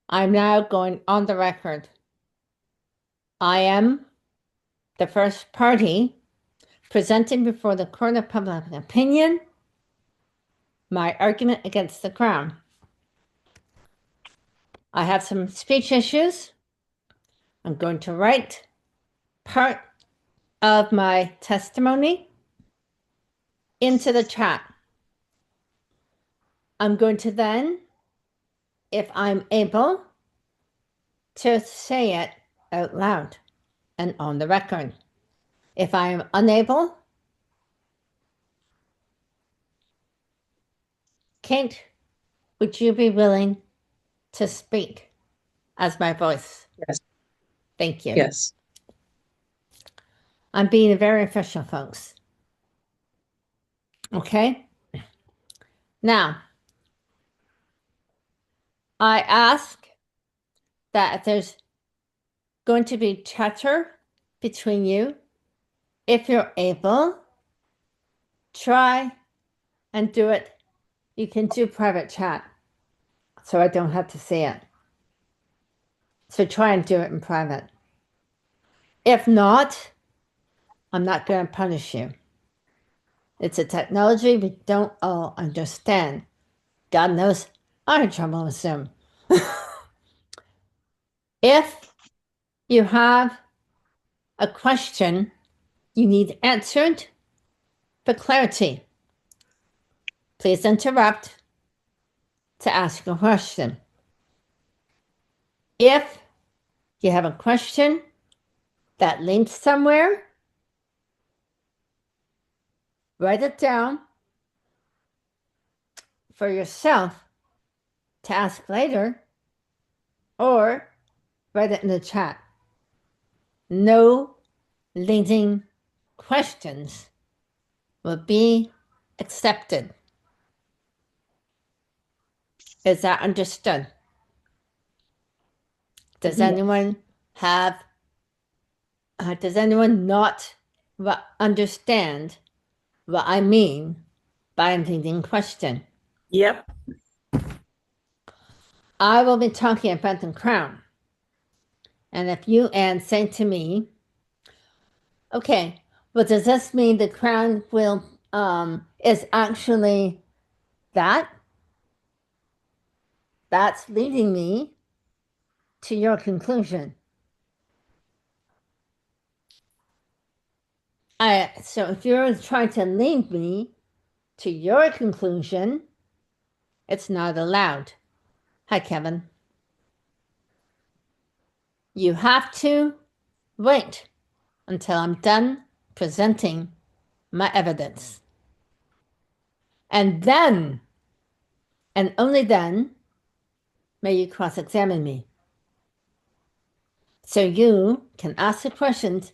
I'm now going on the record. I am the first party presenting before the court of public opinion my argument against the Crown. I have some speech issues. I'm going to write part of my testimony into the chat. I'm going to then, if I'm able, to say it out loud and on the record. If I am unable, Kate, would you be willing to speak as my voice? Yes. Thank you. Yes. I'm being very official, folks. Okay? Now, I ask that if there's going to be chatter between you, if you're able, try and do it. You can do private chat, so I don't have to see it. So try and do it in private. If not, I'm not going to punish you. It's a technology we don't all understand. God knows I had trouble with Zoom. If you have a question you need answered for clarity, please interrupt to ask a question. If you have a question that links somewhere, write it down for yourself to ask later, or write it in the chat. No leading questions will be accepted. Is that understood? Does anyone have, does anyone not understand what I mean by a leading question? Yep. I will be talking about the Crown. And if you, Anne, say to me, okay, well, does this mean the Crown will, is actually that? That's leading me to your conclusion. So if you're trying to lead me to your conclusion, it's not allowed. Hi, Kevin. You have to wait until I'm done presenting my evidence. And then, and only then, may you cross-examine me. So you can ask the questions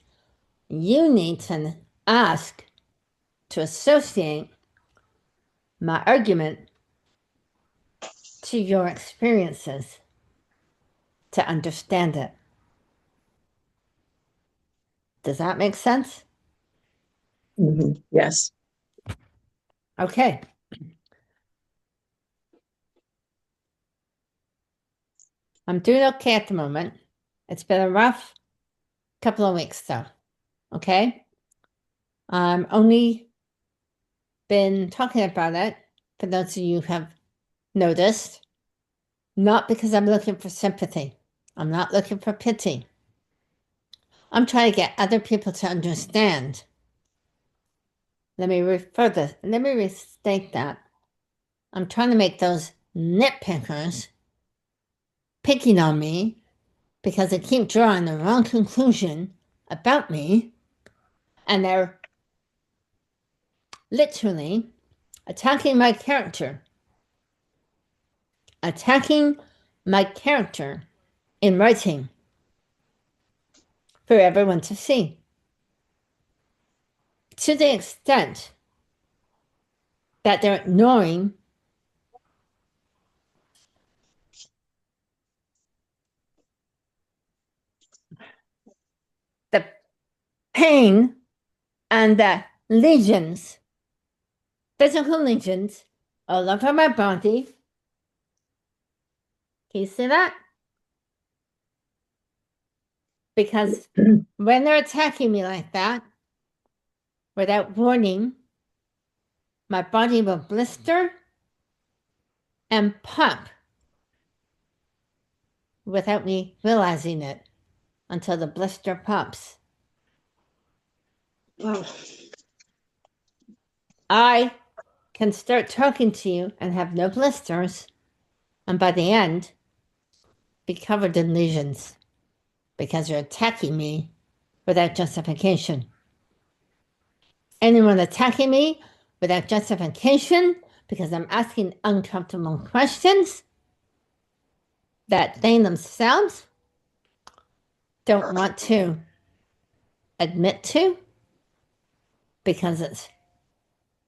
you need to ask to associate my argument to your experiences to understand it. Does that make sense? Yes. Okay. I'm doing okay at the moment. It's been a rough couple of weeks though. Okay. Only been talking about it, for those of you who have noticed, not because I'm looking for sympathy. I'm not looking for pity. I'm trying to get other people to understand. Let me restate that. I'm trying to make those nitpickers picking on me because they keep drawing the wrong conclusion about me, and they're literally attacking my character. Attacking my character in writing for everyone to see. To the extent that they're ignoring the pain and the lesions, physical lesions all over my body. Can you see that? Because when they're attacking me like that, without warning, my body will blister and pop without me realizing it until the blister pops. Wow. I can start talking to you and have no blisters, and by the end, be covered in lesions because you're attacking me without justification. Anyone attacking me without justification because I'm asking uncomfortable questions that they themselves don't want to admit to because it's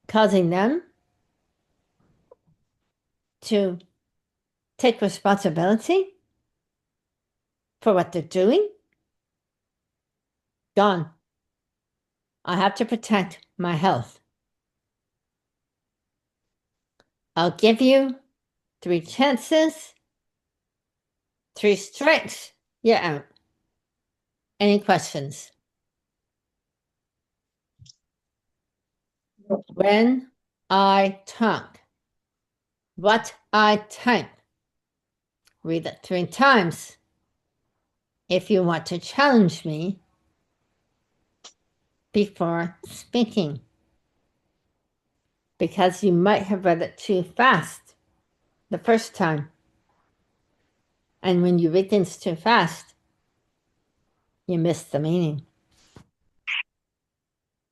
causing them to take responsibility for what they're doing. Gone. I have to protect my health. I'll give you 3 chances, 3 strikes, you're out. Any questions? When I talk, what I type, read it 3 times. If you want to challenge me before speaking, because you might have read it too fast the first time. And when you read things too fast, you miss the meaning.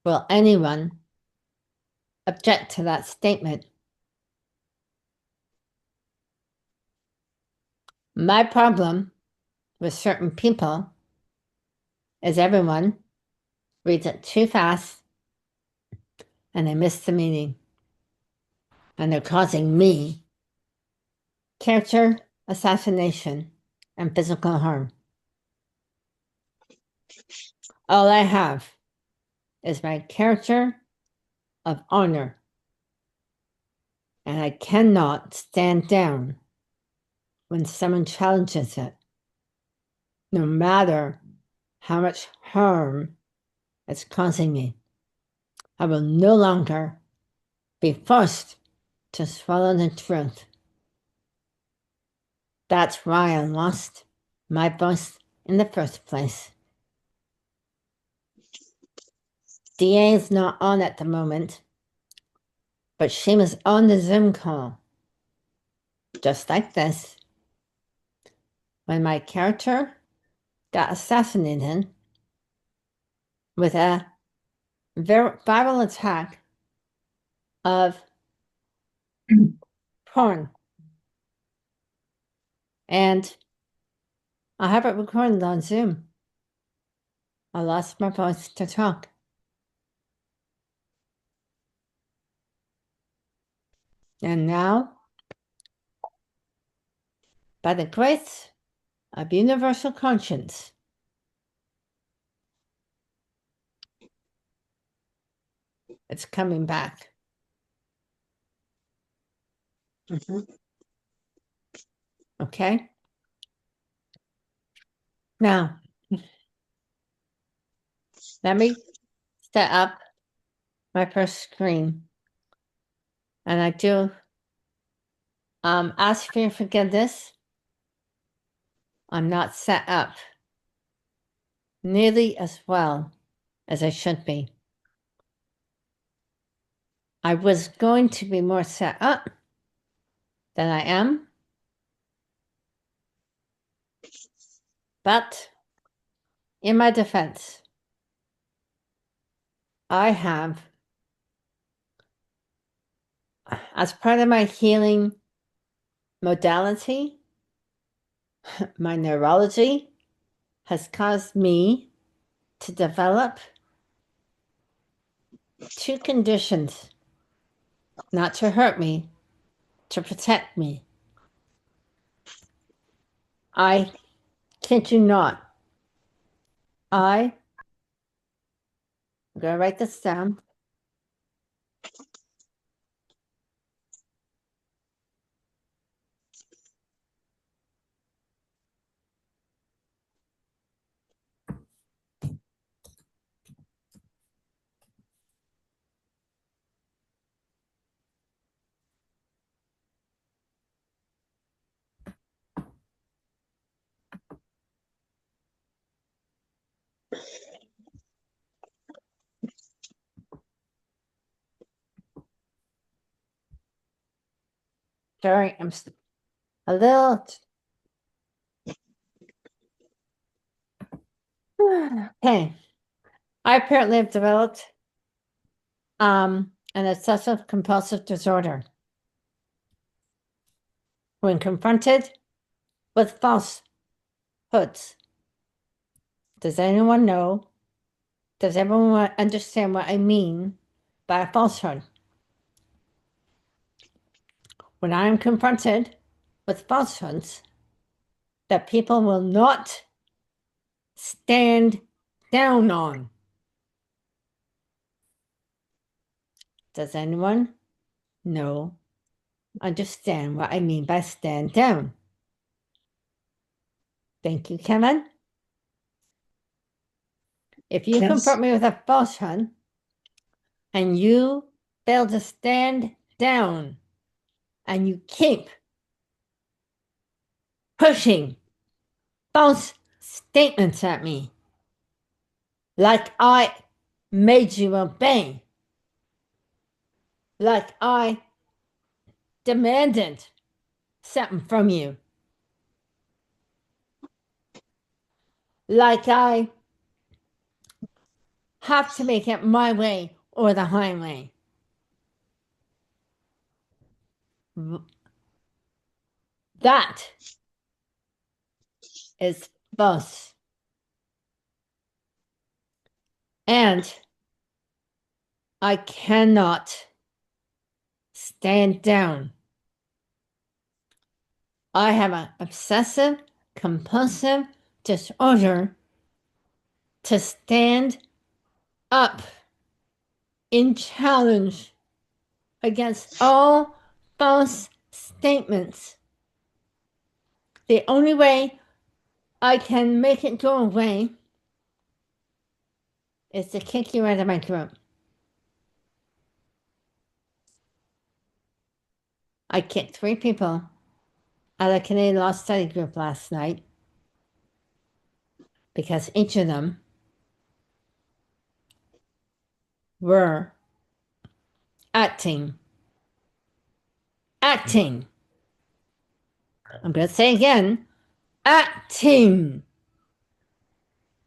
Will anyone object to that statement? My problem with certain people is everyone reads it too fast and they miss the meaning. And they're causing me character assassination and physical harm. All I have is my character of honor. And I cannot stand down when someone challenges it, no matter how much harm it's causing me. I will no longer be forced to swallow the truth. That's why I lost my voice in the first place. DA is not on at the moment, but she was on the Zoom call, just like this, when my character got assassinated with a viral attack of porn. And I have it recorded on Zoom. I lost my voice to talk. And now, by the grace of universal conscience, it's coming back. Okay? Now, let me set up my first screen. And I do ask for your forgiveness. I'm not set up nearly as well as I should be. I was going to be more set up than I am. But in my defense, I have, as part of my healing modality, my neurology has caused me to develop 2 conditions, not to hurt me, to protect me. I kid you not. I'm going to write this down. Sorry, a little. Okay. I apparently have developed an obsessive compulsive disorder. When confronted with falsehoods, does anyone know? Does everyone understand what I mean by a falsehood? When I am confronted with falsehoods that people will not stand down on, does anyone know, understand what I mean by stand down? Thank you, Kevin. If you confront me with a falsehood and you fail to stand down and you keep pushing false statements at me, like I made you obey, like I demanded something from you, like I have to make it my way or the highway. That is false. And I cannot stand down. I have an obsessive compulsive disorder to stand up in challenge against all false statements. The only way I can make it go away is to kick you out of my group. I kicked 3 people out of the Canadian Law Study Group last night because each of them were acting. I'm going to say again, acting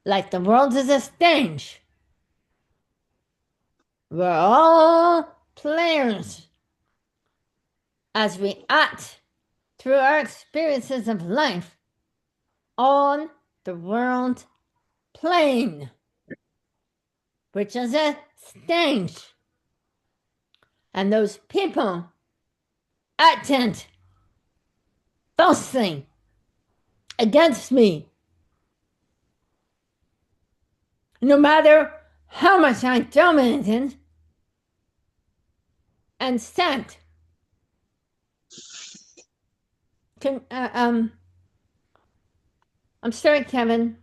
like the world is a stage. We're all players as we act through our experiences of life on the world plane, which is a stage. And those people acted falsely against me. No matter how much I dominated and said, I'm sorry, Kevin,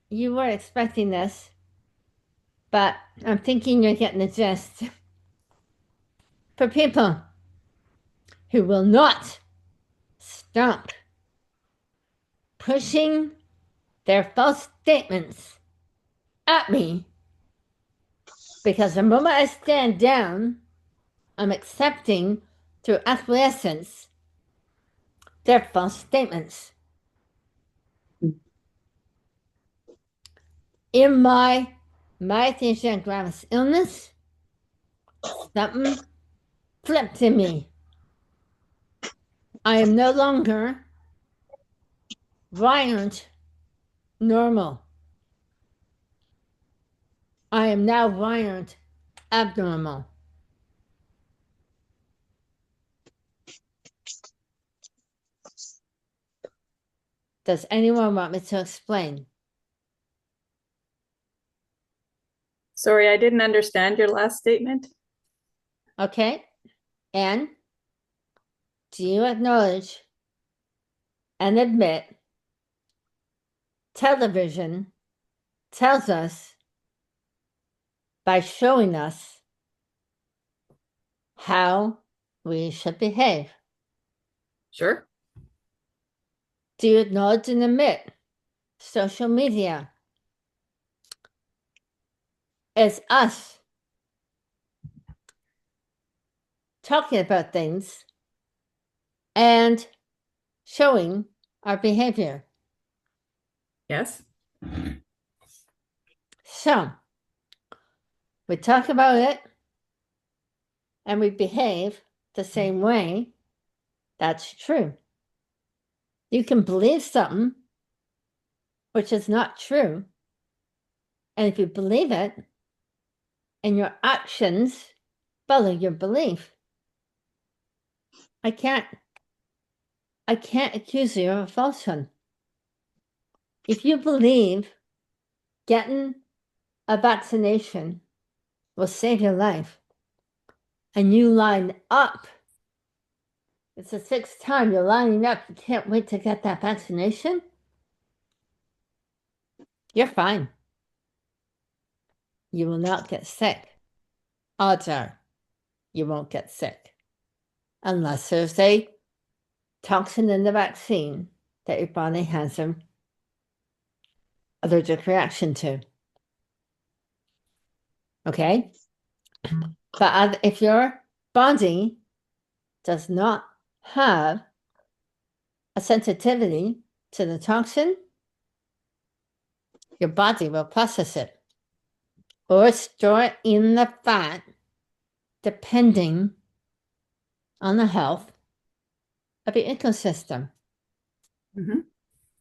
you were expecting this, but I'm thinking you're getting the gist. For people who will not stop pushing their false statements at me, because the moment I stand down, I'm accepting through acquiescence their false statements. In my myasthenia gravis illness, something flipped in me. I am no longer wired normal. I am now wired abnormal. Does anyone want me to explain? Sorry, I didn't understand your last statement. Okay. And do you acknowledge and admit television tells us by showing us how we should behave? Sure. Do you acknowledge and admit social media is us talking about things and showing our behavior. Yes. So we talk about it and we behave the same way. That's true. You can believe something which is not true. And if you believe it and your actions follow your belief, I can't accuse you of a falsehood. If you believe getting a vaccination will save your life and you line up, it's the 6th time you're lining up, you can't wait to get that vaccination, you're fine. You will not get sick. Odds are you won't get sick unless there's a toxin in the vaccine that your body has an allergic reaction to. Okay? But if your body does not have a sensitivity to the toxin, your body will process it or store it in the fat, depending on the health of your ecosystem. Mm-hmm.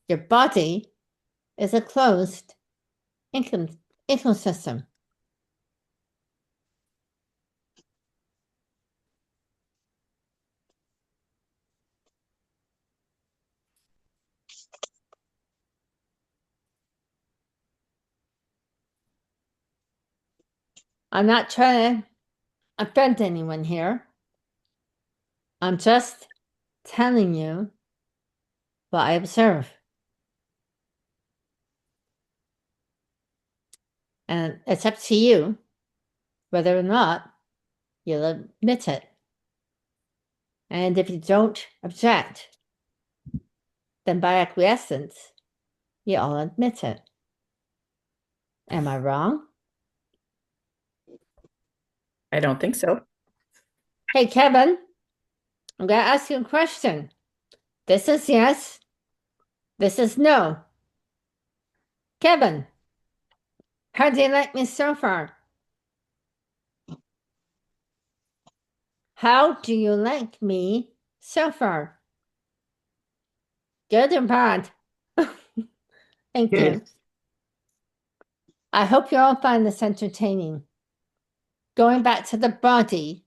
Your body is a closed ecosystem. I'm not trying to offend anyone here. I'm just telling you what I observe. And it's up to you whether or not you'll admit it. And if you don't object, then by acquiescence, you all admit it. Am I wrong? I don't think so. Hey, Kevin, I'm going to ask you a question. This is yes. This is no. Kevin, how do you like me so far? How do you like me so far? Good or bad? Thank Good. you. I hope you all find this entertaining. Going back to the body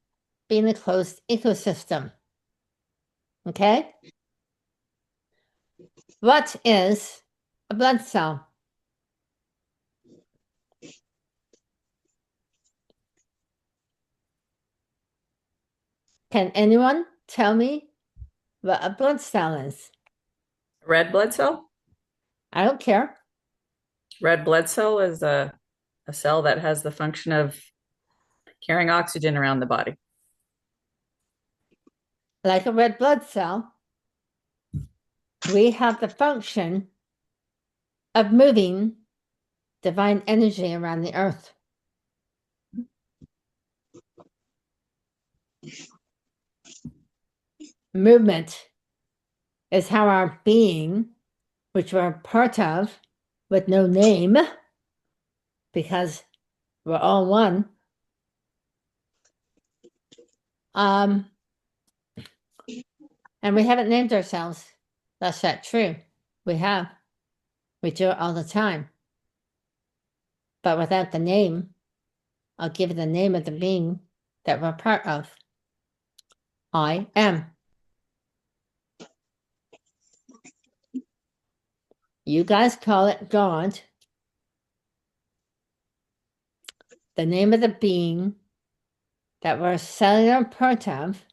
being a closed ecosystem. Okay? What is a blood cell? Can anyone tell me what a blood cell is? Red blood cell? I don't care. Red blood cell is a cell that has the function of carrying oxygen around the body. Like a red blood cell, we have the function of moving divine energy around the earth. Movement is how our being, which we're a part of with no name, because we're all one, and we haven't named ourselves. That's not true. We have. We do it all the time. But without the name, I'll give you the name of the being that we're part of. I am. You guys call it God. The name of the being that we're a cellular part of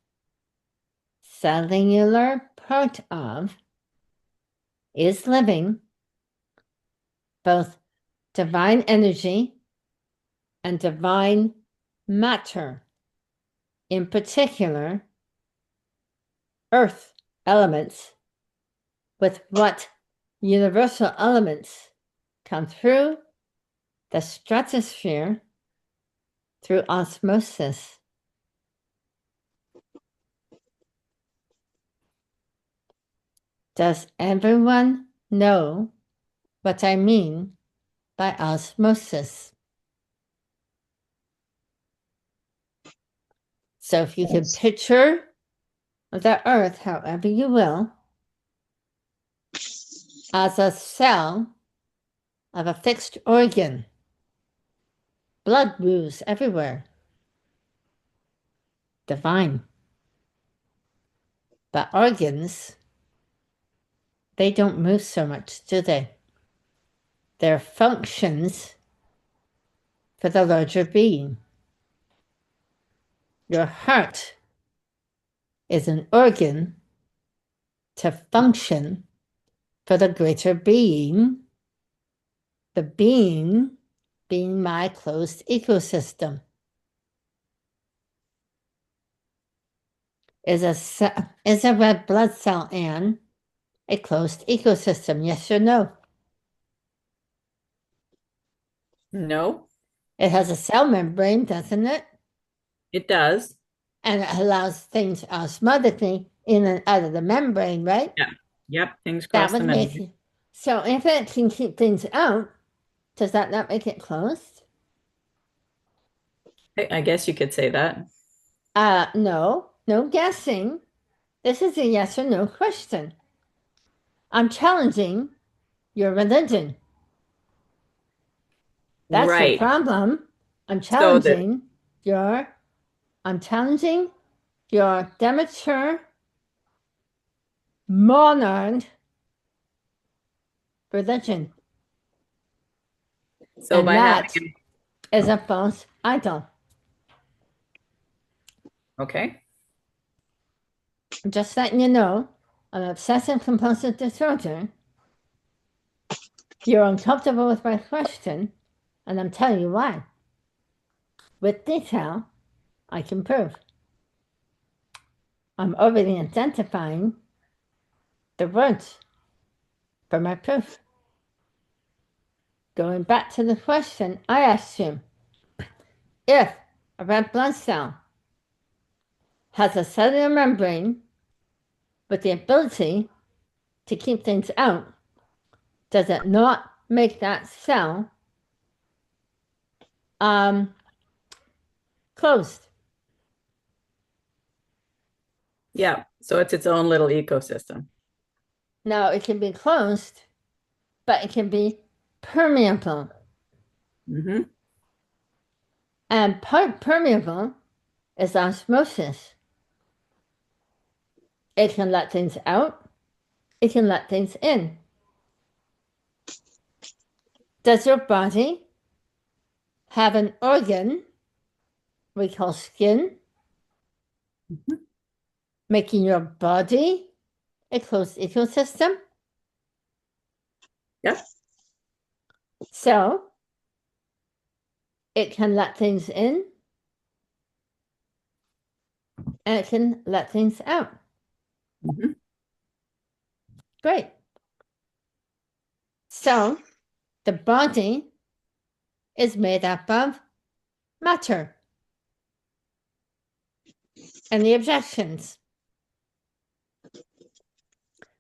is living, both divine energy and divine matter, in particular, earth elements, with what universal elements come through the stratosphere through osmosis. Does everyone know what I mean by osmosis? So if you can Yes. picture the earth however you will as a cell of a fixed organ, blood moves everywhere. Divine. But organs, they don't move so much, do they? They're functions for the larger being. Your heart is an organ to function for the greater being, the being being my closed ecosystem. Is a red blood cell, Anne, a closed ecosystem? Yes or no? No, It has a cell membrane, doesn't it? it does. And it allows things osmotically in and out of the membrane, right? Yeah. Yep. Things That cross the would make membrane. it. So if it can keep things out, does that not make it closed? I guess you could say that. No, no guessing. This is a yes or no question. I'm challenging your religion. That's your Right. problem. I'm So that challenging your I'm challenging your Demeter monad religion. so And by having that is a false idol. okay. I'm just letting you know, an obsessive compulsive disorder. You're uncomfortable with my question, and I'm telling you why. With detail, I can prove. I'm already identifying the words for my proof. Going back to the question I asked you, if a red blood cell has a cellular membrane with the ability to keep things out, does it not make that cell closed? Yeah. So it's its own little ecosystem. Now, it can be closed, but it can be permeable. Hmm. And part permeable is osmosis. It can let things out, it can let things in. Does your body have an organ we call skin, Hmm. making your body a closed ecosystem? Yep. So it can let things in and it can let things out. Hmm. Great. So the body is made up of matter. And the objections?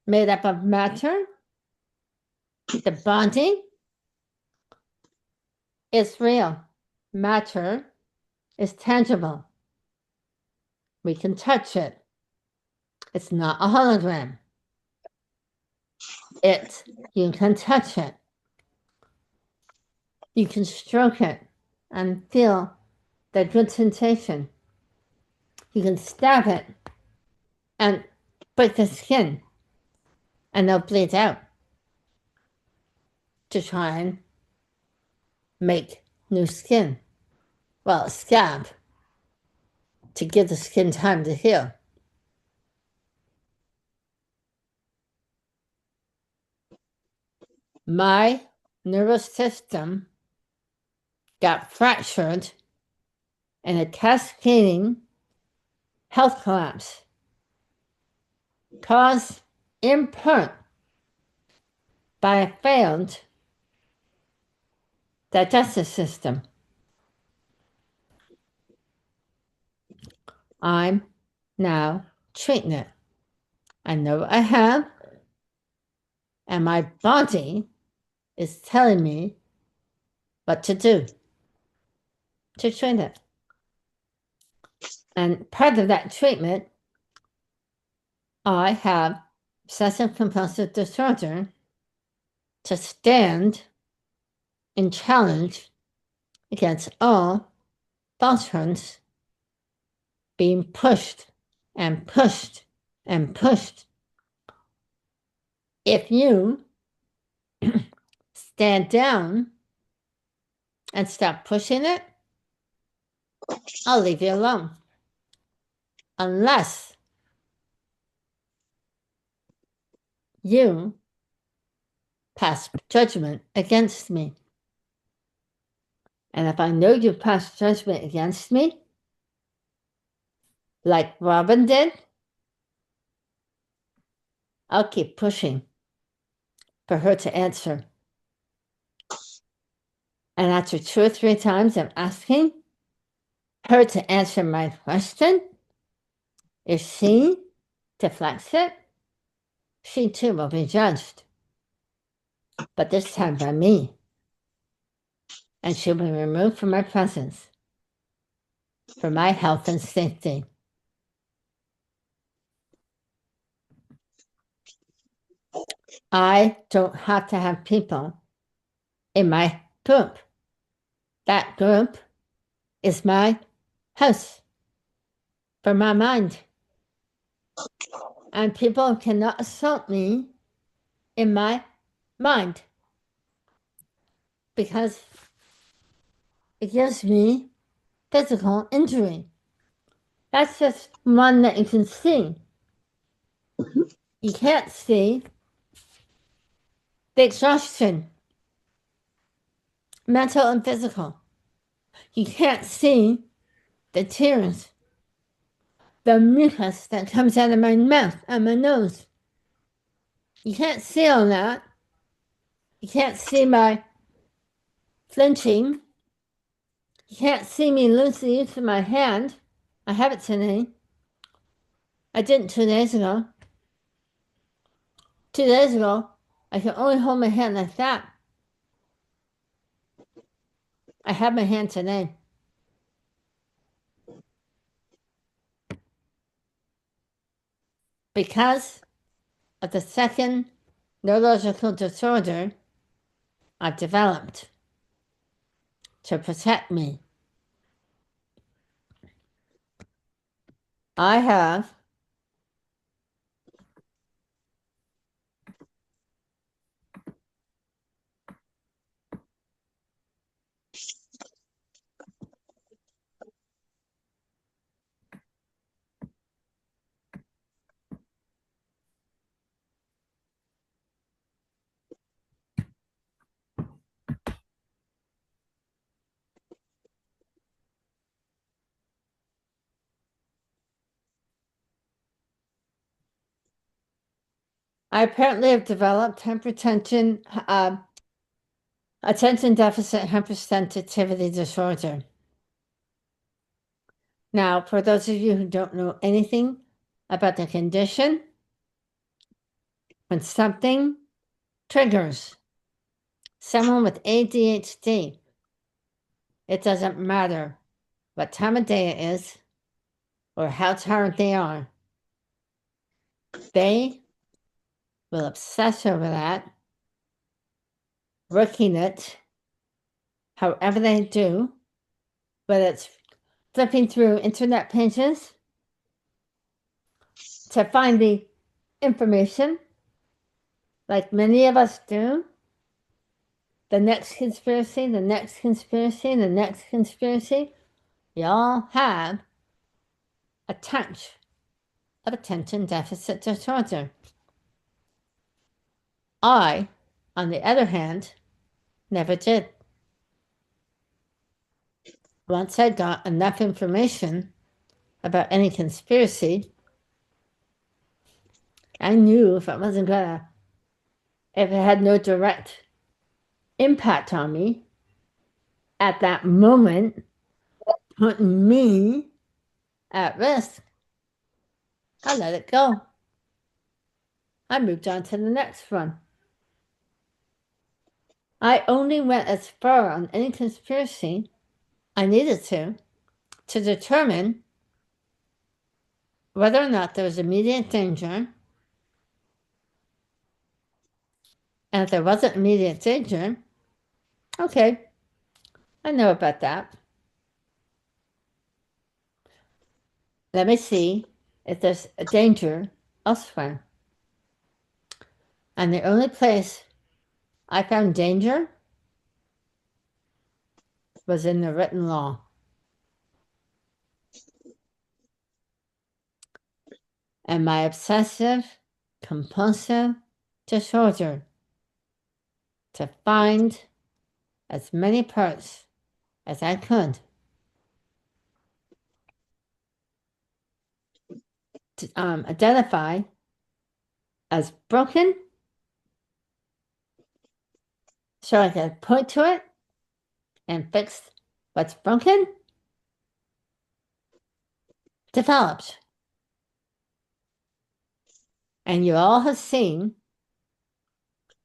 Made up of matter. The body is real. Matter is tangible. We can touch it. It's not a hologram. You can touch it. You can stroke it and feel the good sensation. You can stab it and break the skin and they'll bleed out to try and make new skin. Well, scab to give the skin time to heal. My nervous system got fractured in a cascading health collapse caused in part by a failed digestive system. I'm now treating it. I know I have and my body is telling me what to do to treat it. And part of that treatment, I have obsessive compulsive disorder to stand in challenge against all falsehoods being pushed and pushed and pushed. If you stand down and stop pushing it, I'll leave you alone. Unless you pass judgment against me. And if I know you pass judgment against me, like Robin did, I'll keep pushing for her to answer. And after 2 or 3 times of asking her to answer my question, if she deflects it, she too will be judged. But this time by me. And she'll be removed from my presence for my health and safety. I don't have to have people in my group. That group is my house for my mind. And people cannot assault me in my mind because it gives me physical injury. That's just one that you can see. You can't see the exhaustion, mental and physical. You can't see the tears, the mucus that comes out of my mouth and my nose. You can't see all that. You can't see my flinching. You can't see me lose the use of my hand. I have it today. I didn't 2 days ago. 2 days ago, I could only hold my hand like that. I have my hand today. Because of the second neurological disorder I developed to protect me. I have I apparently have developed attention deficit hypersensitivity disorder. Now, for those of you who don't know anything about the condition, when something triggers someone with ADHD, it doesn't matter what time of day it is or how tired they are. They will obsess over that, working it however they do, whether it's flipping through internet pages to find the information, like many of us do, the next conspiracy, the next conspiracy, the next conspiracy. We all have a touch of attention deficit disorder. I, on the other hand, never did. Once I got enough information about any conspiracy, I knew if it had no direct impact on me at that moment, putting me at risk, I let it go. I moved on to the next one. I only went as far on any conspiracy I needed to determine whether or not there was immediate danger. And if there wasn't immediate danger, okay, I know about that. Let me see if there's a danger elsewhere. And the only place I found danger was in the written law. And my obsessive compulsive disorder to find as many parts as I could to identify as broken so I could point to it and fix what's broken developed. And you all have seen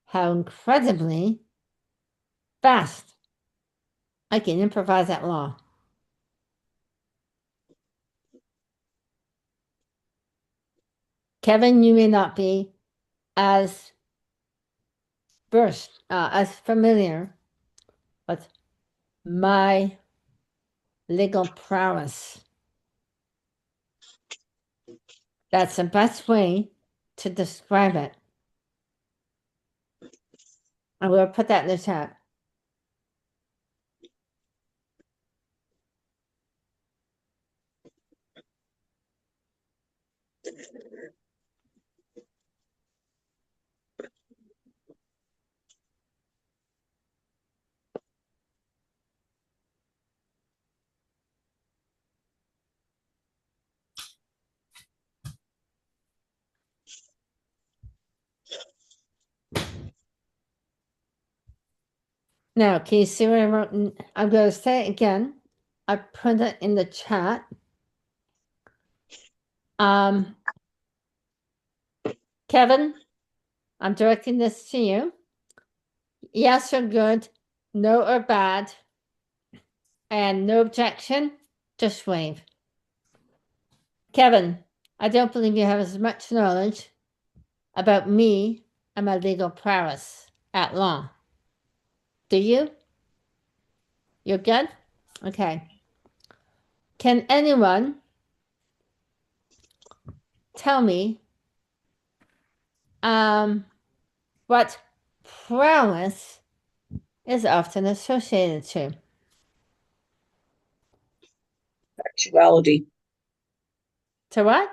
how incredibly fast I can improvise that law. Kevin, you may not be as as familiar with my legal prowess. That's the best way to describe it. I will put that in the chat. Now, can you see what I wrote? I'm going to say it again. I put it in the chat. Kevin, I'm directing this to you. Yes or good, no or bad, and no objection, just wave. Kevin, I don't believe you have as much knowledge about me and my legal prowess at law. Do you? You're good? Okay. Can anyone tell me what prowess is often associated to? Sexuality. To what?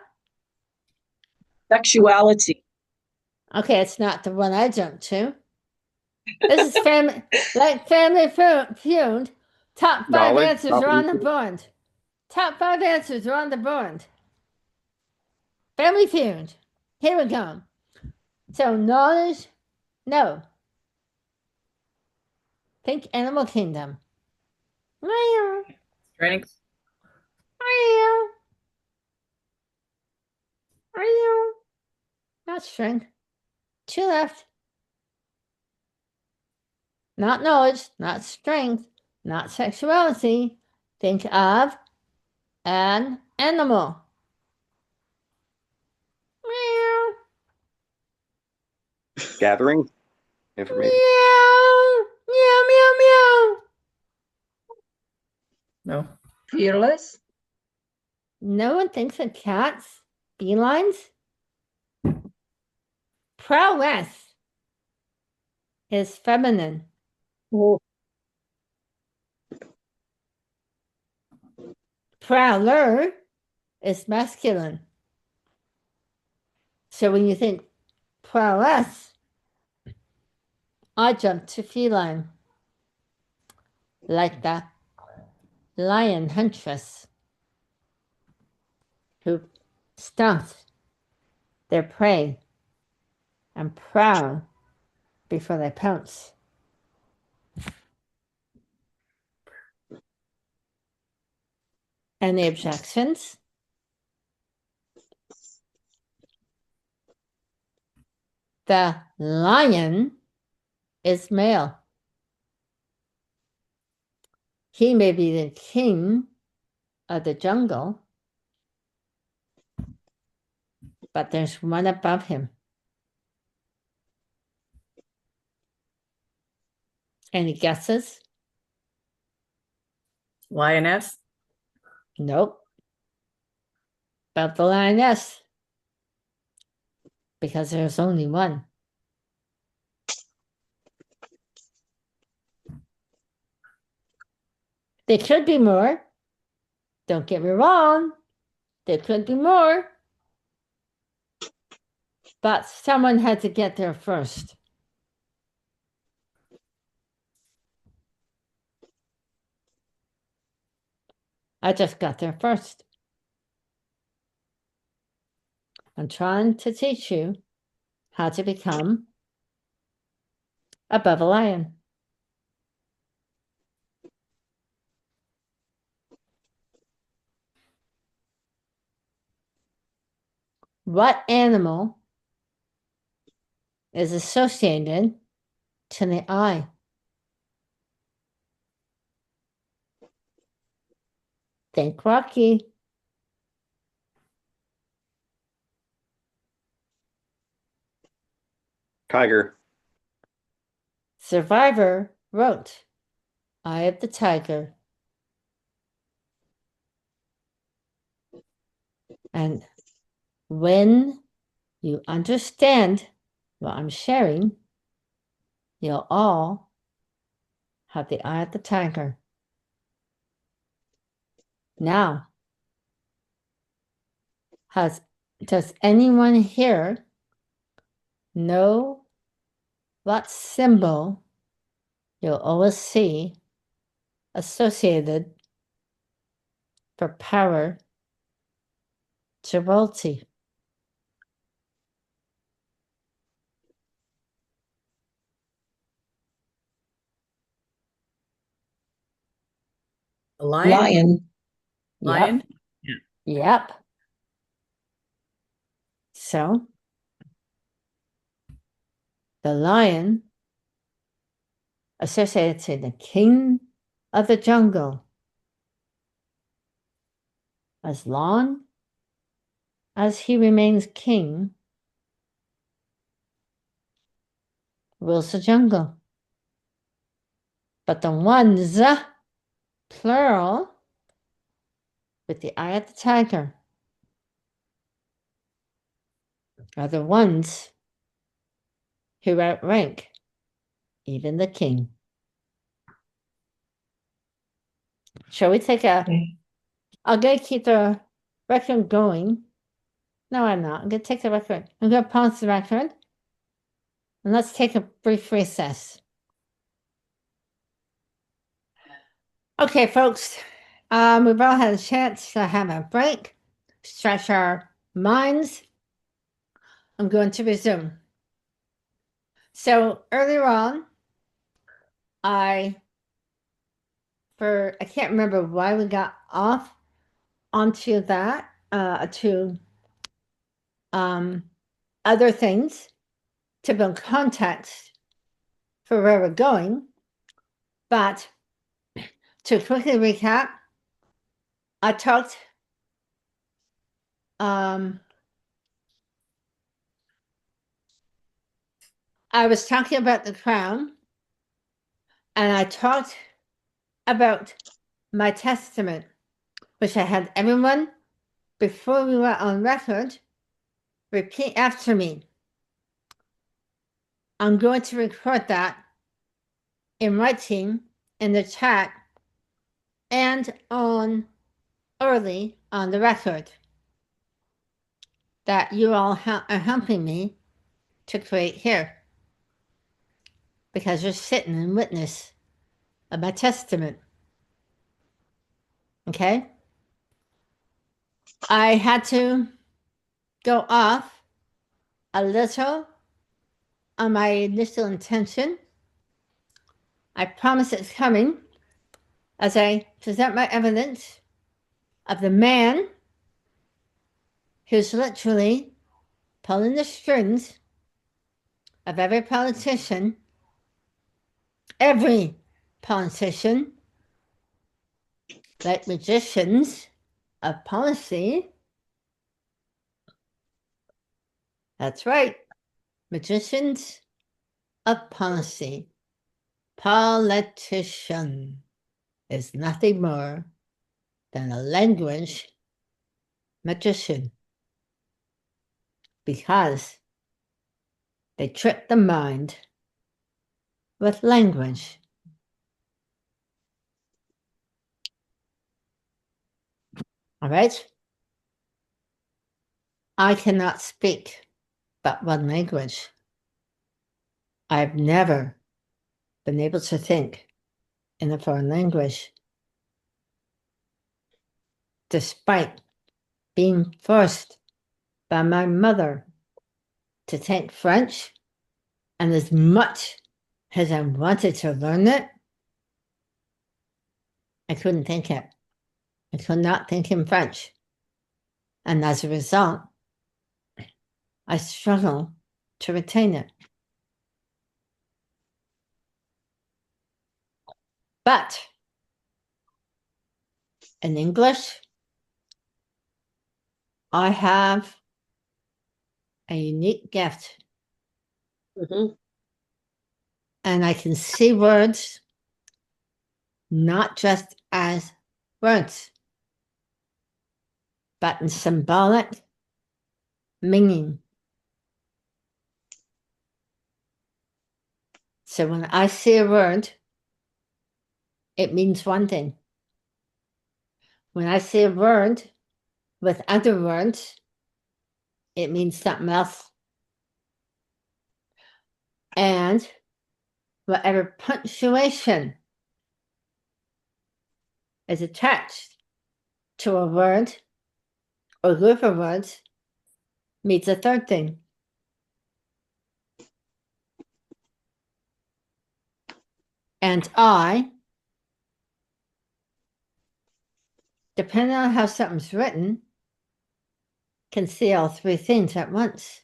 Sexuality. Okay, it's not the one I jumped to. This is family, like Family Feud. Top five Knowledge, answers are on the board. Top five answers are on the board. Family Feud. Here we go. So knowledge, no. Think Animal Kingdom. Strength. Not strength. Two left. Not knowledge, not strength, not sexuality. Think of an animal. gathering information. Meow, meow, meow, meow. No. Fearless. No one thinks of cats, felines. Prowess is feminine. Oh, Prowler is masculine. So when you think prowess, I jump to feline, like the lion huntress who stomps their prey and prowl before they pounce. Any objections? The lion is male. He may be the king of the jungle, but there's one above him. Any guesses? Lioness. Nope. About the lioness. Because there's only one. There could be more. Don't get me wrong. There could be more. But someone had to get there first. I just got there first. I'm trying to teach you how to become above a lion. What animal is associated to the eye? Think Rocky. Tiger. Survivor wrote, Eye of the Tiger. And when you understand what I'm sharing, you'll all have the eye of the tiger. Now, does anyone here know what symbol you'll always see associated for power to royalty? A lion. Lion. Lion. Yep. So, the lion associated to the king of the jungle. As long as he remains king, rules the jungle. But the ones, plural, with the eye of the tiger, are the ones who outrank even the king. Shall we take a... Okay. I'm going to keep the record going. No, I'm not. I'm going to take the record. I'm going to pause the record. And let's take a brief recess. Okay, folks. We've all had a chance to have a break, stretch our minds. I'm going to resume. So earlier on, I can't remember why we got off onto that, to other things to build context for where we're going. But to quickly recap, I talked I was talking about the crown, and I talked about my testament, which I had everyone, before we went on record, repeat after me. I'm going to record that in writing in the chat and early on the record that you all are helping me to create here, because you're sitting in witness of my testament. Okay? I had to go off a little on my initial intention. I promise it's coming as I present my evidence of the man who's literally pulling the strings of every politician like magicians of policy. That's right, magicians of policy. Politician is nothing more than a language magician because they trick the mind with language. All right? I cannot speak but one language. I've never been able to think in a foreign language, despite being forced by my mother to take French, and as much as I wanted to learn it, I couldn't think it. I could not think in French. And as a result, I struggle to retain it. But in English, I have a unique gift, and I can see words not just as words, but in symbolic meaning. So when I see a word, it means one thing. When I see a word with other words, it means something else. And whatever punctuation is attached to a word or group of words means a third thing. And I, depending on how something's written, can see all three things at once.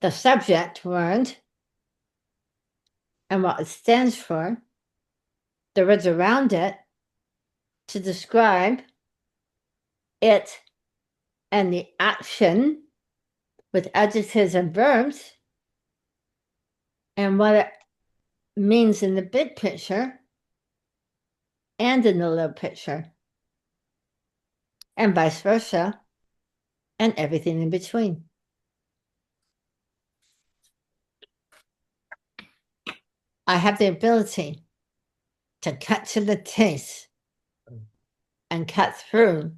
The subject word and what it stands for, the words around it to describe it, and the action with adjectives and verbs, and what it means in the big picture and in the little picture, and vice versa, and everything in between. I have the ability to cut to the chase and cut through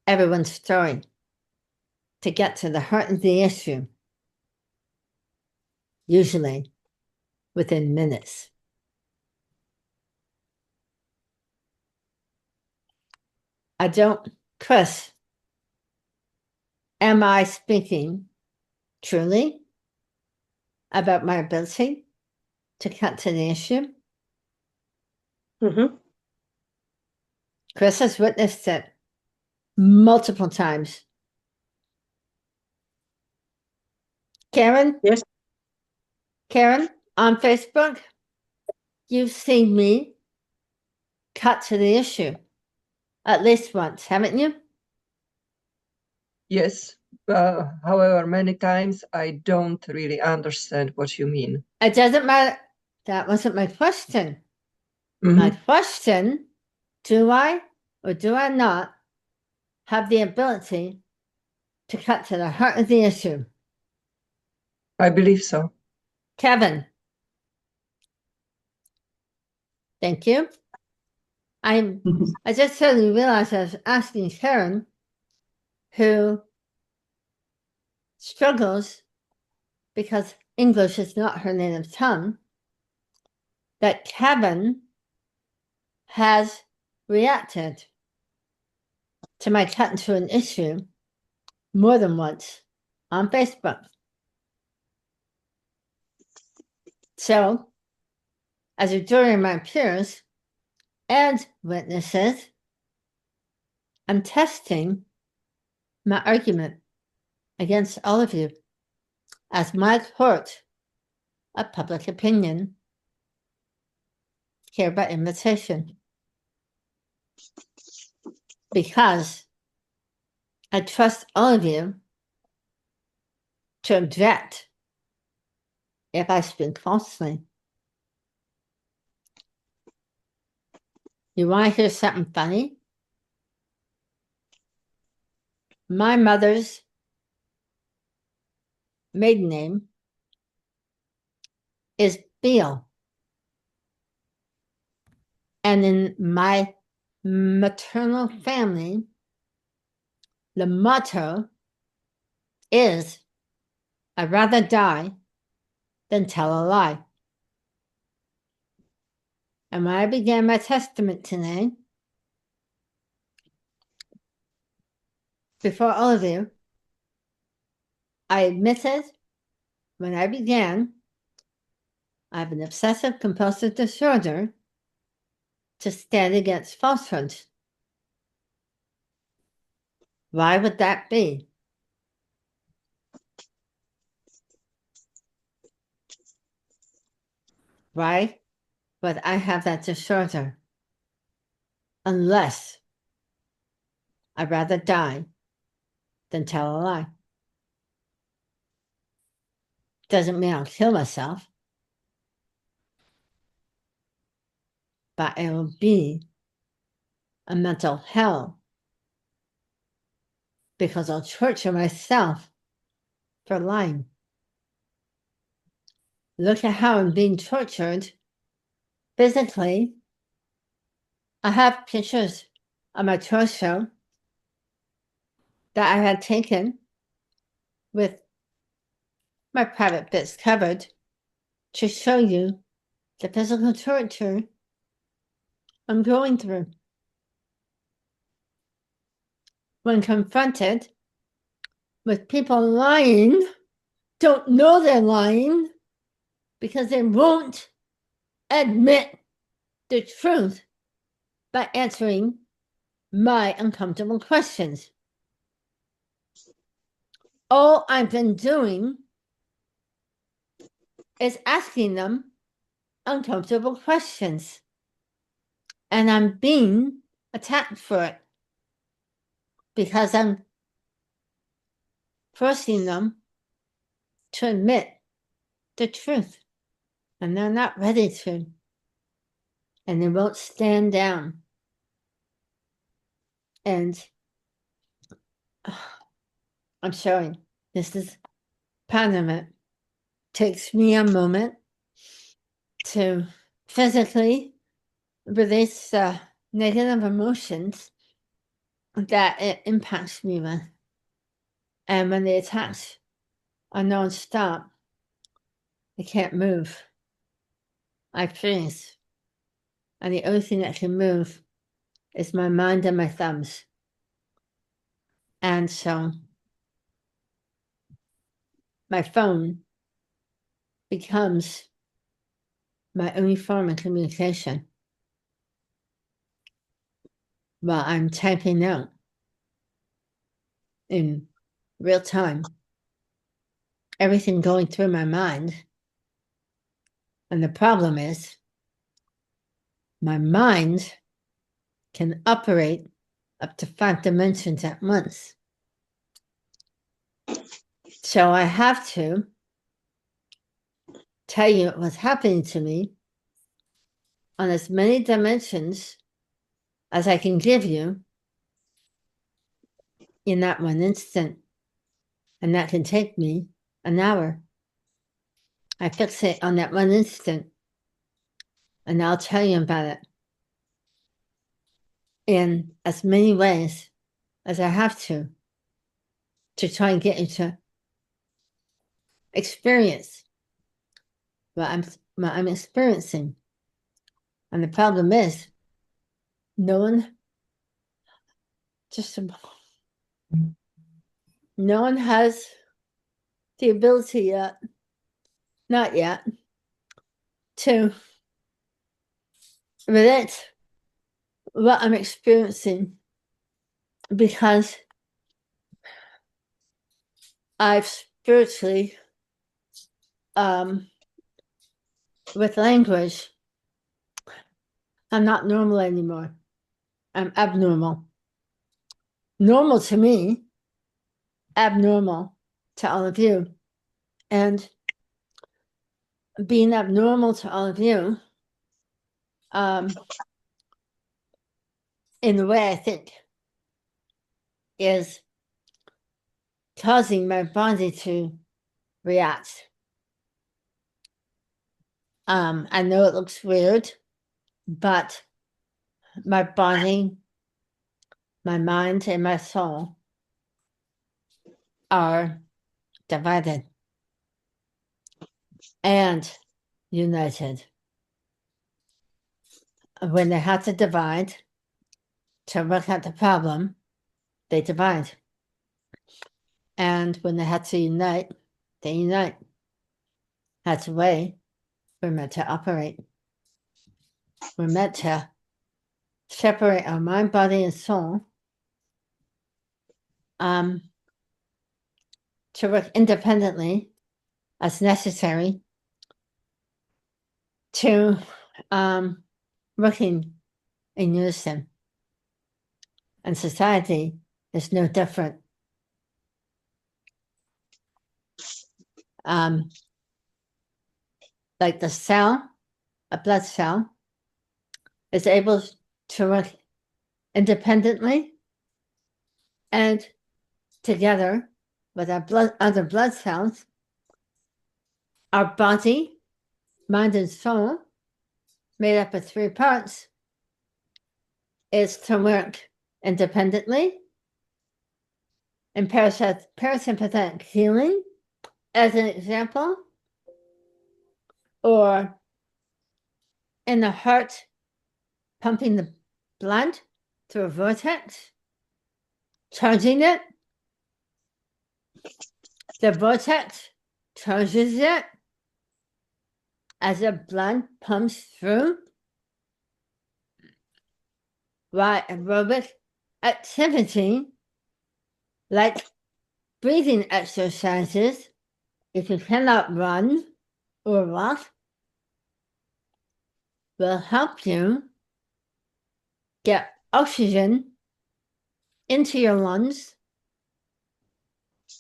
everyone's story to get to the heart of the issue, usually within minutes. I don't, Chris, am I speaking truly about my ability to cut to the issue? Chris has witnessed it multiple times. Karen? Yes. Karen, on Facebook, you've seen me cut to the issue at least once, haven't you? Yes. However, many times I don't really understand what you mean. It doesn't matter. That wasn't my question. My question, do I or do I not have the ability to cut to the heart of the issue? I believe so. Kevin. Thank you. I just suddenly realized I was asking Karen, who struggles because English is not her native tongue, that Kevin has reacted to my cutting to an issue more than once on Facebook. So, as a jury of my peers and witnesses, I'm testing my argument against all of you as my court of public opinion. here by invitation. Because I trust all of you to object if I speak falsely. You want to hear something funny? My mother's maiden name is Beale. And in my maternal family, the motto is, I'd rather die than tell a lie. And when I began my testament today, before all of you, I admitted when I began, I have an obsessive compulsive disorder to stand against falsehoods. Why would that be? Why would I have that disorder? Unless I'd rather die than tell a lie. Doesn't mean I'll kill myself, but it will be a mental hell because I'll torture myself for lying. Look at how I'm being tortured physically. I have pictures of my torso that I had taken with my private bits covered to show you the physical torture I'm going through. When confronted with people lying, don't know they're lying because they won't admit the truth by answering my uncomfortable questions. All I've been doing is asking them uncomfortable questions, and I'm being attacked for it because I'm forcing them to admit the truth, and they're not ready to, and they won't stand down. And I'm showing this is part of it. Takes me a moment to physically release negative emotions that it impacts me with. And when the attacks are non-stop, I can't move. I freeze. And the only thing that can move is my mind and my thumbs. And so my phone becomes my only form of communication while I'm typing out in real time everything going through my mind. And the problem is my mind can operate up to 5 dimensions at once. So I have to tell you what's happening to me on as many dimensions as I can give you in that one instant. And that can take me an hour. I fixate on that one instant, and I'll tell you about it in as many ways as I have to try and get you to experience what I'm experiencing. And the problem is, no one has the ability yet, not yet, to relate what I'm experiencing, because I've spiritually, with language, I'm not normal anymore. I'm abnormal. Normal to me, abnormal to all of you. And being abnormal to all of you, in the way I think, is causing my body to react. I know it looks weird, but my body, my mind, and my soul are divided and united. When they had to divide to work out the problem, they divide. And when they had to unite, they unite. That's the way we're meant to operate. We're meant to separate our mind, body, and soul to work independently as necessary to working in unison. And society is no different. Like the cell, a blood cell, is able to work independently and together with our other blood cells. Our body, mind, and soul, made up of 3 parts, is to work independently in parasympathetic healing, as an example, or in the heart, pumping the blood through a vortex, charging it. The vortex charges it as the blood pumps through. While aerobic activity, like breathing exercises, if you cannot run or walk, will help you get oxygen into your lungs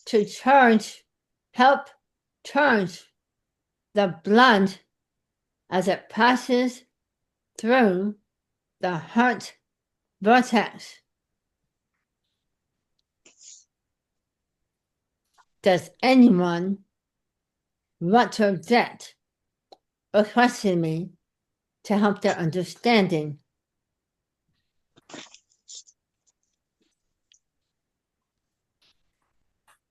to help charge the blood as it passes through the heart vortex. Does anyone want to object or question me to help their understanding?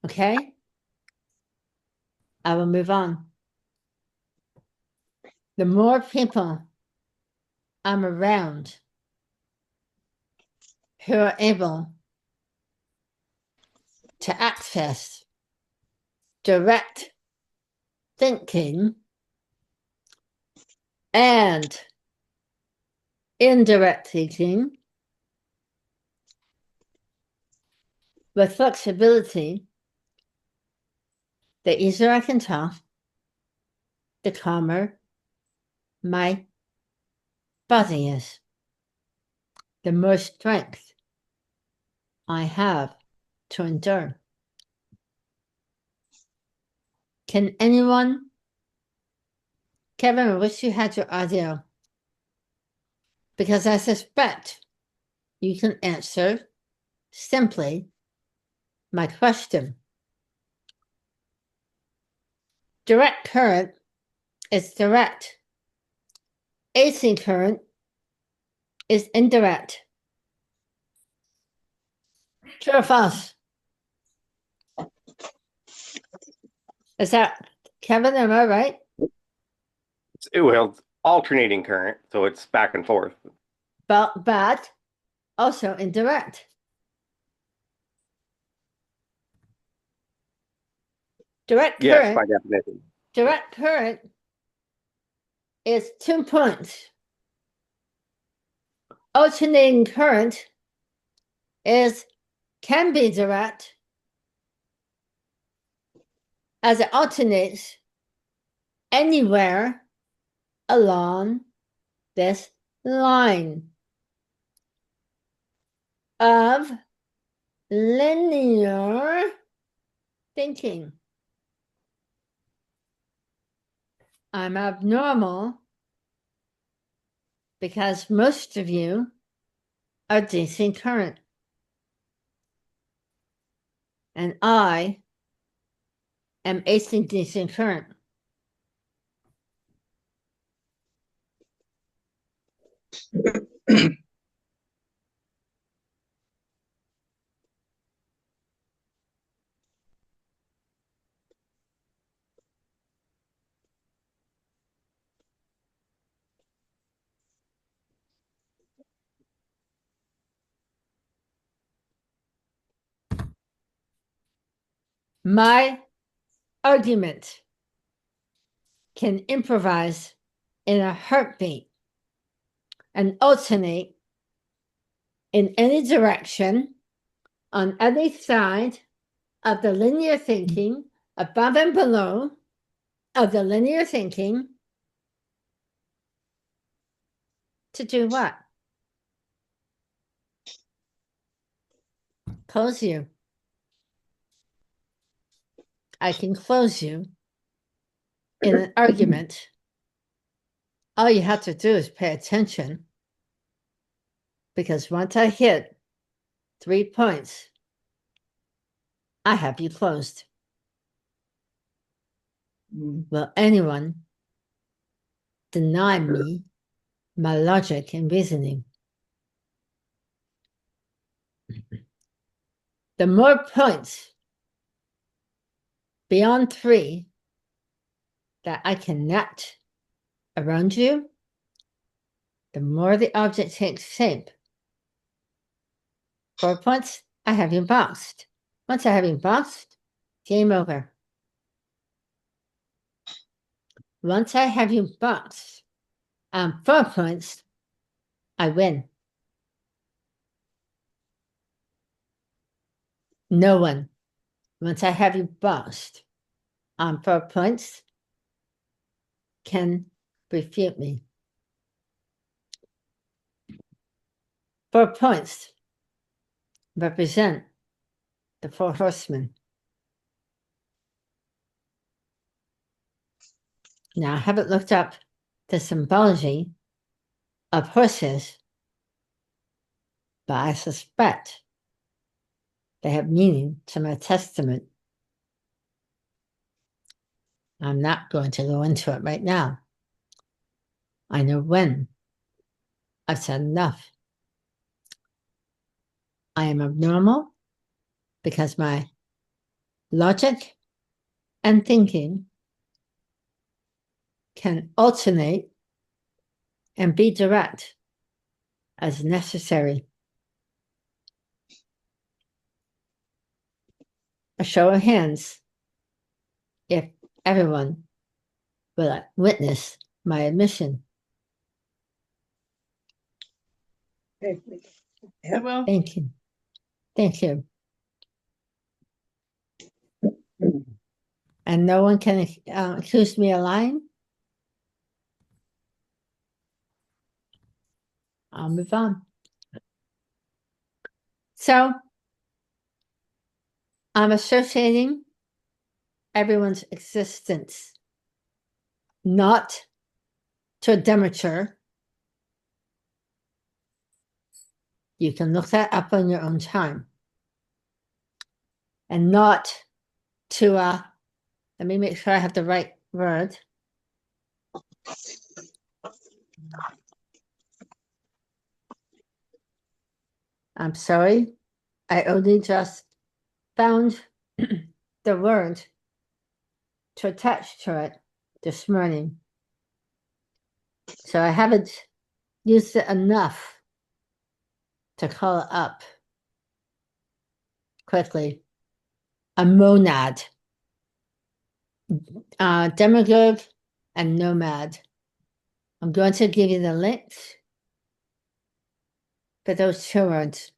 Okay? I will move on. The more people I'm around who are able to access direct thinking and indirect thinking with flexibility, the easier I can talk, the calmer my body is, the more strength I have to endure. Can anyone? Kevin, I wish you had your audio, because I suspect you can answer simply my question. Direct current is direct. AC current is indirect. True or false? Is that, Kevin, am I right? Well, it's alternating current, so it's back and forth. But also indirect. Direct Yes, current. by definition. Direct current is 2 points. Alternating current can be direct as it alternates anywhere along this line of linear thinking. I'm abnormal because most of you are DC current. And I am AC DC current. My argument can improvise in a heartbeat and alternate in any direction on any side of the linear thinking, above and below of the linear thinking, to do what? Close you. I can close you in an argument. All you have to do is pay attention, because once I hit 3 points, I have you closed. Will anyone deny me my logic and reasoning? The more points beyond 3 that I can net around you, the more the object takes shape. 4 points, I have you boxed. Once I have you boxed, game over. Once I have you boxed on 4 points, I win. No one, once I have you boxed on 4 points, can refute me. 4 points represent the 4 horsemen. Now, I haven't looked up the symbology of horses, but I suspect they have meaning to my testament. I'm not going to go into it right now. I know when I've said enough. I am abnormal because my logic and thinking can alternate and be direct as necessary. A show of hands if everyone will witness my admission. I will. Thank you. Thank you. And no one can accuse me of lying? I'll move on. So, I'm associating everyone's existence not to a temperature. You can look that up on your own time. And not to let me make sure I have the right word. I'm sorry. I only just found the word to attach to it this morning. So I haven't used it enough to call it up quickly. A monad. Demagogue and nomad. I'm going to give you the links for those 2 words.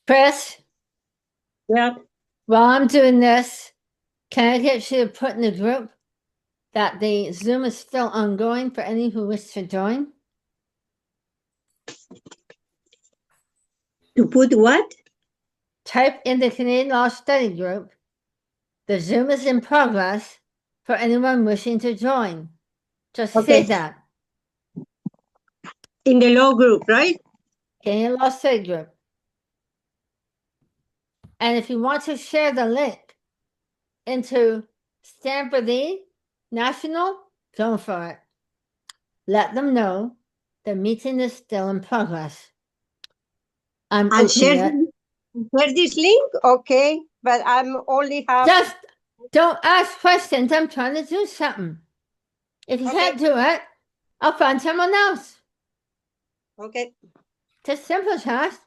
Chris, Yeah. while I'm doing this, can I get you to put in the group that the Zoom is still ongoing for any who wish to join? To put what? Type in the Canadian Law Study Group. The Zoom is in progress for anyone wishing to join. Just say Okay. that. In the law group, right? Canadian Law Study Group. And if you want to share the link into Stanford National, go for it. Let them know the meeting is still in progress. I'm I'll opening share, it. share this link, okay? But I'm only have. Just don't ask questions. I'm trying to do something. If you Okay. can't do it, I'll find someone else. Okay. Just simple as that.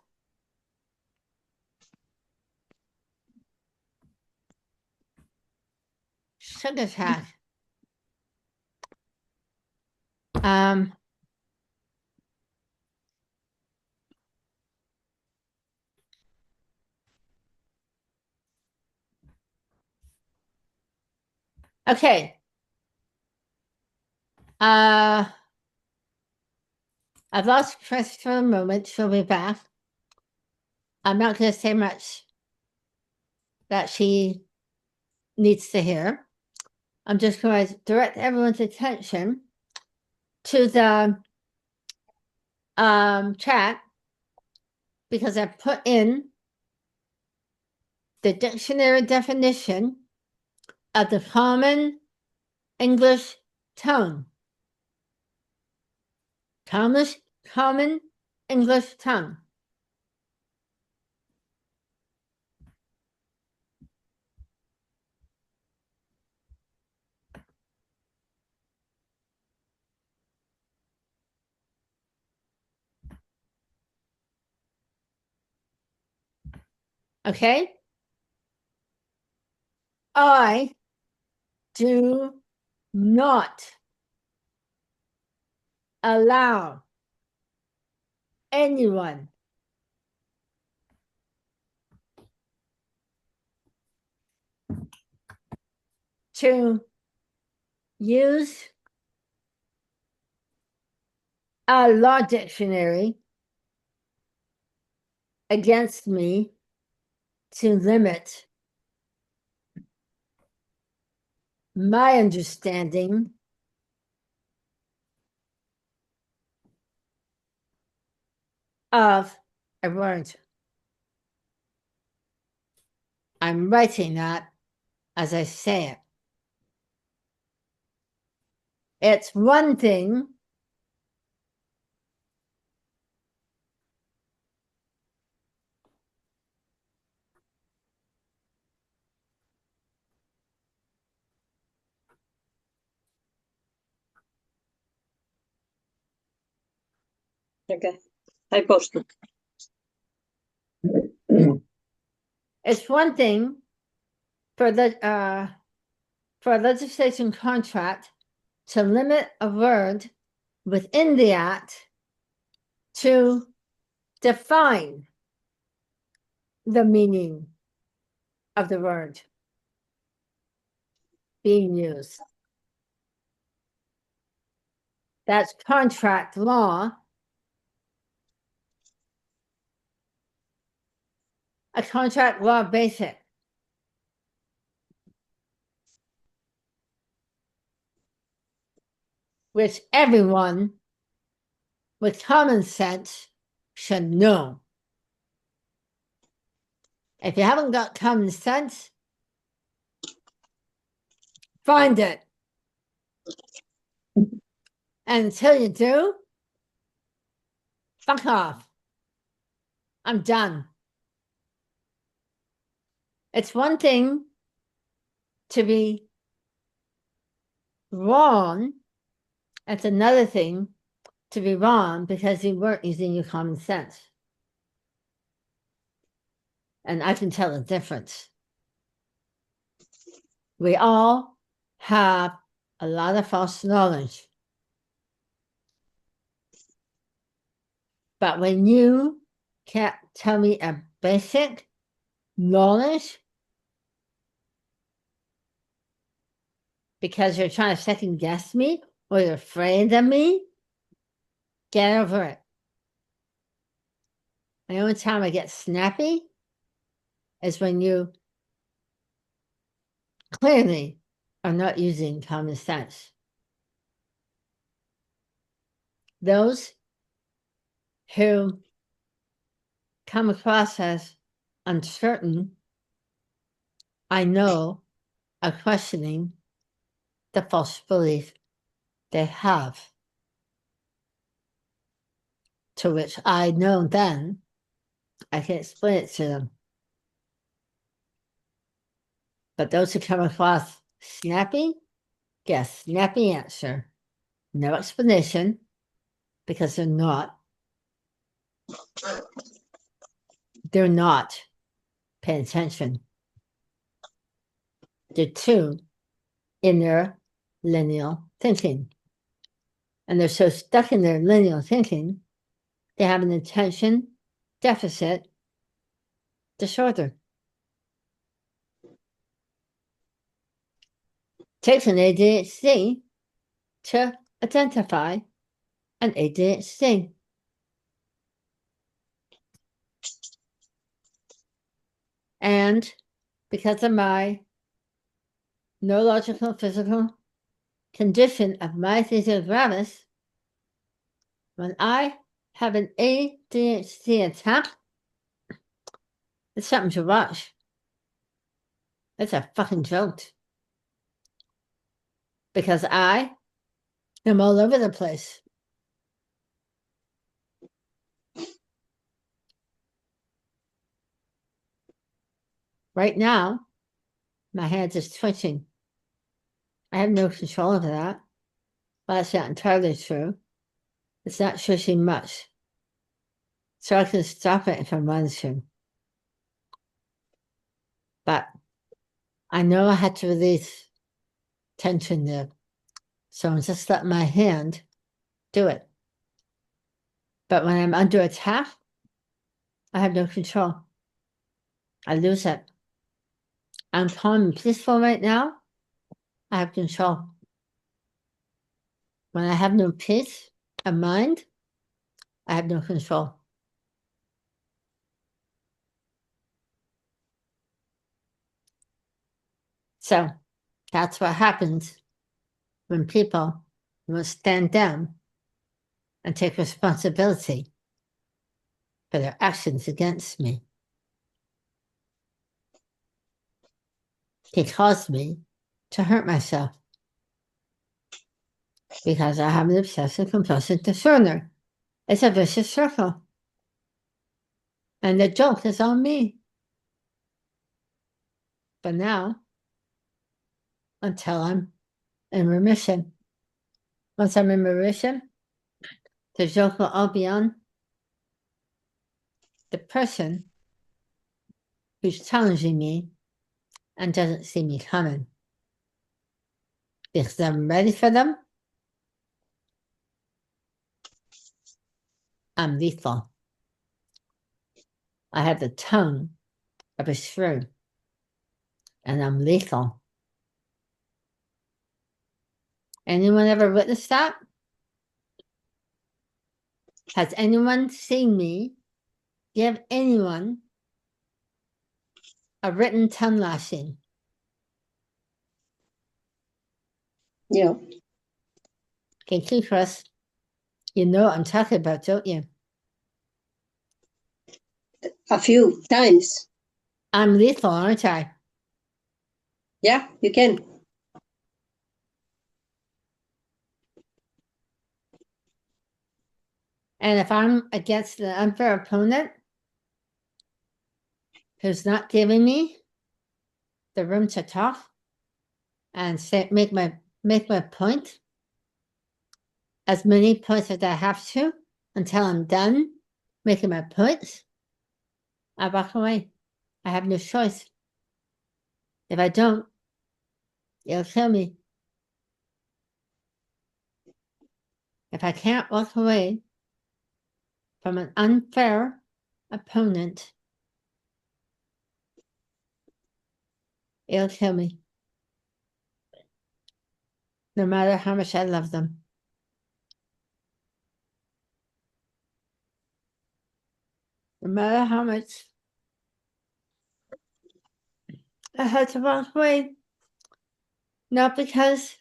Sugar tax. Okay. I've lost Chris for a moment. She'll be back. I'm not going to say much that she needs to hear. I'm just going to direct everyone's attention to the chat because I put in the dictionary definition of the common English tongue. Common English tongue. Okay? I do not allow anyone to use a law dictionary against me to limit my understanding of a word. I'm writing that as I say it. It's one thing Okay. I posted. it's one thing for the for a legislation contract to limit a word within the act to define the meaning of the word being used. That's contract law. A contract law basic. Which everyone with common sense should know. If you haven't got common sense, find it. And until you do, fuck off. I'm done. It's one thing to be wrong. It's another thing to be wrong because you weren't using your common sense. And I can tell the difference. We all have a lot of false knowledge. But when you can't tell me a basic knowledge because you're trying to second guess me or you're afraid of me, get over it. The only time I get snappy is when you clearly are not using common sense. Those who come across as uncertain, I know, are questioning the false belief they have, to which I know then I can explain it to them. But those who come across snappy, get a snappy answer. No explanation, because they're not paying attention. They're too in their lineal thinking. And they're so stuck in their lineal thinking, they have an attention deficit disorder. Takes an ADHD to identify an ADHD. And because of my neurological physical condition of myasthenia gravis, when I have an ADHD attack, it's something to watch. It's a fucking joke. Because I am all over the place. Right now, my hands is twitching. I have no control over that. Well, that's not entirely true. It's not twitching much. So I can stop it if I want to. But I know I had to release tension there. So I'm just letting my hand do it. But when I'm under attack, I have no control. I lose it. I'm calm and peaceful right now. I have control. When I have no peace of mind, I have no control. So that's what happens when people will stand down and take responsibility for their actions against me. They caused me to hurt myself because I have an obsessive compulsive disorder. It's a vicious circle. And the joke is on me. But now, until I'm in remission, once I'm in remission, the joke will all be on the person who's challenging me and doesn't see me coming. Because I'm ready for them, I'm lethal. I have the tongue of a shrew, and I'm lethal. Anyone ever witnessed that? Has anyone seen me give anyone a written tongue lashing? Yeah, Okay, Chris, you know what I'm talking about, don't you? a few times. I'm lethal, aren't I? Yeah, you can. And if I'm against an unfair opponent who's not giving me the room to talk and say, make my point, as many points as I have to until I'm done making my points, I walk away. I have no choice. If I don't, it'll kill me. If I can't walk away from an unfair opponent It'll kill me. No matter how much I love them. No matter how much I had to walk away. Not because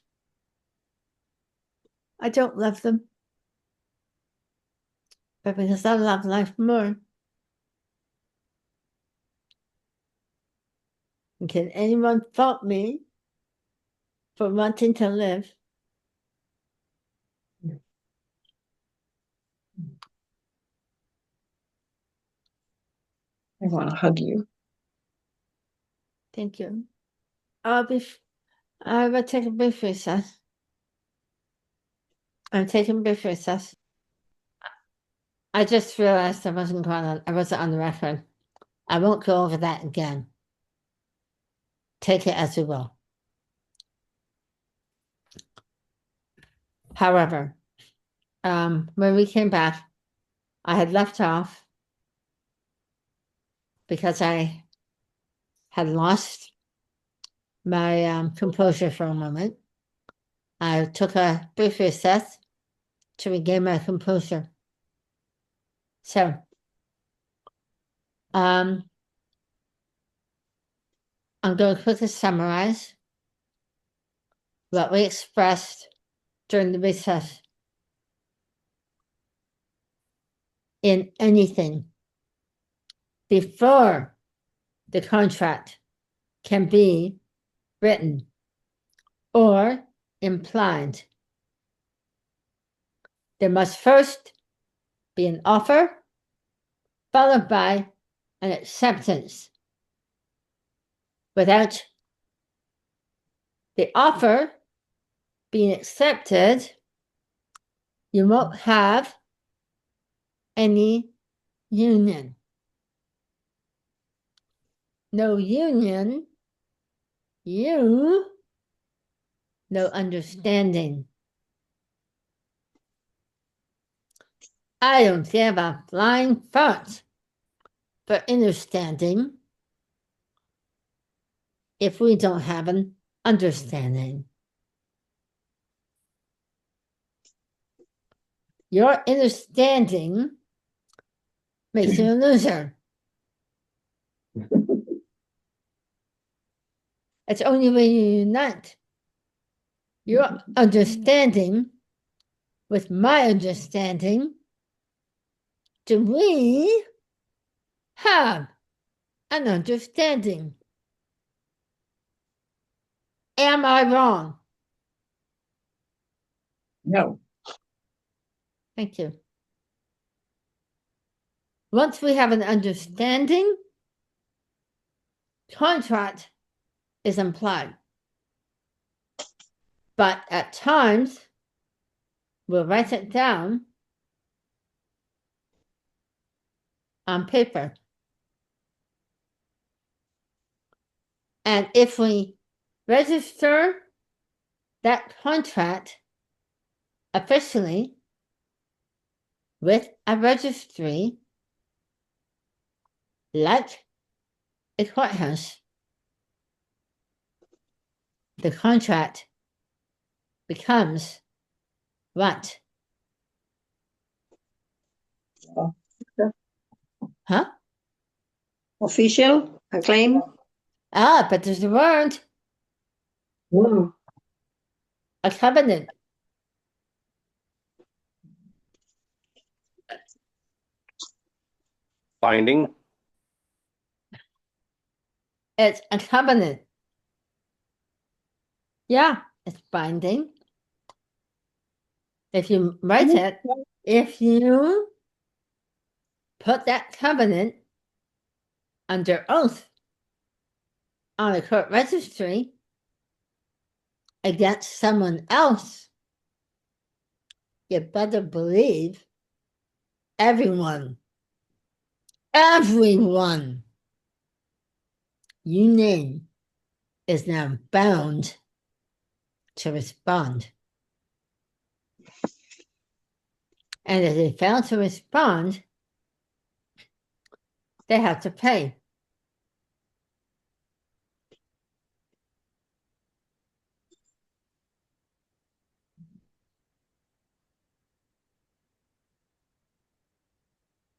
I don't love them, but because I love life more. And can anyone fault me for wanting to live? I want to hug you. Thank you. I will take a brief recess. I'm taking a brief recess. I just realized I wasn't on the record. I won't go over that again. Take it as you will. However, when we came back, I had left off because I had lost my composure for a moment. I took a brief recess to regain my composure. So, I'm going to quickly summarize what we expressed during the recess. In anything before the contract can be written or implied, there must first be an offer followed by an acceptance. Without the offer being accepted, you won't have any union. No union, no understanding. I don't give a flying fuck for understanding if we don't have an understanding. Your understanding makes you a loser. It's only when you unite your understanding with my understanding do we have an understanding. Am I wrong? No. Thank you. Once we have an understanding, contract is implied. But at times, we'll write it down on paper. And if we register that contract officially with a registry, like a courthouse, the contract becomes what? Huh? Official, acclaim. Ah, but there's a word, a covenant. Binding. It's a covenant. Yeah, it's binding. If you write it, if you put that covenant under oath on a court registry against someone else, you better believe everyone you name is now bound to respond. And if they fail to respond, they have to pay.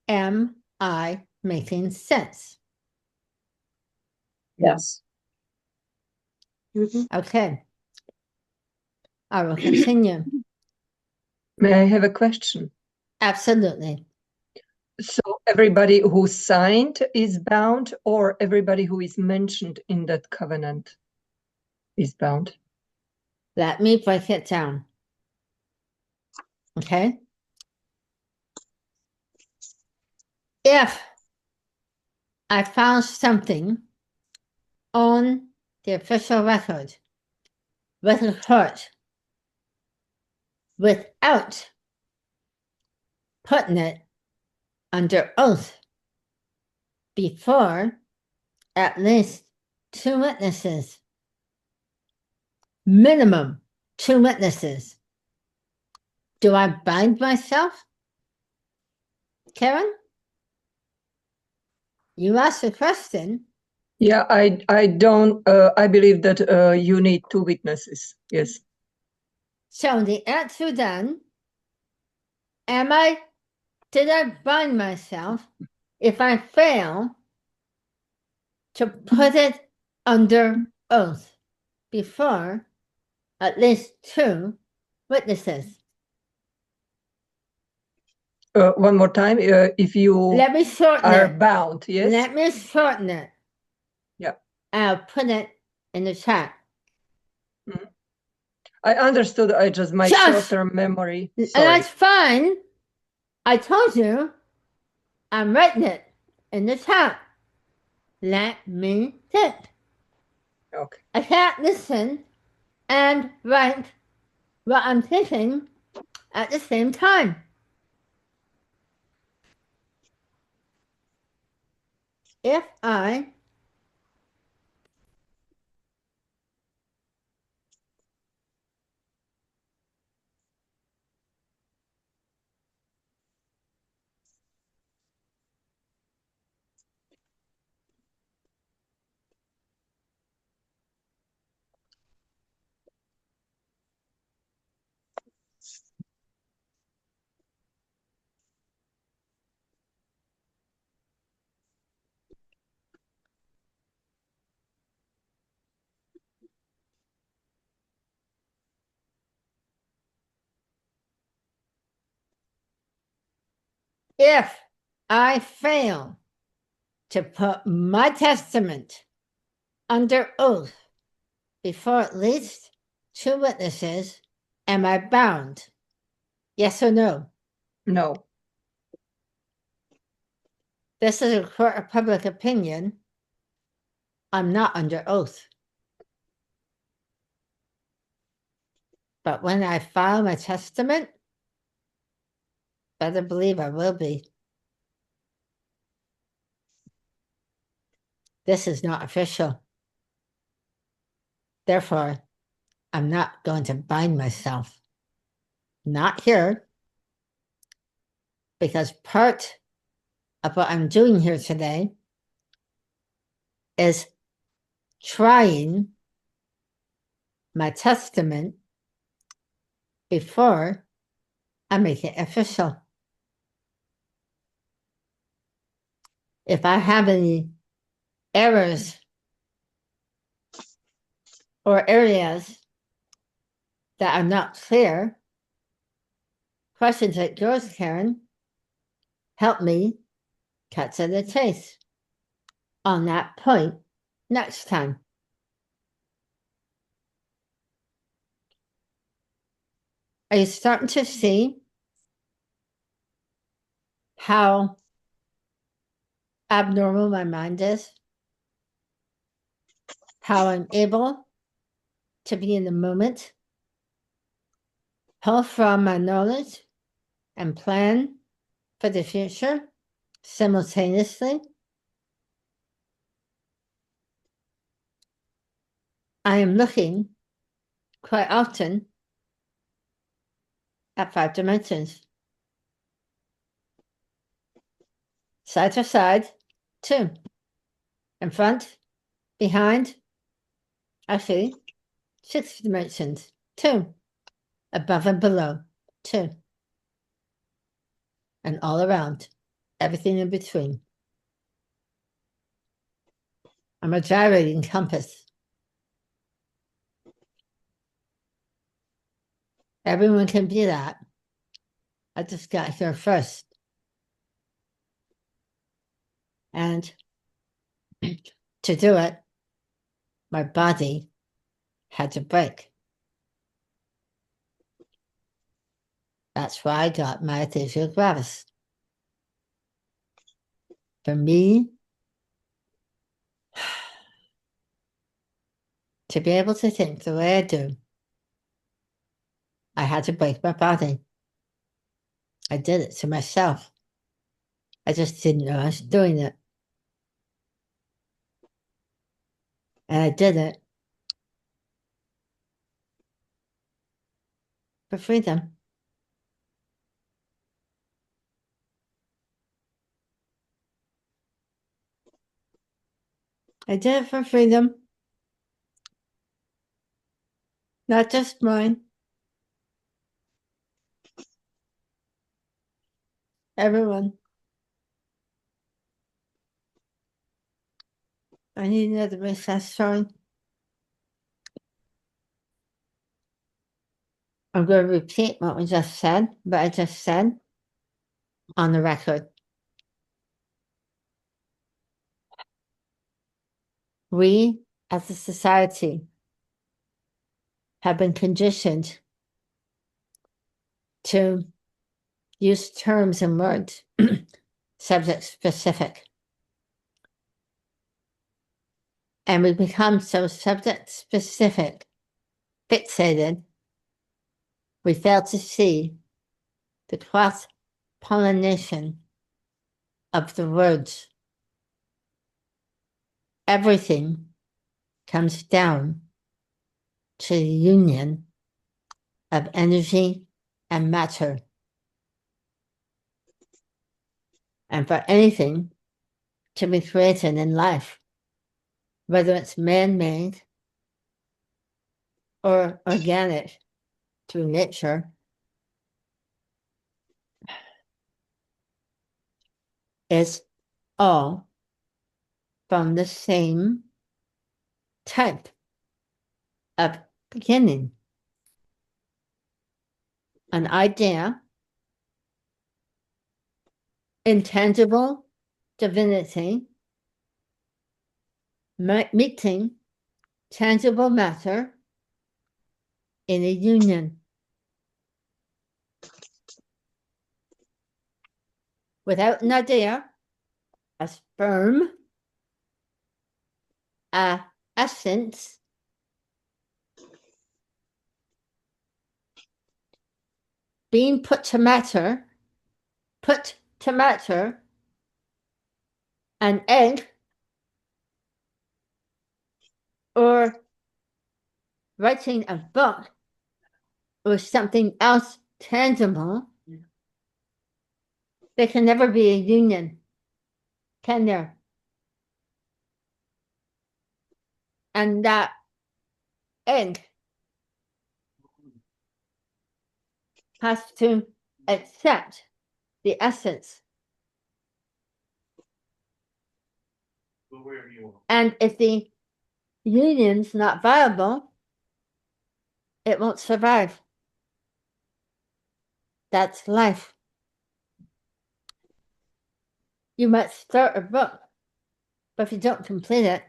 Am I making sense? Yes. Mhm. Okay. I will continue. May I have a question? Absolutely. So everybody who signed is bound, or everybody who is mentioned in that covenant is bound? Let me break it down. Okay. If I found something on the official record with a court without putting it under oath before at least 2 witnesses, minimum 2 witnesses, do I bind myself? Karen? You asked a question. Yeah, I don't, I believe that you need 2 witnesses. Yes. So the answer then, did I bind myself if I fail to put it under oath before at least 2 witnesses? One more time, if you Let me shorten are it. bound, yes? Let me shorten it. Yeah. I'll put it in the chat. I understood. I just my Just- short-term memory. And Sorry. that's fine. I told you I'm writing it in the chat. Let me think. Okay. I can't listen and write what I'm thinking at the same time. If I fail to put my testament under oath before at least 2 witnesses, am I bound? Yes or no? No. This is a court of public opinion. I'm not under oath. But when I file my testament, better believe I will be. This is not official. Therefore, I'm not going to bind myself. Not here. Because part of what I'm doing here today is trying my testament before I make it official. If I have any errors or areas that are not clear, questions like yours, Karen, help me cut to the chase on that point next time. Are you starting to see how abnormal my mind is? How I'm able to be in the moment, pull from my knowledge, and plan for the future simultaneously? I am looking quite often at 5 dimensions. Side to side, 2. In front, behind, actually, 6 dimensions, 2. Above and below, 2. And all around, everything in between. I'm a gyrating compass. Everyone can be that. I just got here first. And to do it, my body had to break. That's why I got my myasthenia gravis. For me, to be able to think the way I do, I had to break my body. I did it to myself. I just didn't know I was doing it. And I did it for freedom. I did it for freedom. Not just mine. Everyone. I need another recess story. I'm going to repeat what we just said, but I just said on the record. We, as a society, have been conditioned to use terms and words subject specific. And we become so subject specific, fixated, we fail to see the cross-pollination of the words. Everything comes down to the union of energy and matter. And for anything to be created in life, whether it's man-made or organic through nature, is all from the same type of beginning. An idea, intangible divinity, meeting tangible matter in a union. Without an idea, a sperm, a essence, being put to matter, an egg, or writing a book, or something else tangible, there can never be a union, can there? And that egg has to accept the essence. And if the union's not viable, it won't survive. That's life. You might start a book, but if you don't complete it,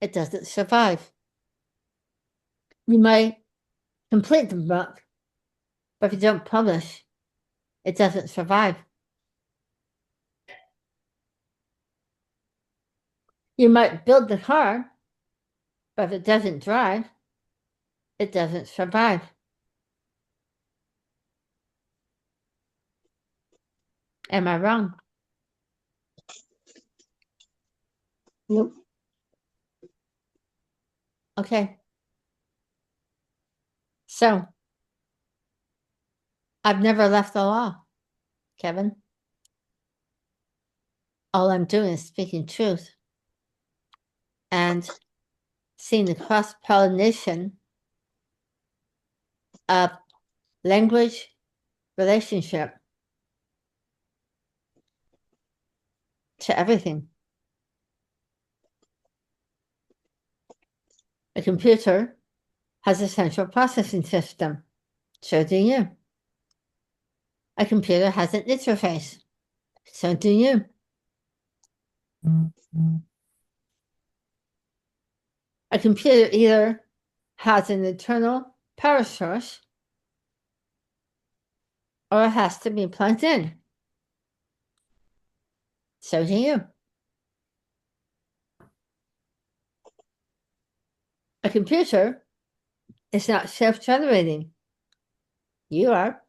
it doesn't survive. You might complete the book, but if you don't publish, it doesn't survive. You might build the car, but if it doesn't drive, it doesn't survive. Am I wrong? Nope. Okay. So, I've never left the law, Kevin. All I'm doing is speaking truth and seeing the cross-pollination of language, relationship, to everything. A computer has a central processing system. So do you. A computer has an interface. So do you. A computer either has an internal power source or it has to be plugged in. So do you. A computer is not self-generating. You are.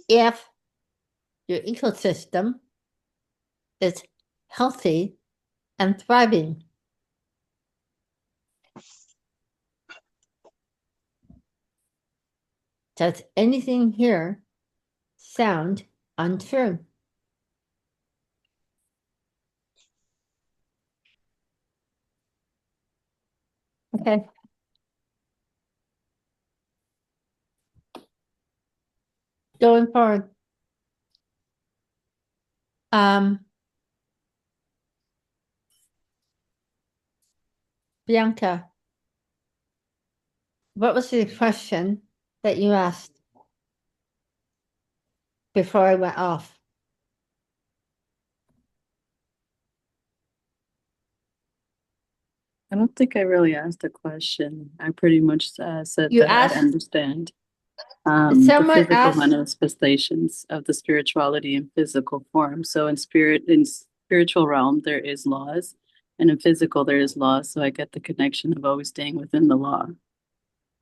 If your ecosystem is healthy and thriving. Does anything here sound untrue? Okay. Going forward. Bianca, what was the question that you asked before I went off? I don't think I really asked a question. I pretty much said You that I asked- understand the Someone physical asked- manifestations of the spirituality in physical form. So in spiritual realm, there is laws, and in physical, there is laws. So I get the connection of always staying within the law.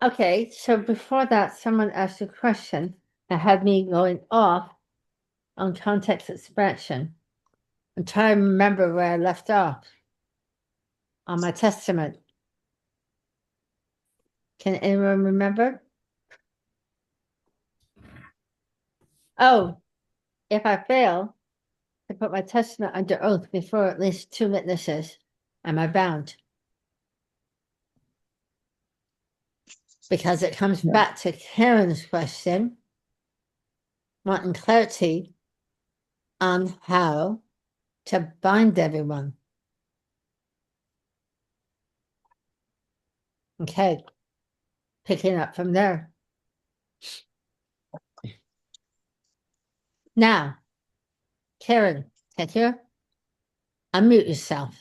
Okay, so before that, someone asked a question that had me going off on context expansion. I'm trying to remember where I left off on my testament. Can anyone remember? Oh, if I fail to put my testament under oath before at least 2 witnesses, am I bound? Because it comes Yeah. back to Karen's question, wanting clarity on how to bind everyone. Okay, picking up from there. Now, Karen, take care. Unmute yourself.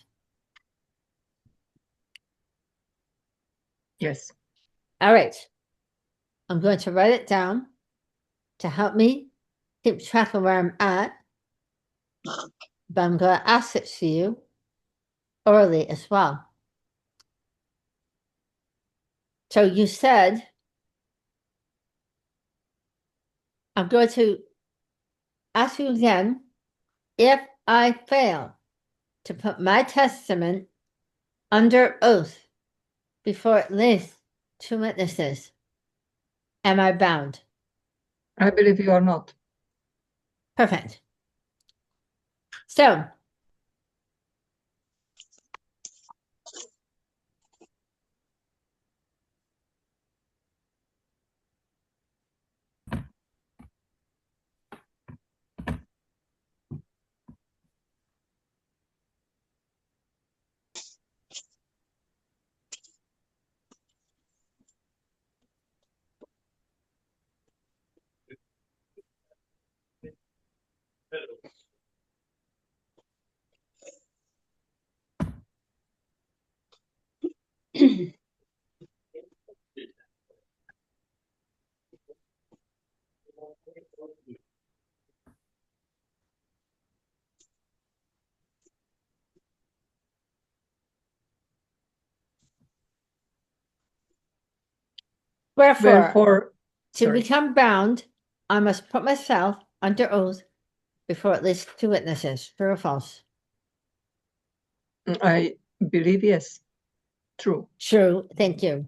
Yes. All right. I'm going to write it down to help me keep track of where I'm at. But I'm going to ask it to you orally as well. So you said, I'm going to ask you again, if I fail to put my testament under oath before at least 2 witnesses, am I bound? I believe you are not. Perfect. So, wherefore, to sorry. become bound, I must put myself under oath before at least 2 witnesses. True or false? I believe yes. True. True. Thank you.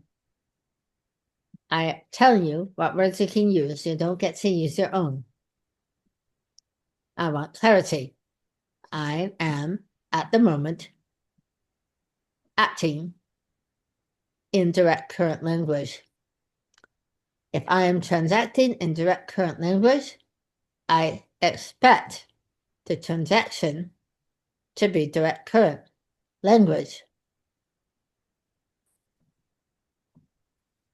I tell you what words you can use. You don't get to use your own. I want clarity. I am, at the moment, acting in direct current language. If I am transacting in direct current language, I expect the transaction to be direct current. Language.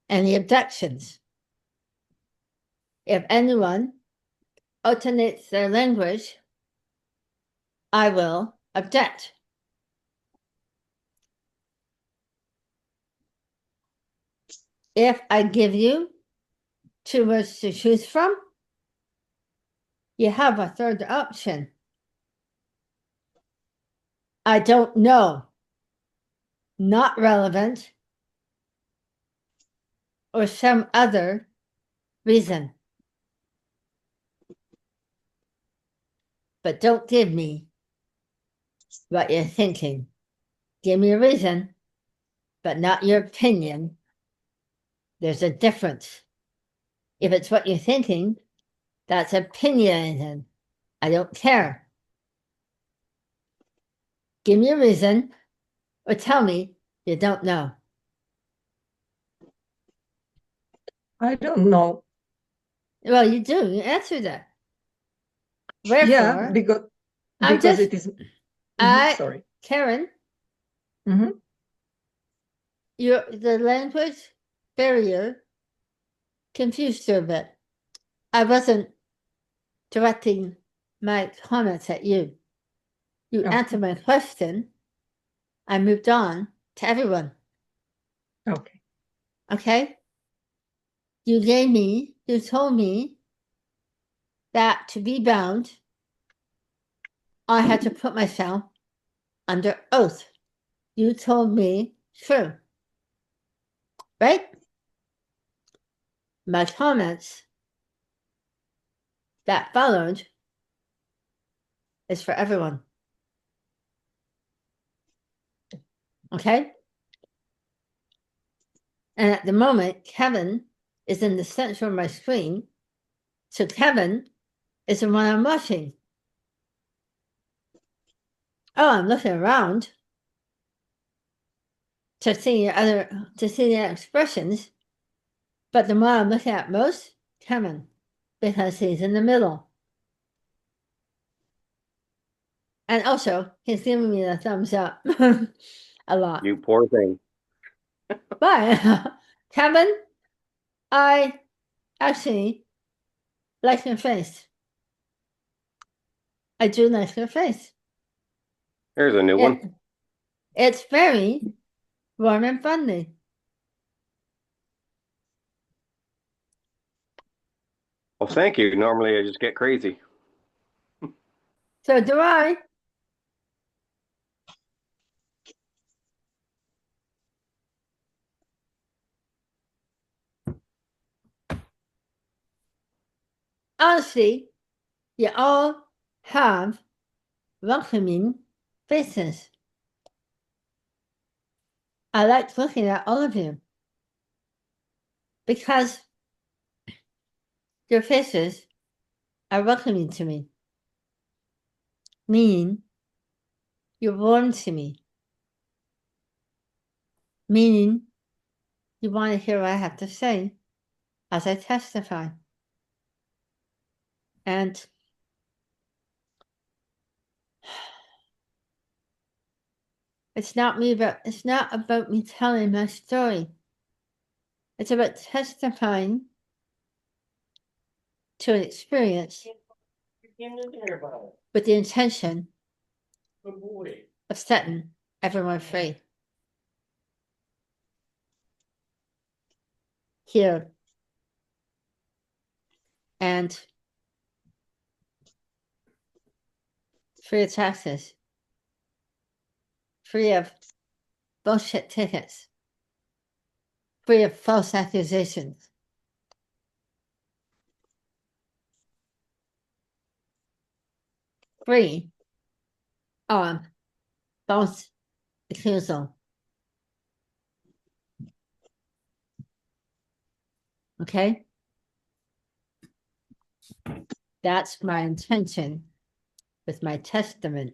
Any objections? If anyone alternates their language, I will object. If I give you 2 words to choose from, you have a third option. I don't know, not relevant, or some other reason. But don't give me what you're thinking. Give me a reason, but not your opinion. There's a difference. If it's what you're thinking, that's opinionated. I don't care. Give me a reason or tell me you don't know. I don't know. Well, you do. You answered that. Wherefore, Yeah, because it is. Sorry. Karen, Mhm. the language barrier confused you a bit. I wasn't directing my comments at you. You Okay. answered my question. I moved on to everyone. Okay. Okay? You told me that to be bound, I had to put myself under oath. You told me true. Right? My comments that followed is for everyone. Okay? And at the moment, Kevin is in the center of my screen. So Kevin is the one I'm watching. Oh, I'm looking around to see the expressions, but the one I'm looking at most, Kevin, because he's in the middle. And also, he's giving me the thumbs up a lot. You poor thing. But Kevin, I actually like your face. I do like your face. There's a new one. It's very warm and friendly. Well, thank you. Normally I just get crazy. So do I. Honestly, you all have welcoming faces. I like looking at all of you because your faces are welcoming to me, meaning you're warm to me, meaning you want to hear what I have to say as I testify. And it's not about me telling my story. It's about testifying to an experience with the intention of setting everyone free. Here. And free of taxes. Free of bullshit tickets. Free of false accusations. Free of false accusal. Okay? That's my intention with my testament.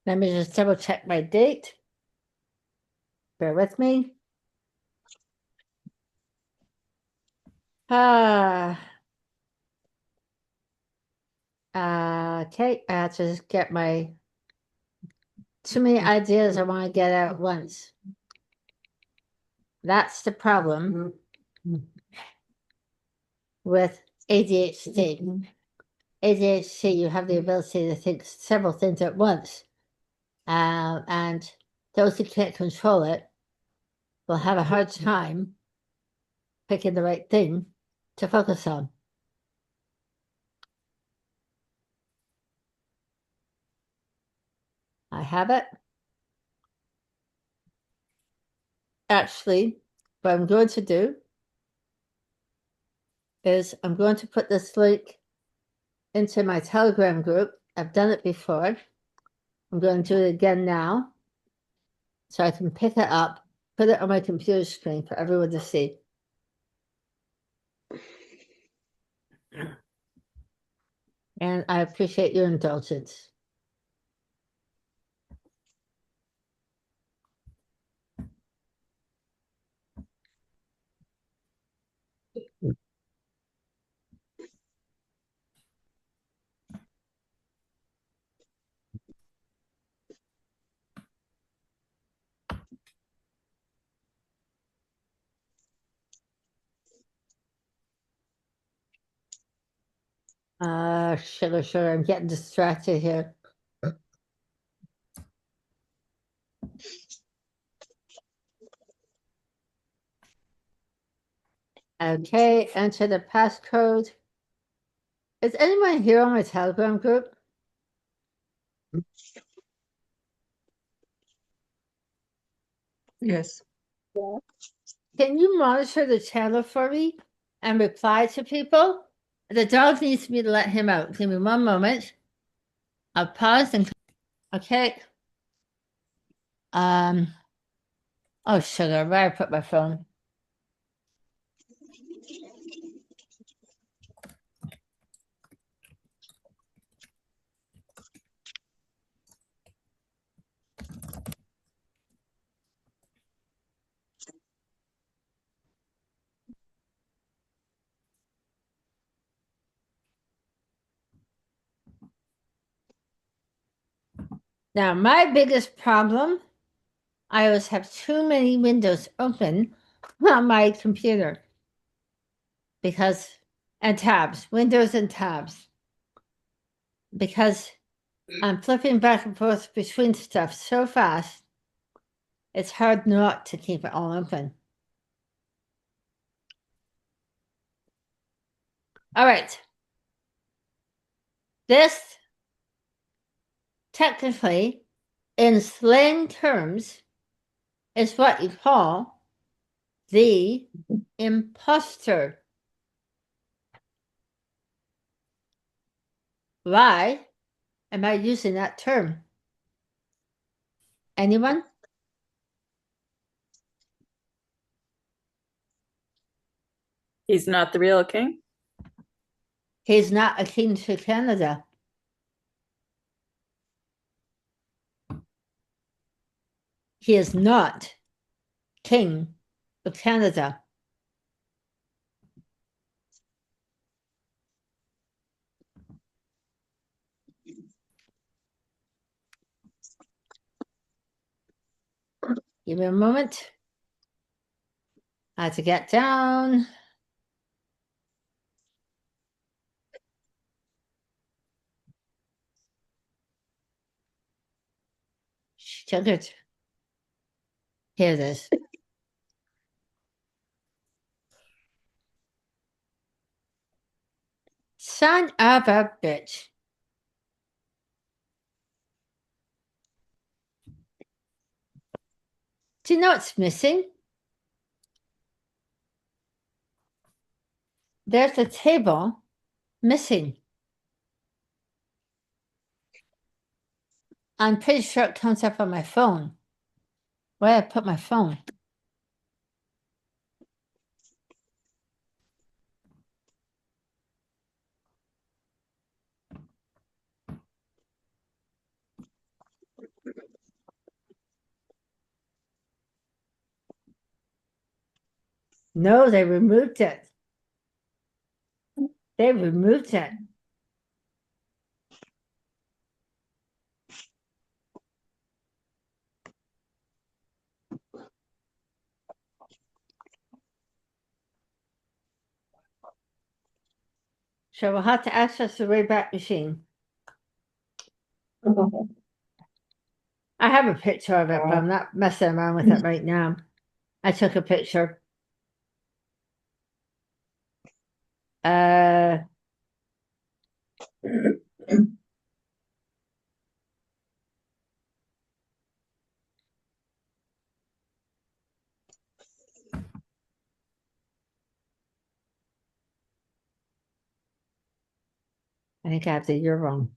Let me just double check my date. Bear with me. Ah. Okay, I have to just get my too many ideas I want to get out at once. That's the problem with ADHD. ADHD, you have the ability to think several things at once. And those who can't control it will have a hard time picking the right thing to focus on. I have it. Actually, what I'm going to do is I'm going to put this link into my Telegram group. I've done it before. I'm going to do it again now so I can pick it up, put it on my computer screen for everyone to see. And I appreciate your indulgence. Sugar, I'm getting distracted here. Okay, enter the passcode. Is anyone here on my Telegram group? Yes. Can you monitor the channel for me and reply to people? The dog needs me to let him out. Give me one moment. I'll pause and okay. Oh sugar, where I put my phone? Now, my biggest problem, I always have too many windows open on my computer and tabs, windows and tabs, because I'm flipping back and forth between stuff so fast, it's hard not to keep it all open. All right. This, technically, in slang terms, is what you call the imposter. Why am I using that term? Anyone? He's not the real king. He's not a king to Canada. He is not king of Canada. Give me a moment. I have to get down. Sugar. Here it is. Son of a bitch. Do you know what's missing? There's a table missing. I'm pretty sure it comes up on my phone. Where did I put my phone? No, they removed it. They removed it. So we'll have to access the Wayback Machine. I have a picture of it, but I'm not messing around with it right now. I took a picture. I think I have the year wrong.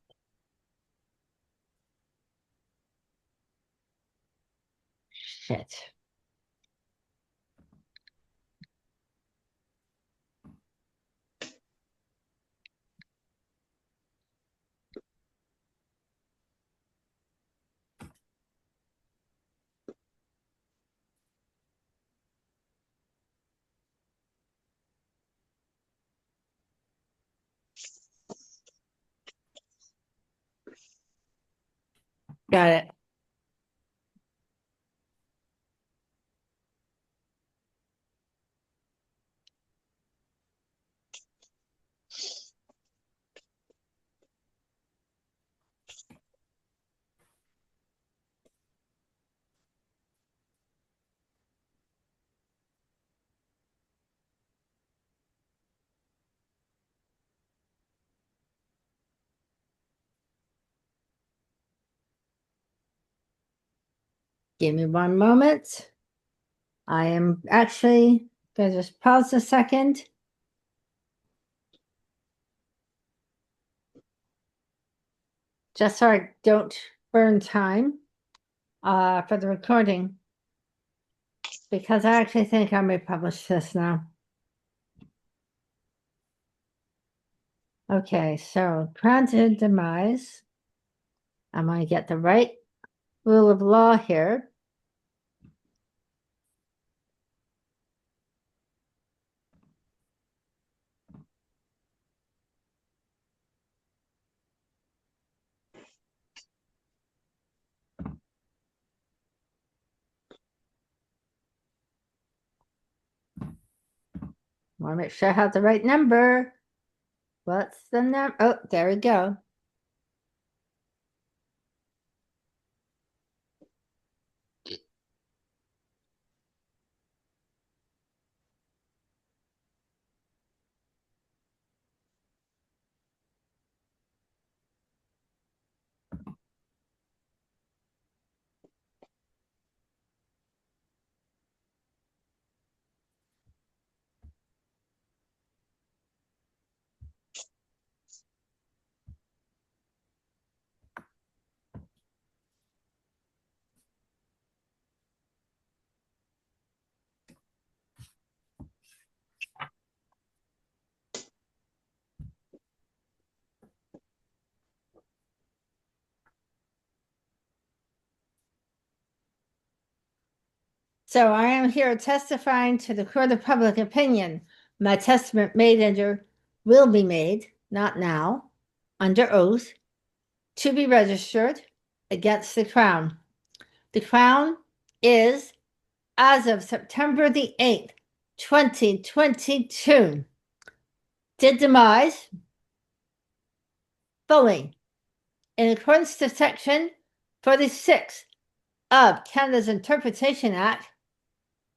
Shit. Got it. Give me one moment. I am actually going to just pause a second. Just so I don't burn time for the recording. Because I actually think I may publish this now. Okay, so granted demise. I'm going to get the right rule of law here. Want to make sure I have the right number. What's the number? Oh, there we go. So I am here testifying to the court of public opinion. My testament made under will be made, not now, under oath, to be registered against the crown. The crown is, as of September the 8th, 2022, did demise fully in accordance to section 46 of Canada's Interpretation Act,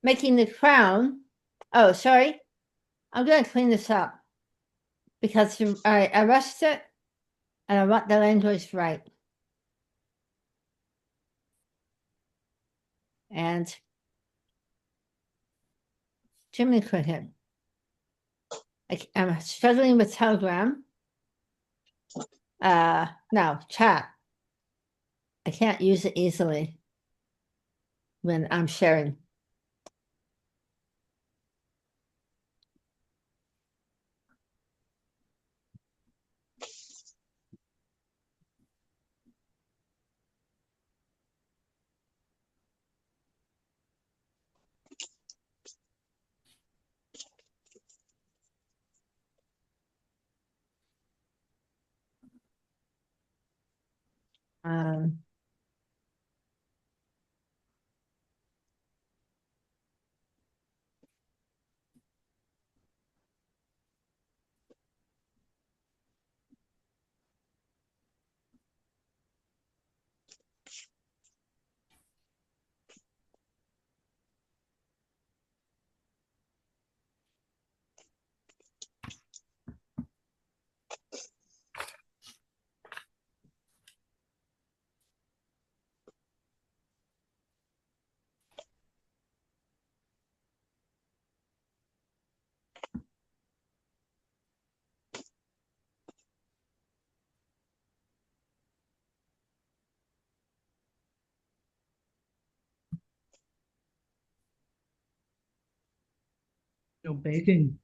making the crown, oh, sorry, I'm going to clean this up because I rushed it and I want the language right. And Jimmy Cricket. I'm struggling with Telegram. No, chat. I can't use it easily when I'm sharing. Um, No baking.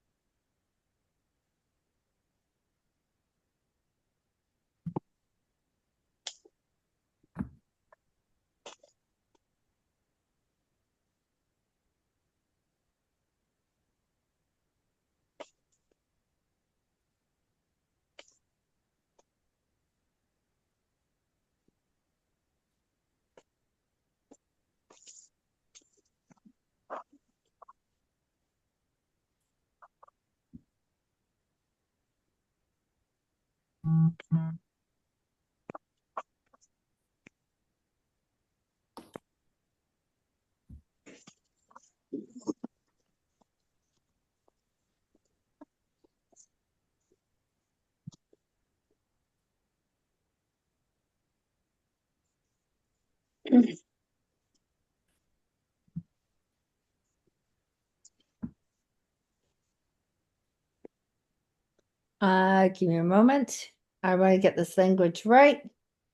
Give me a moment. I want to get this language right.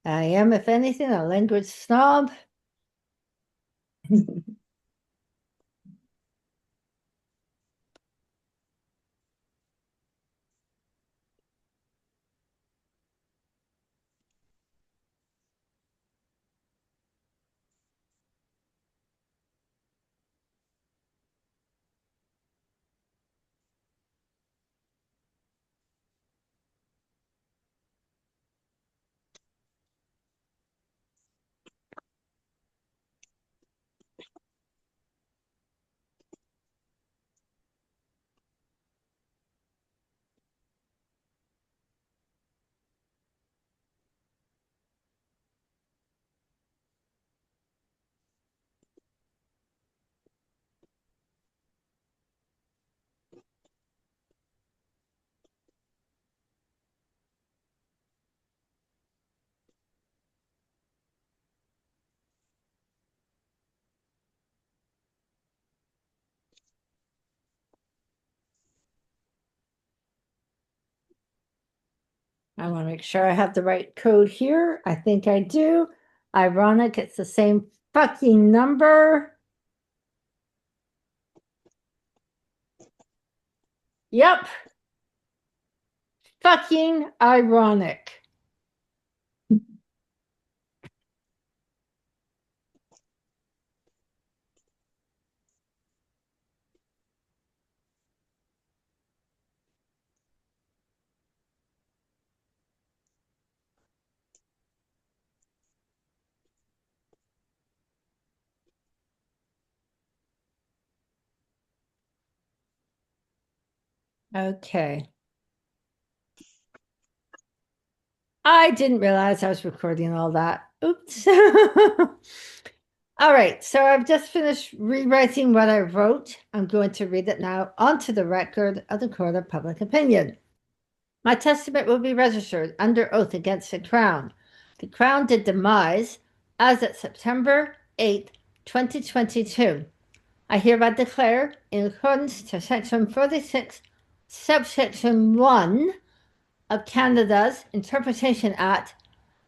I am, if anything, a language snob. I want to make sure I have the right code here. I think I do. Ironic, it's the same fucking number. Yep. Fucking ironic. Okay. I didn't realize I was recording all that. Oops. All right, so I've just finished rewriting what I wrote. I'm going to read it now onto the record of the Court of Public Opinion. My testament will be registered under oath against the Crown. The Crown did demise as of September 8, 2022. I hereby declare, in accordance to Section 46, Subsection 1 of Canada's Interpretation Act,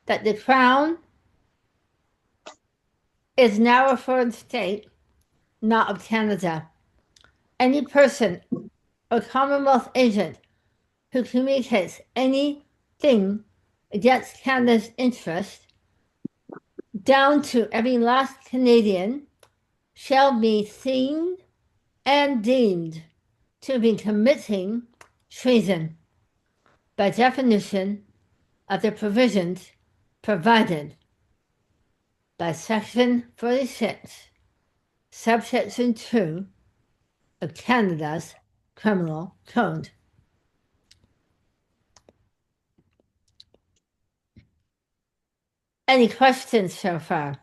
that the Crown is now a foreign state, not of Canada. Any person or Commonwealth agent who communicates anything against Canada's interest, down to every last Canadian, shall be seen and deemed to be committing treason by definition of the provisions provided by Section 46, Subsection 2 of Canada's Criminal Code. Any questions so far?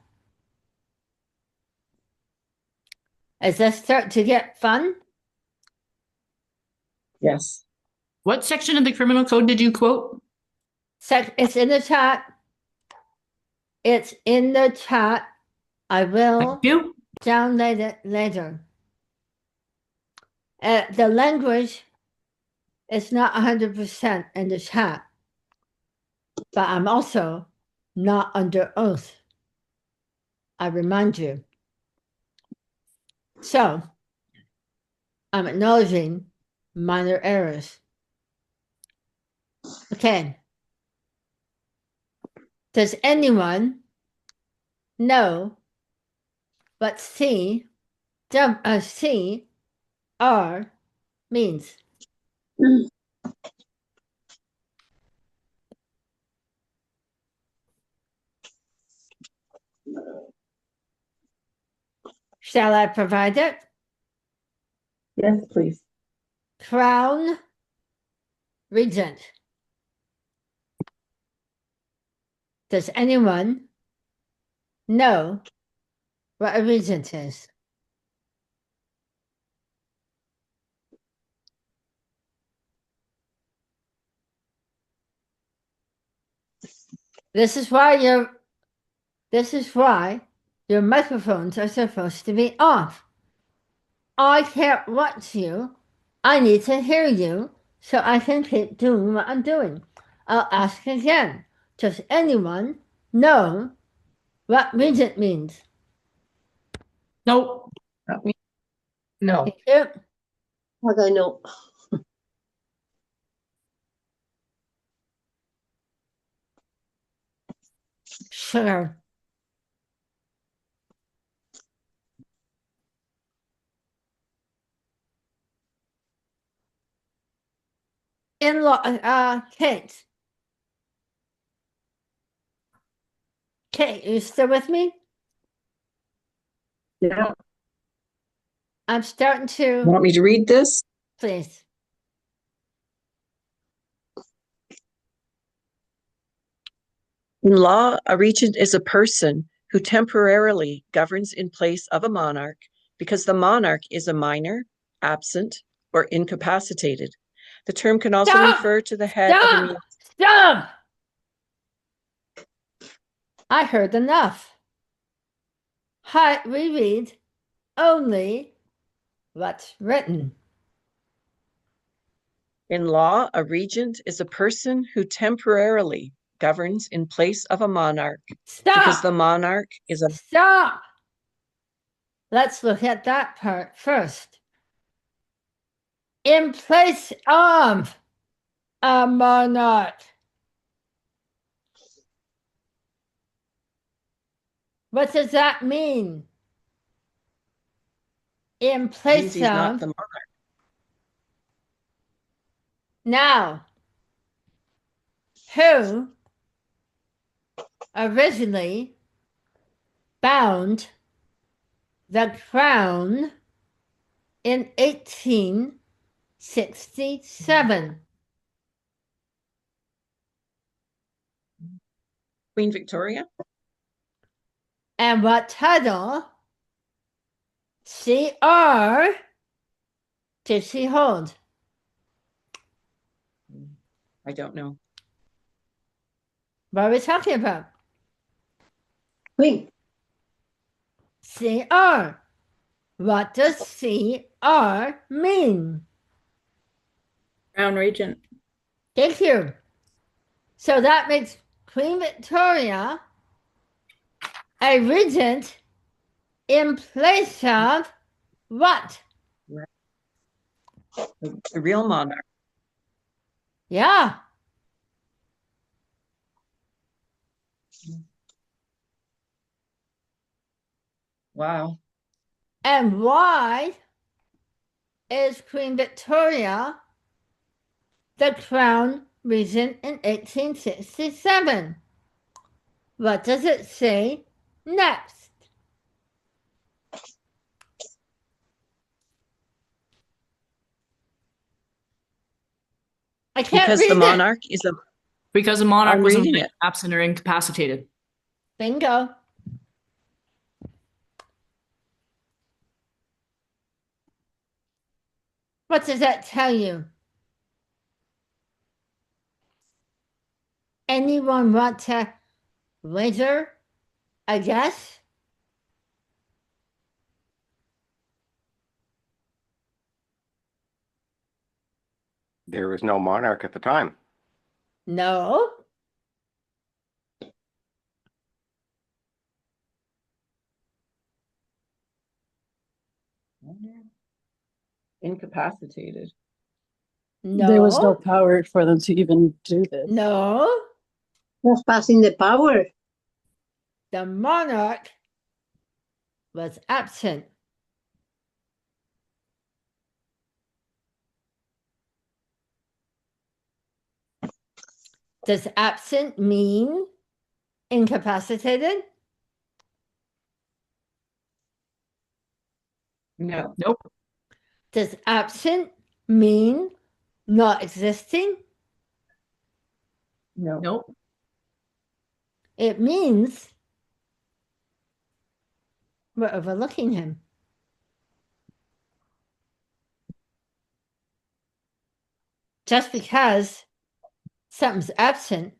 As this start to get fun? Yes. What section of the criminal code did you quote? It's in the chat. It's in the chat. I will Thank you. download it later. The language is not 100% in the chat, but I'm also not under oath. I remind you. So, I'm acknowledging minor errors. Okay. Does anyone know what CR means? Shall I provide it? Yes, please. Crown Regent. Does anyone know what a regent is? This is why your microphones are supposed to be off. I can't watch you. I need to hear you so I can keep doing what I'm doing. I'll ask again. Does anyone know what regent means? Nope. No. Thank you. How do I know? Sure. Kate. Kate, you still with me? Yeah. I'm starting to, Want me to read this? please. In law, a regent is a person who temporarily governs in place of a monarch because the monarch is a minor, absent, or incapacitated. The term can also Stop! refer to the head of a Stop! I heard enough. We read only what's written. In law, a regent is a person who temporarily governs in place of a monarch because Stop! the monarch is a Stop! Let's look at that part first. In place of a monarch. What does that mean? In means place he's not of. the monarch. Now, who originally bound the crown in 1867? Queen Victoria? And what title CR did she hold? I don't know. What are we talking about? Queen. CR. What does CR mean? Crown Regent. Thank you. So that makes Queen Victoria a regent in place of what? The real monarch. Yeah. Wow. And why is Queen Victoria the crown regent in 1867? What does it say Next. I can't Because read the it. monarch is a Because the monarch I'm was reading it. absent or incapacitated. Bingo. What does that tell you? Anyone want to wager a guess? There was no monarch at the time. No. incapacitated. No. There was no power for them to even do this. No. Who's passing the power? The monarch was absent. Does absent mean incapacitated? No. Nope. Does absent mean not existing? No. Nope. It means we're overlooking him. Just because something's absent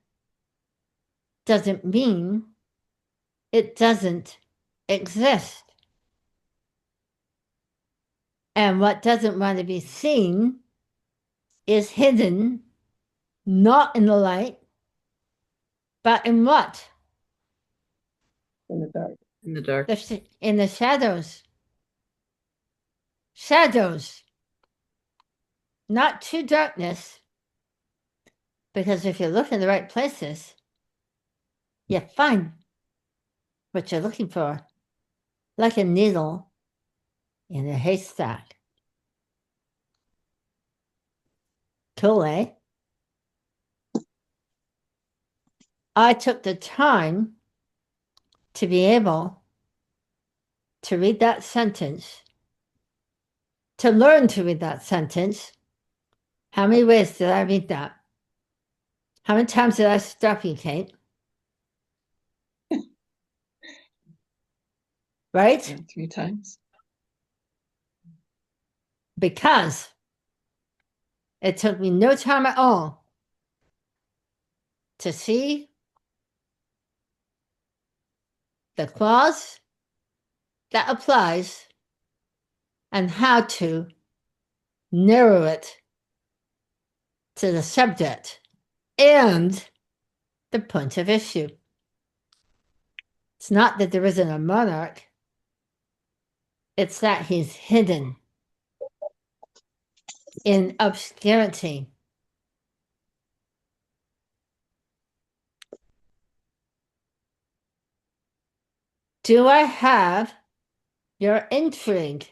doesn't mean it doesn't exist. And what doesn't want to be seen is hidden, not in the light, but in what? In the dark. In the dark. In the shadows. Shadows. Not true darkness. Because if you look in the right places, you find what you're looking for. Like a needle in a haystack. Cool, eh? I took the time to be able to read that sentence, to learn to read that sentence. How many ways did I read that? How many times did I stop you, Kate? Right? Yeah, 3 times. Because it took me no time at all to see the clause that applies and how to narrow it to the subject and the point of issue. It's not that there isn't a monarch, it's that he's hidden in obscurity. Do I have your intrigue?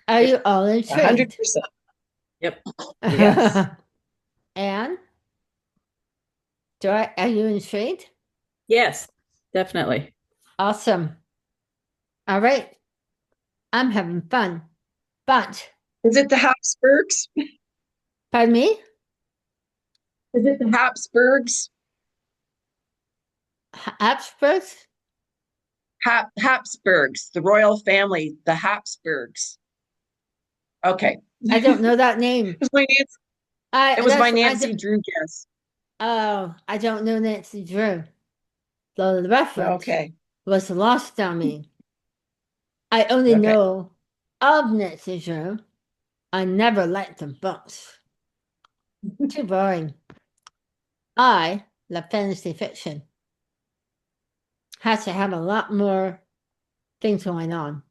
Are you all intrigued? 100%. Yep. Yes. And are you intrigued? Yes, definitely. Awesome. All right. I'm having fun. But, Is it the Habsburgs? pardon me? Is it the Habsburgs? Habsburgs? Habsburgs, the royal family, the Habsburgs. Okay. I don't know that name. It was my Nancy, it was my Nancy don't- Drew guess. Oh, I don't know Nancy Drew. The reference Okay. was lost on me. I only Okay. know of Nancy Drew. I never liked the books. Too boring. I love fantasy fiction. Has to have a lot more things going on.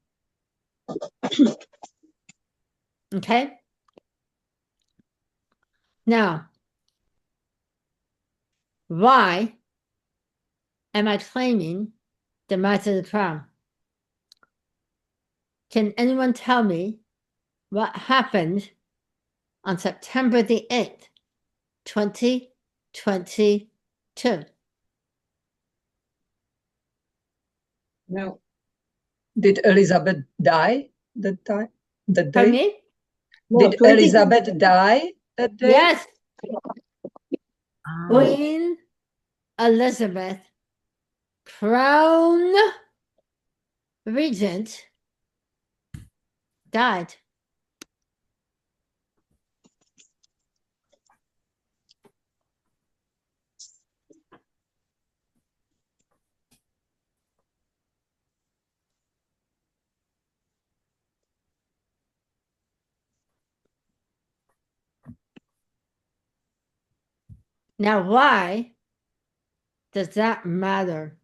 Okay? Now, why am I claiming the Might of the Crown? Can anyone tell me what happened on September the 8th, 2022? No. Did Elizabeth die that time? That Pardon day? me? No, Did 20 Elizabeth die that day? Yes, Ah. Queen Elizabeth, Crown Regent, died. Now, why does that matter?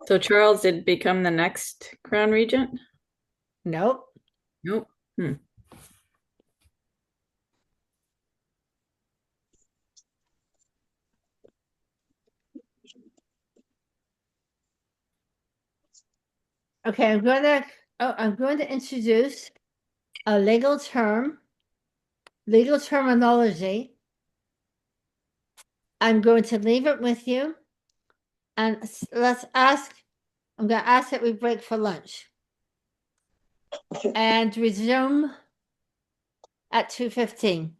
So Charles did become the next crown regent? Nope. Nope. Okay, I'm going to introduce a legal terminology. I'm going to leave it with you, and let's ask. I'm going to ask that we break for lunch and resume at 2:15.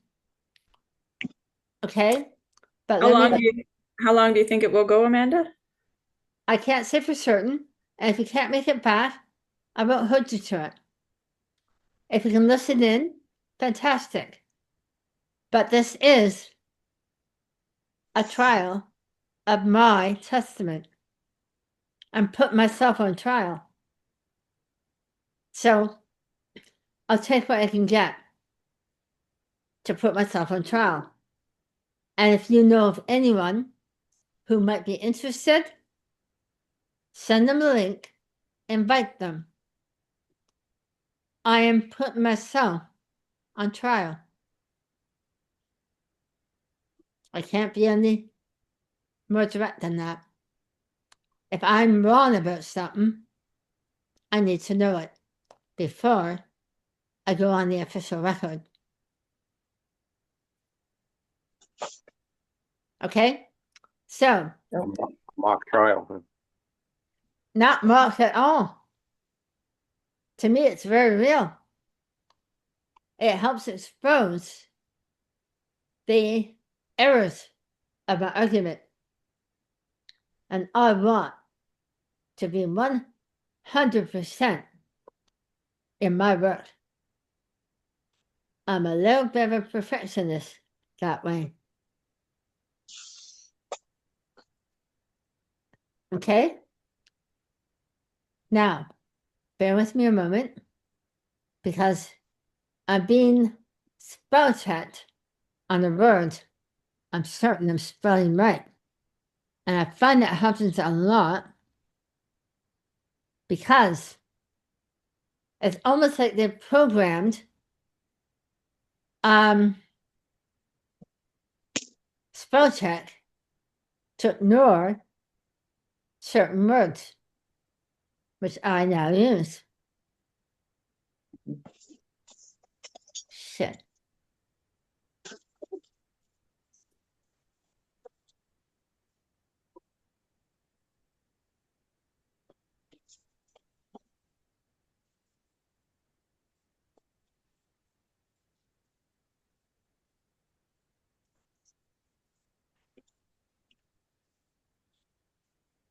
Okay, but How let long me. how long do you think it will go, Amanda? I can't say for certain, and if you can't make it back, I won't hold you to it. If you can listen in, fantastic. But this is a trial of my testament. I'm putting myself on trial. So I'll take what I can get to put myself on trial. And if you know of anyone who might be interested, send them a link, invite them. I am putting myself on trial. I can't be any more direct than that. If I'm wrong about something, I need to know it before I go on the official record. Okay? So, Mock trial. not mocked at all. To me, it's very real. It helps expose the errors of my argument. And I want to be 100% in my work. I'm a little bit of a perfectionist that way. Okay? Now, bear with me a moment because I'm being spell checked on a word I'm certain I'm spelling right. And I find that happens a lot because it's almost like they're programmed spell check to ignore certain words, which I now use. Shit.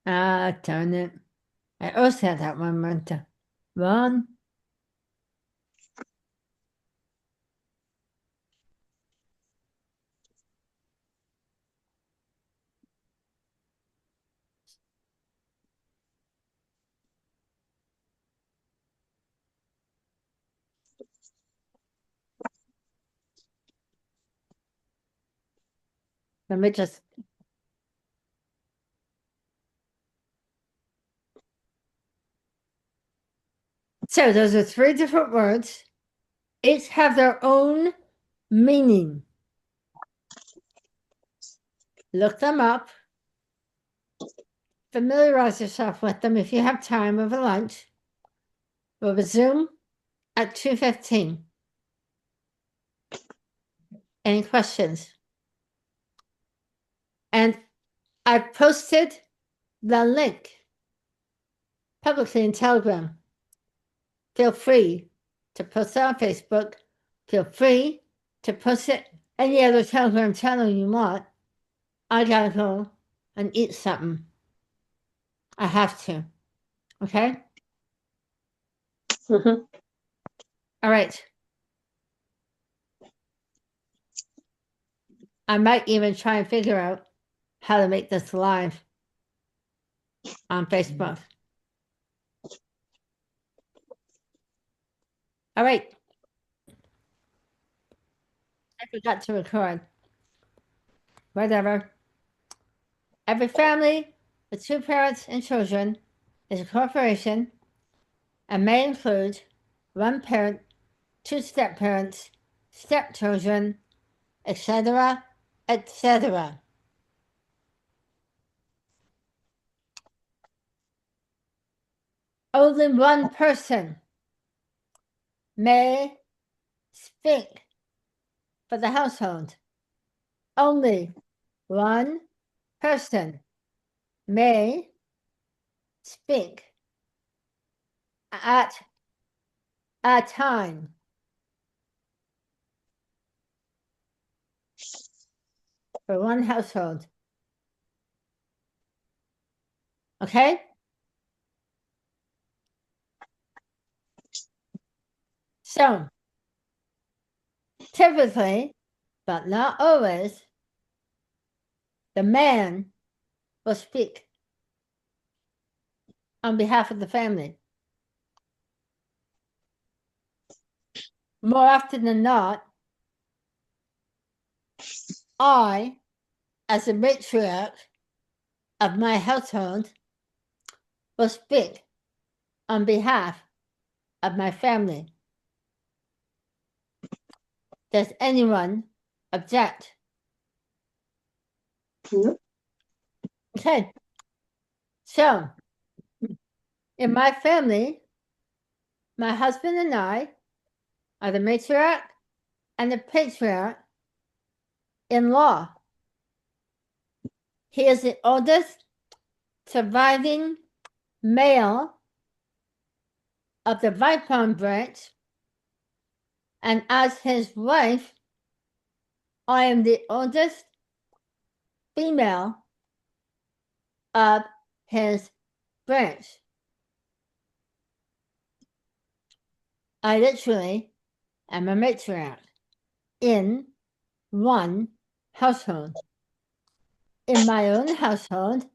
Ah, darn it. I also had that one word wrong. Let me just. So those are 3 different words. Each have their own meaning. Look them up. familiarize yourself with them if you have time over lunch. We'll resume at 2:15. Any questions? And I posted the link publicly in Telegram. Feel free to post it on Facebook. Feel free to post it any other Telegram channel you want. I gotta go and eat something. I have to. Okay? Mhm. All right. I might even try and figure out how to make this live on Facebook. All right. I forgot to record. Whatever. Every family with 2 parents and children is a corporation and may include 1 parent, 2 step-parents, step-children, etc., etc. Only 1 person may speak for the household. Only 1 person may speak at a time. For 1 household. Okay? So, typically, but not always, the man will speak on behalf of the family. More often than not, I, as a matriarch of my household, will speak on behalf of my family. Does anyone object? No. Okay. So, in my family, my husband and I are the matriarch and the patriarch in law. He is the oldest surviving male of the Vipon branch, and as his wife, I am the oldest female of his branch. I literally am a matriarch in 1 household. In my own household,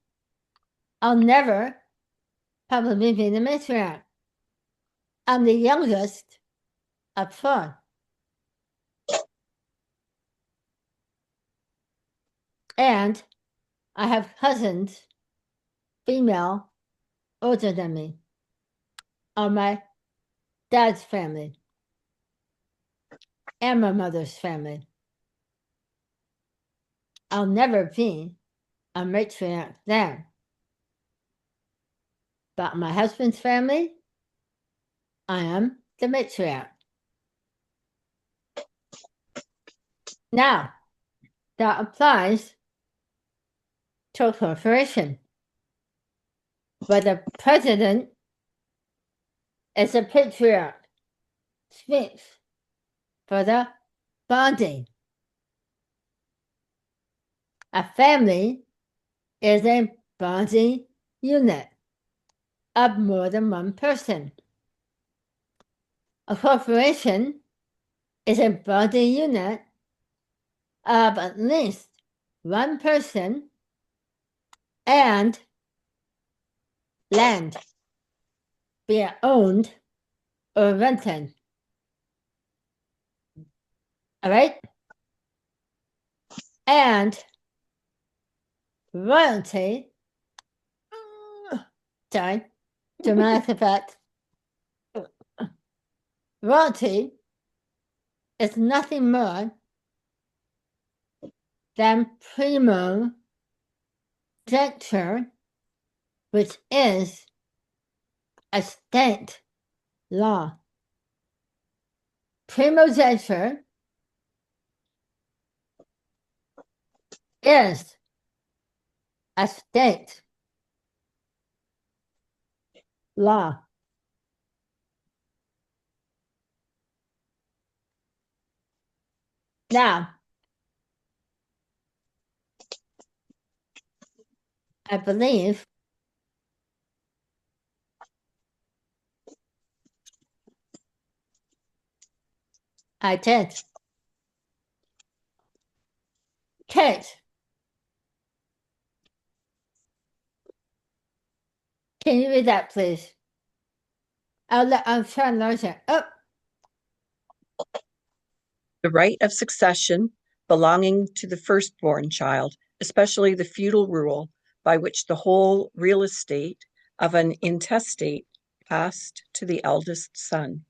I'll never probably be the matriarch. I'm the youngest of 4. And I have cousins, female, older than me, on my dad's family and my mother's family. I'll never be a matriarch there. But my husband's family, I am the matriarch. Now, that applies to a corporation, where the president is a patriarch, speaks for the body. A family is a body unit of more than 1 person. A corporation is a body unit of at least 1 person and land, be it owned or rented. All right? And royalty, sorry, dramatic effect. Royalty is nothing more than primogeniture which is a state law. Primogeniture is a state law. Now, I believe I did. Kate, can you read that, please? I'm trying to learn it. Oh, The right of succession belonging to the firstborn child, especially the feudal rule by which the whole real estate of an intestate passed to the eldest son.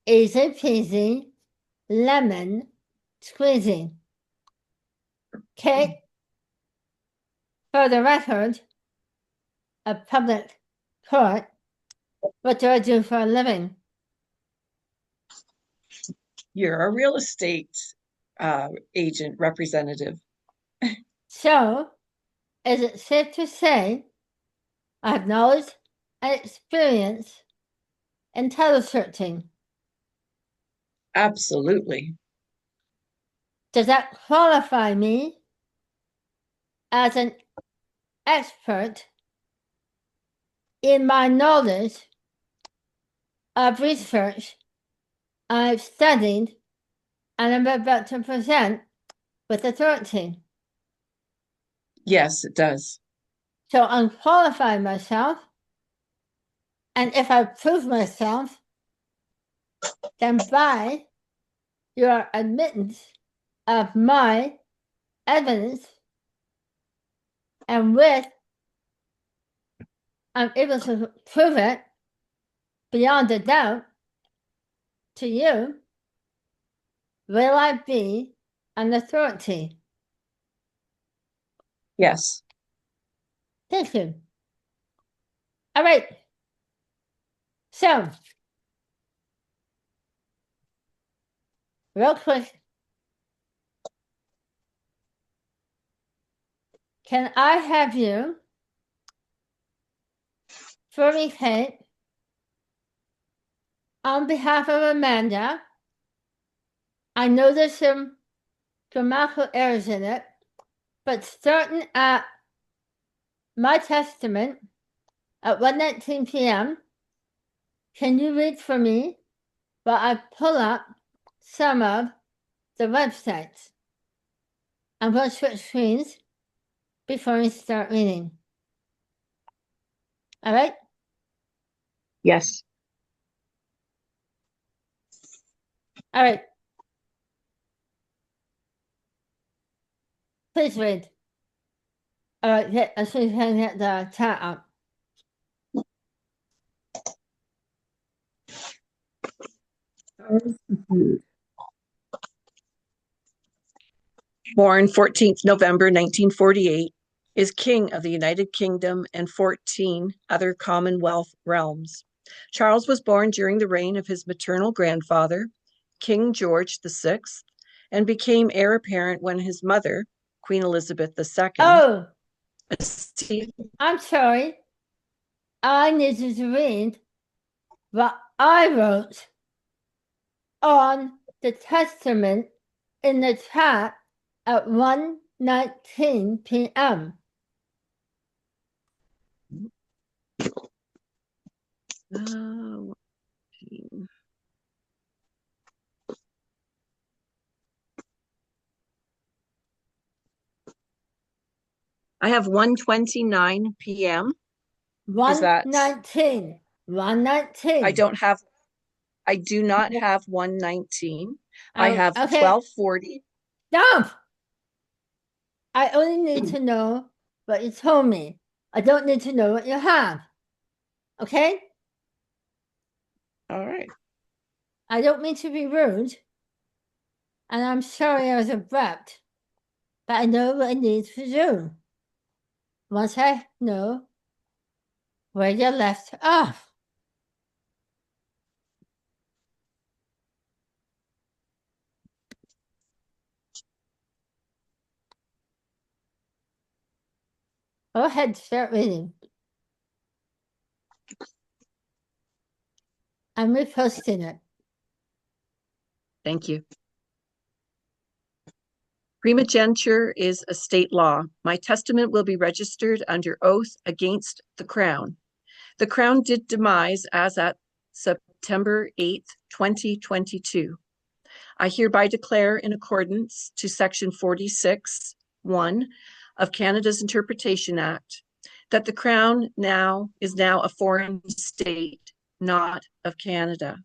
easy peasy, lemon squeezy. Kate, for the record, a public court, what do I do for a living? You're a real estate agent representative. So, is it safe to say I have knowledge and experience in title searching? Absolutely. Does that qualify me as an expert in my knowledge of research I've studied and I'm about to present with authority? Yes, it does. So unqualify myself, and if I prove myself, then by your admittance of my evidence, and with I'm able to prove it beyond a doubt to you, will I be an authority? Yes. Thank you. All right. So, real quick, can I have you formulate on behalf of Amanda? I know there's some grammatical errors in it, but starting at my testament at 1:19 p.m., can you read for me while I pull up some of the websites? I'm going to switch screens before we start reading. All right? Yes. All right. Please read. All right, as soon as I can get the chat up. Born 14th November 1948, is King of the United Kingdom and 14 other Commonwealth realms. Charles was born during the reign of his maternal grandfather, King George VI, and became heir apparent when his mother, Queen Elizabeth II. Oh, I'm sorry. I needed to read what I wrote on the testament in the chat at 1:19 p.m. I have 1:29 p.m. 1:19. 1:19. I do not have 1:19. I have Okay. 12:40. Stop! I only need to know what you told me. I don't need to know what you have. Okay? All right. I don't mean to be rude. And I'm sorry I was abrupt. but I know what I need to do. Once I know where you left off. Go ahead, start reading. I'm reposting it. Thank you. Primogeniture is a state law. My testament will be registered under oath against the Crown. The Crown did demise as at September 8th, 2022. I hereby declare in accordance to Section 46(1) of Canada's Interpretation Act that the Crown is now a foreign state, not of Canada.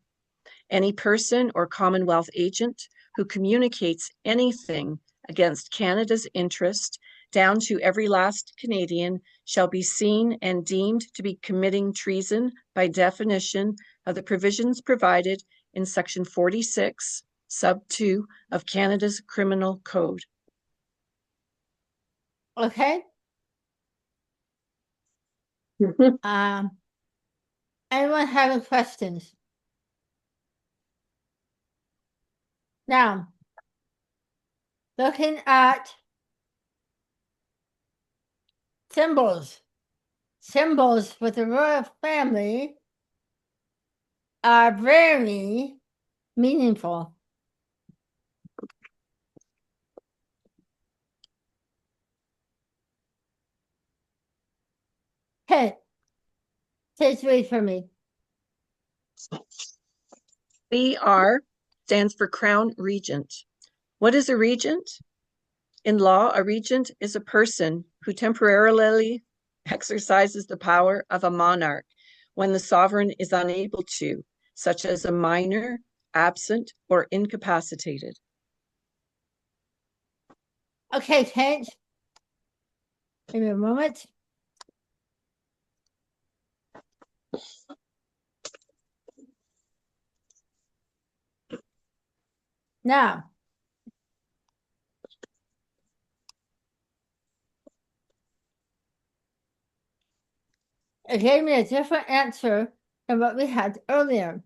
Any person or Commonwealth agent who communicates anything against Canada's interest down to every last Canadian shall be seen and deemed to be committing treason by definition of the provisions provided in Section 46, Sub 2 of Canada's Criminal Code. Okay? Anyone having questions? Now, looking at symbols with the royal family are very meaningful. Okay, please read for me. CR stands for Crown Regent. What is a regent? In law, a regent is a person who temporarily exercises the power of a monarch when the sovereign is unable to, such as a minor, absent, or incapacitated. Okay, Kate. Give me a moment. Now, it gave me a different answer than what we had earlier.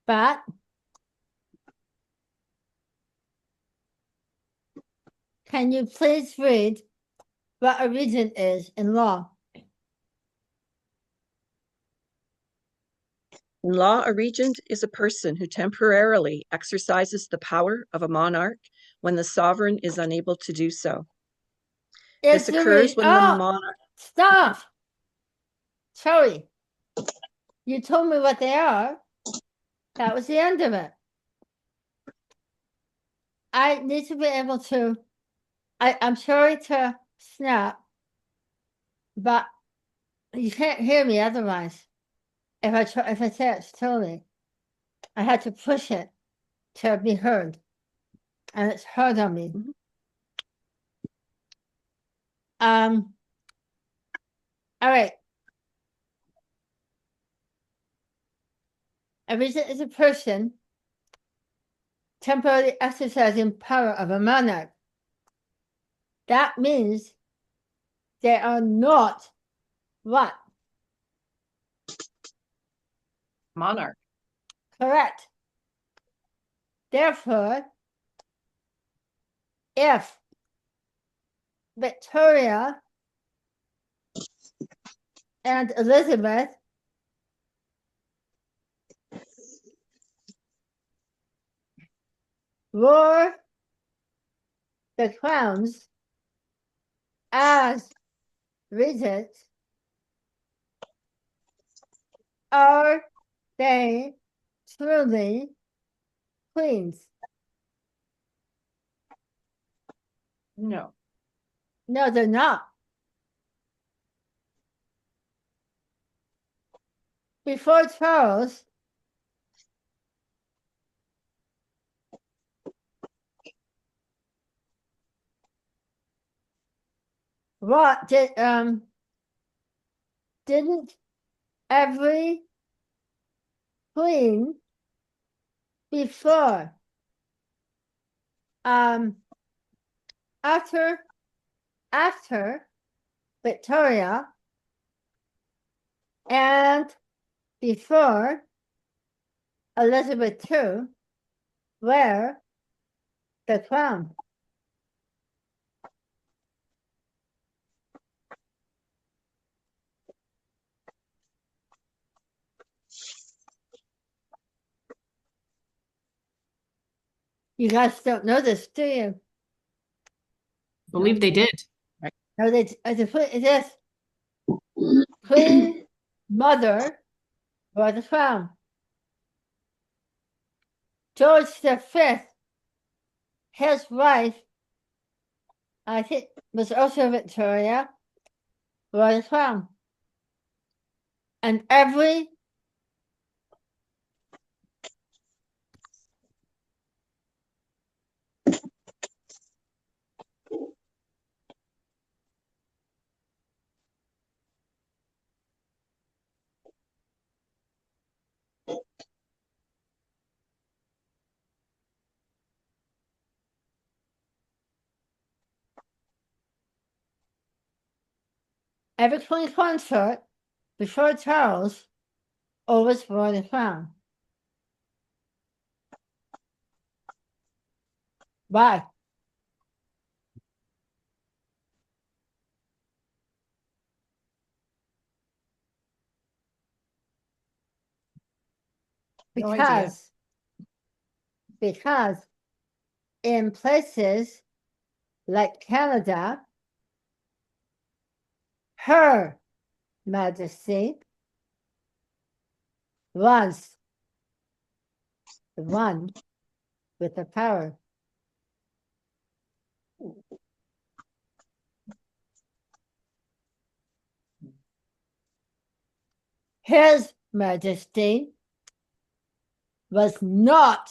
But can you please read what a regent is in law? In law, a regent is a person who temporarily exercises the power of a monarch when the sovereign is unable to do so. This occurs when the monarch... Stop! Sorry. You told me what they are. That was the end of it. I need to be able to... I'm sorry to snap, but you can't hear me otherwise. If I say it slowly, I had to push it to be heard, and it's hard on me. All right. A regent is a person temporarily exercising power of a monarch. That means they are not what? Monarch. Correct. Therefore, if Victoria and Elizabeth wore the crowns as regents, are they truly queens? No. No, they're not. Before Charles, what didn't every queen before after Victoria and before Elizabeth II wear the crown. You guys don't know this, do you? Believe they did. No, it is Queen Mother wore the crown. George V, his wife, I think, was also Victoria, wore the crown. And every queen consort before Charles always wore the crown. Why? No idea. Because in places like Canada, Her Majesty was the one with the power. His Majesty was not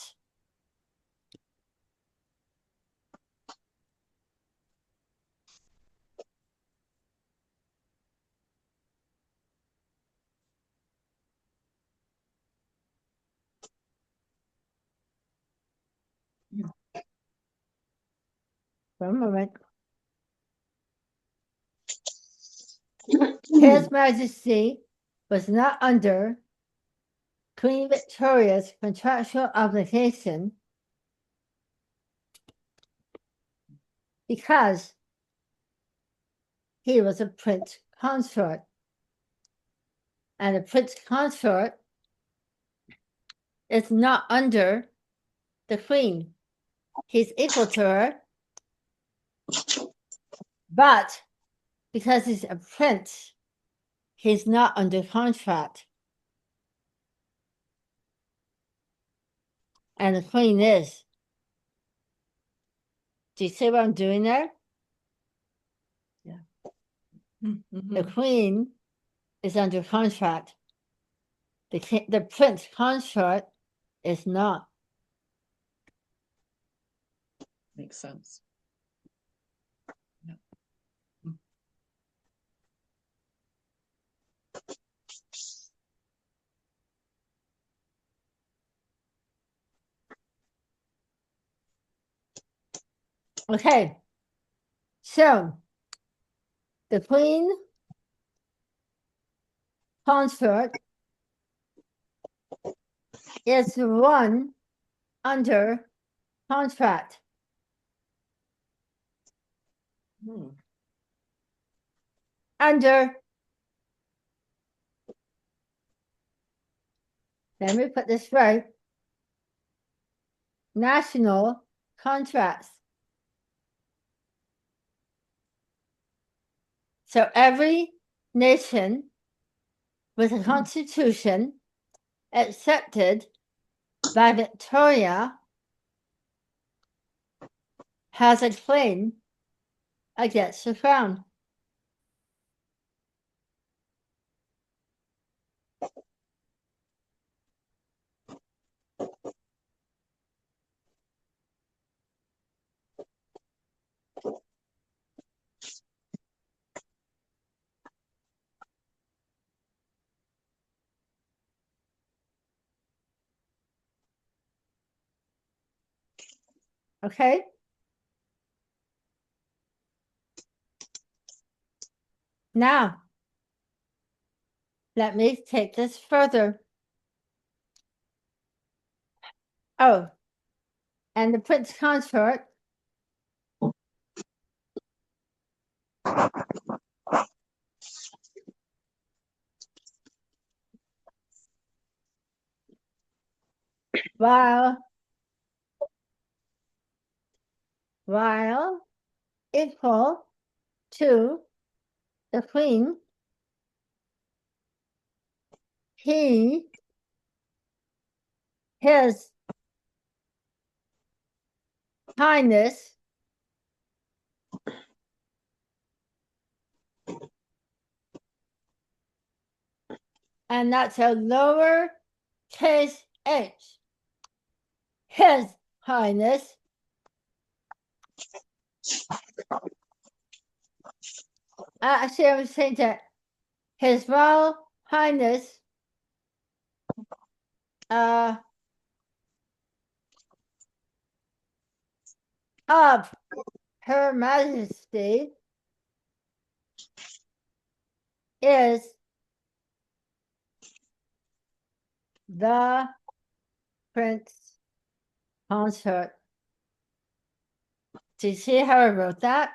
for a moment. His Majesty was not under Queen Victoria's contractual obligation because he was a prince consort. And a prince consort is not under the queen. He's equal to her, but because he's a prince, he's not under contract. And the queen is. Do you see what I'm doing there? The queen is under contract. The prince consort is not. Makes sense. Okay. So the queen consort is the one under contract. Under, let me put this right, national contracts. So every nation with a constitution accepted by Victoria has a claim against the crown. Okay? Now, let me take this further. Oh, and the prince consort while equal to the queen, his highness and that's a lower case h. His highness actually I was saying that his royal highness of Her Majesty is the prince consort. Do you see how I wrote that?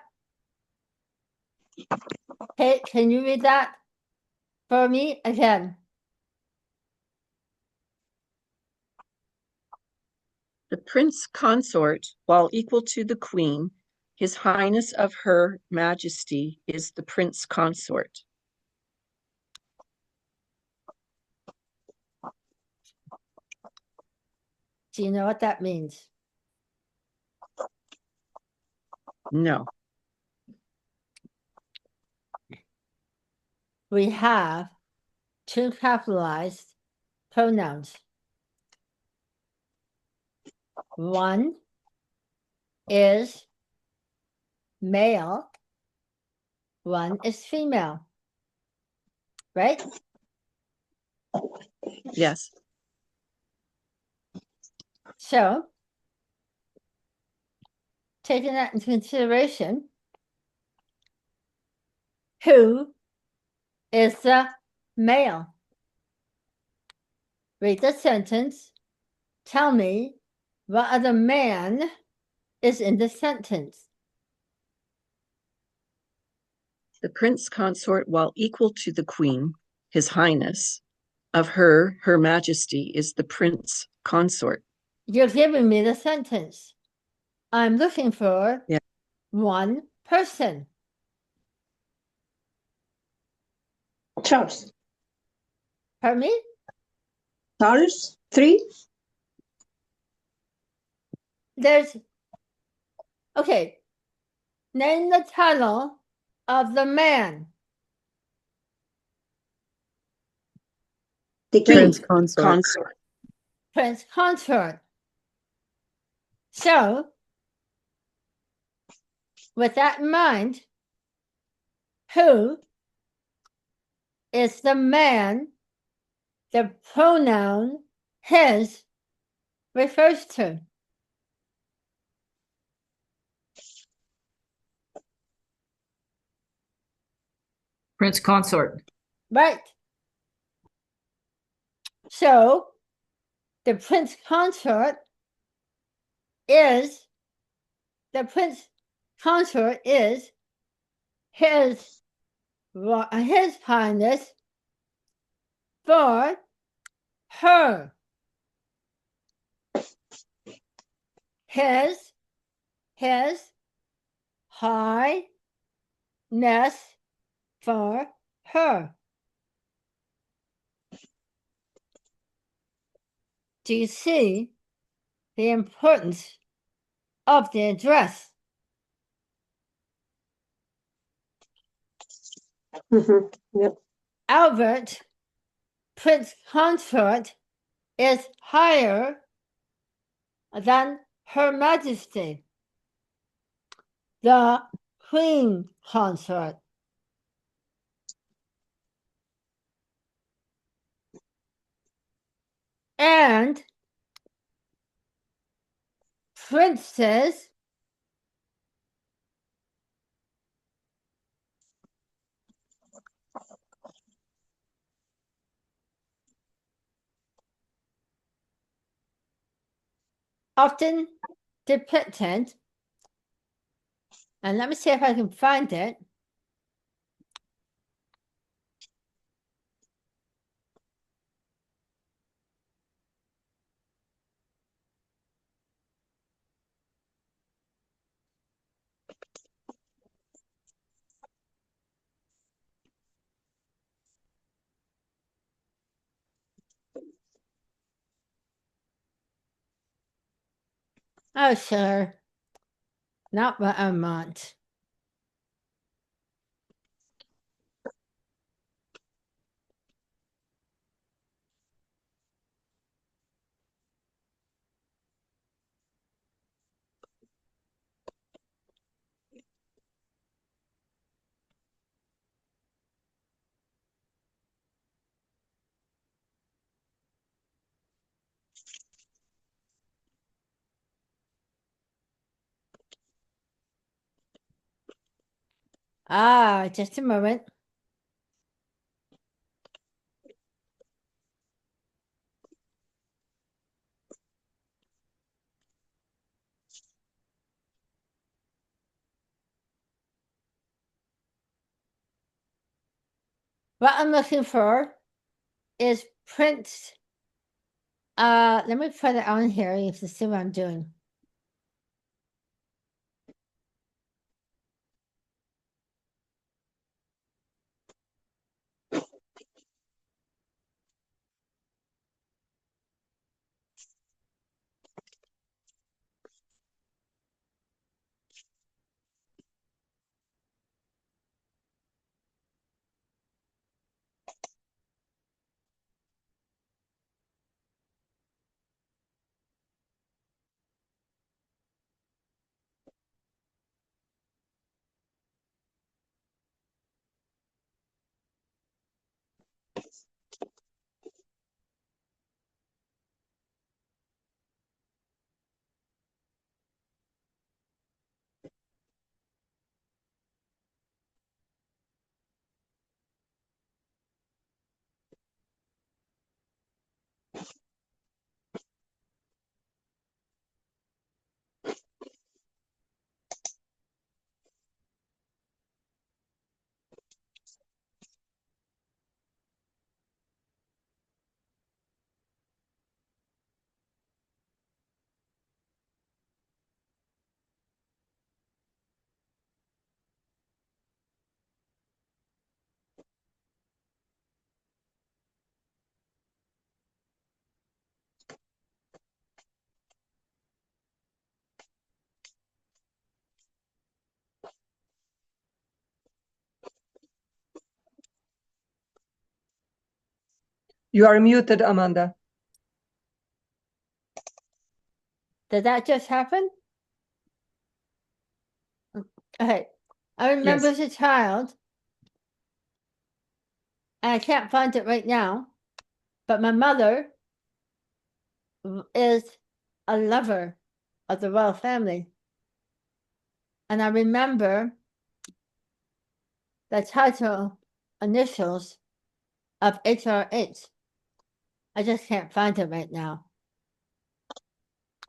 Kate, can you read that for me again? The prince consort, while equal to the queen, his highness of Her Majesty is the prince consort. Do you know what that means? No. We have two capitalized pronouns. One is male, one is female, right? Yes. So, taking that into consideration, who is the male? Read the sentence. Tell me what other man is in the sentence. The prince consort, while equal to the queen, his highness, of Her Majesty is the prince consort. You're giving me the sentence. I'm looking for one person. Charles. Pardon me? Charles, 3. Okay. Name the title of the man. The king. Prince consort. Consort. Prince consort. So, with that in mind, who is the man the pronoun his refers to? Prince consort. Right. So, the prince consort is his highness for her. His highness for her. Do you see the importance of the address? Yep. Albert, prince consort, is higher than Her Majesty, the queen consort. And princes often depicted, and let me see if I can find it. Oh, sure. Not what I want. Ah, just a moment. What I'm looking for is Prince. Let me put it on here. You have to see what I'm doing. You are muted, Amanda. Did that just happen? Okay. I remember Yes. as a child, and I can't find it right now, but my mother is a lover of the royal family. And I remember the title initials of HRH. I just can't find it right now.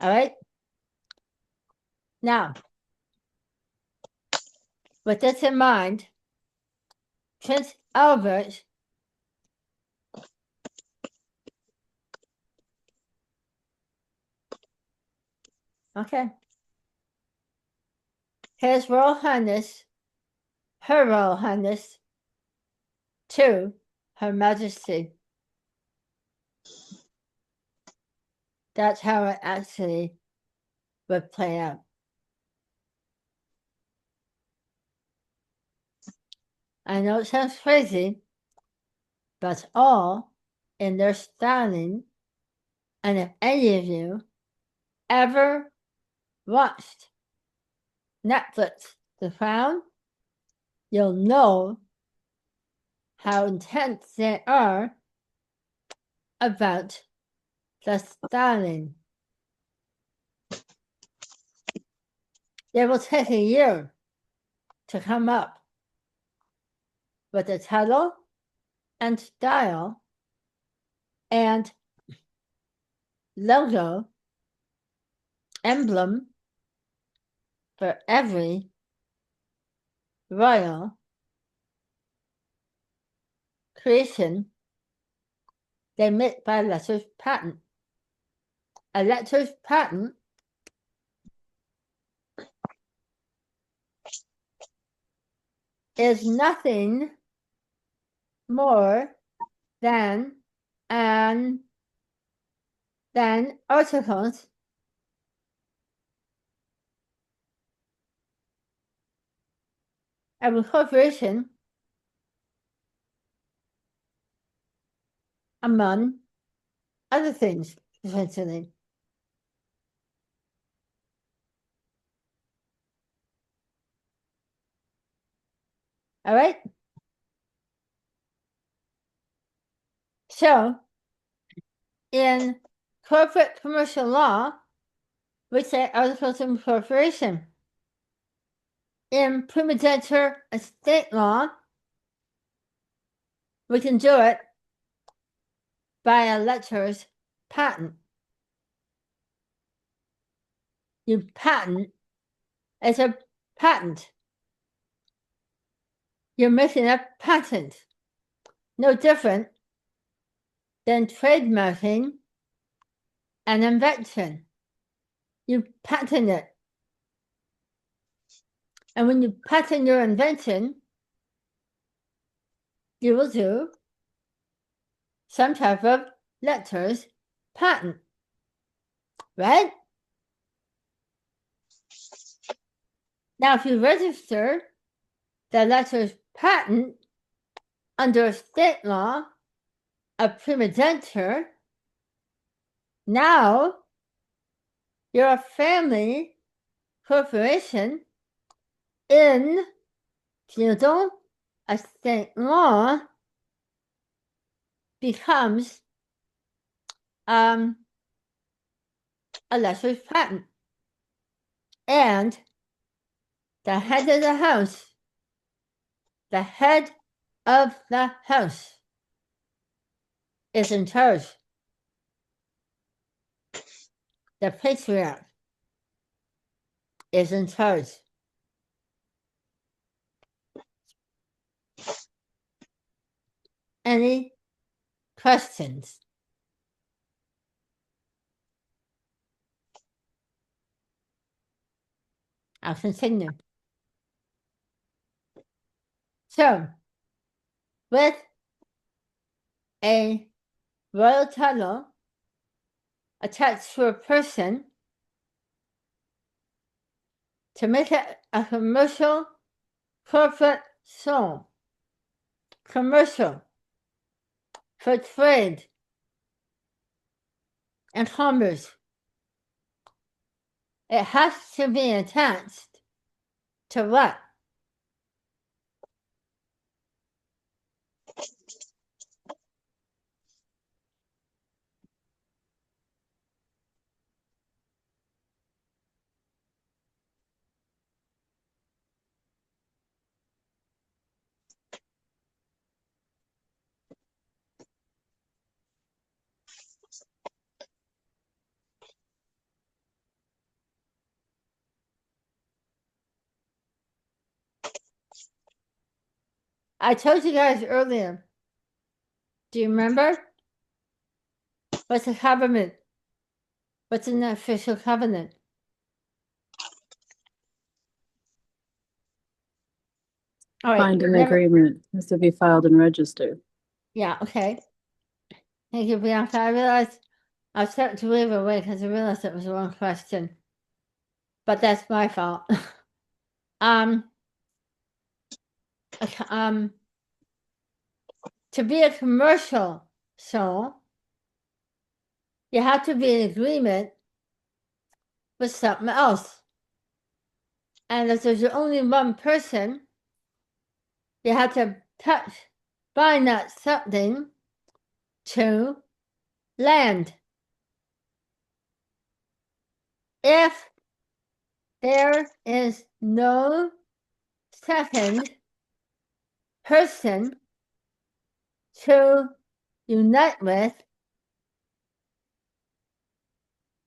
All right. Now, with this in mind, Prince Albert okay. His Royal Highness, Her Royal Highness, to Her Majesty. That's how it actually would play out. I know it sounds crazy, but it's all in their styling. And if any of you ever watched Netflix The Crown, you'll know how intense they are about the styling. They will take a year to come up with the title and style and logo emblem for every royal creation they make by letters patent. A letters patent is nothing more than articles of incorporation among other things, essentially. All right? So, in corporate commercial law, we say articles of incorporation. In primogeniture estate law, we can do it by a letters patent. You patent as a patent. You're making a patent. No different than trademarking an invention. You patent it. And when you patent your invention, you will do some type of letters patent, right? Now, if you register the letters patent under state law of primogeniture, now you're a family corporation in feudal estate law becomes a letters patent. And the head of the house is in charge. The patriarch is in charge. Any questions? I'll continue. So, with a royal title attached to a person, to make it a commercial corporate sole, commercial, for trade and commerce, it has to be attached to what? I told you guys earlier. Do you remember? What's a covenant? What's an official covenant? All right. Binding agreement has to be filed and registered. Yeah, okay. Thank you, Bianca. I realized I was starting to leave away because I realized it was the wrong question. But that's my fault. To be a commercial sole, you have to be in agreement with something else. And if there's only one person, you have to bind that something to land. If there is no second person to unite with,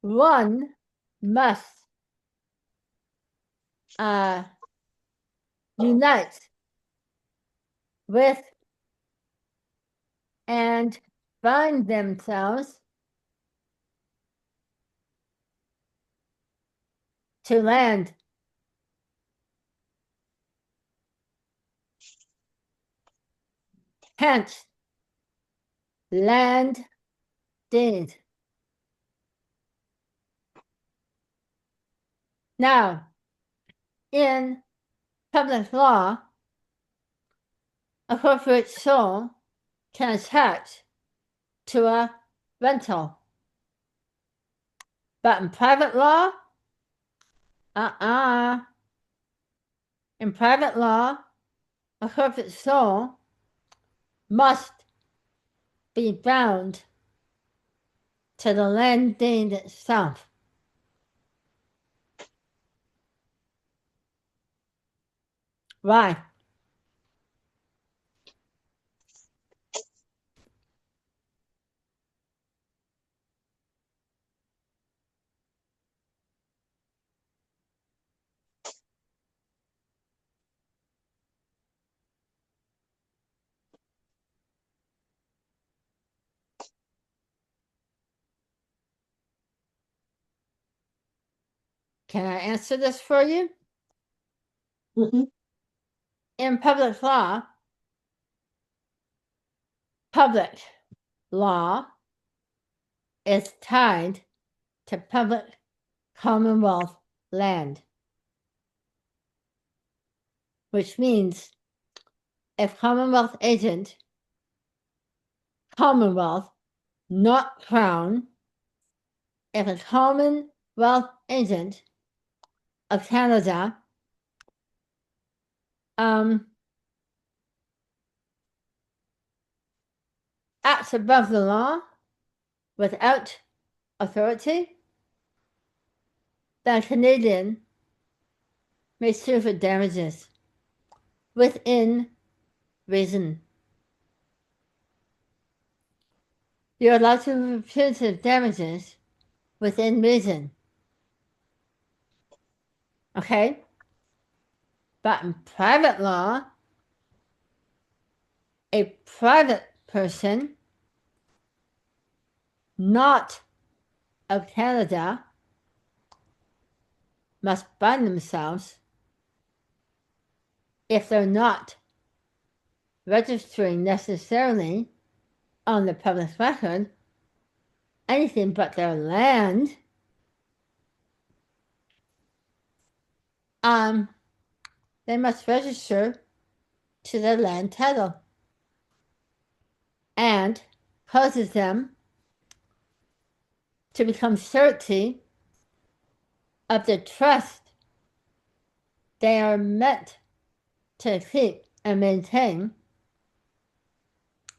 one must unite with and bind themselves to land. Hence, land deed. Now, in public law, a corporate sole can attach to a rental. But in private law, in private law, a corporate sole must be bound to the land deed itself. Why? Can I answer this for you? In public law is tied to public Commonwealth land, which means if Commonwealth agent, Commonwealth, not Crown, if a Commonwealth agent of Canada acts above the law without authority, then Canadian may sue for damages within reason. You're allowed to sue for punitive damages within reason. Okay? But in private law, a private person not of Canada must bind themselves if they're not registering necessarily on the public record anything but their land. They must register to their land title and causes them to become surety of the trust they are meant to keep and maintain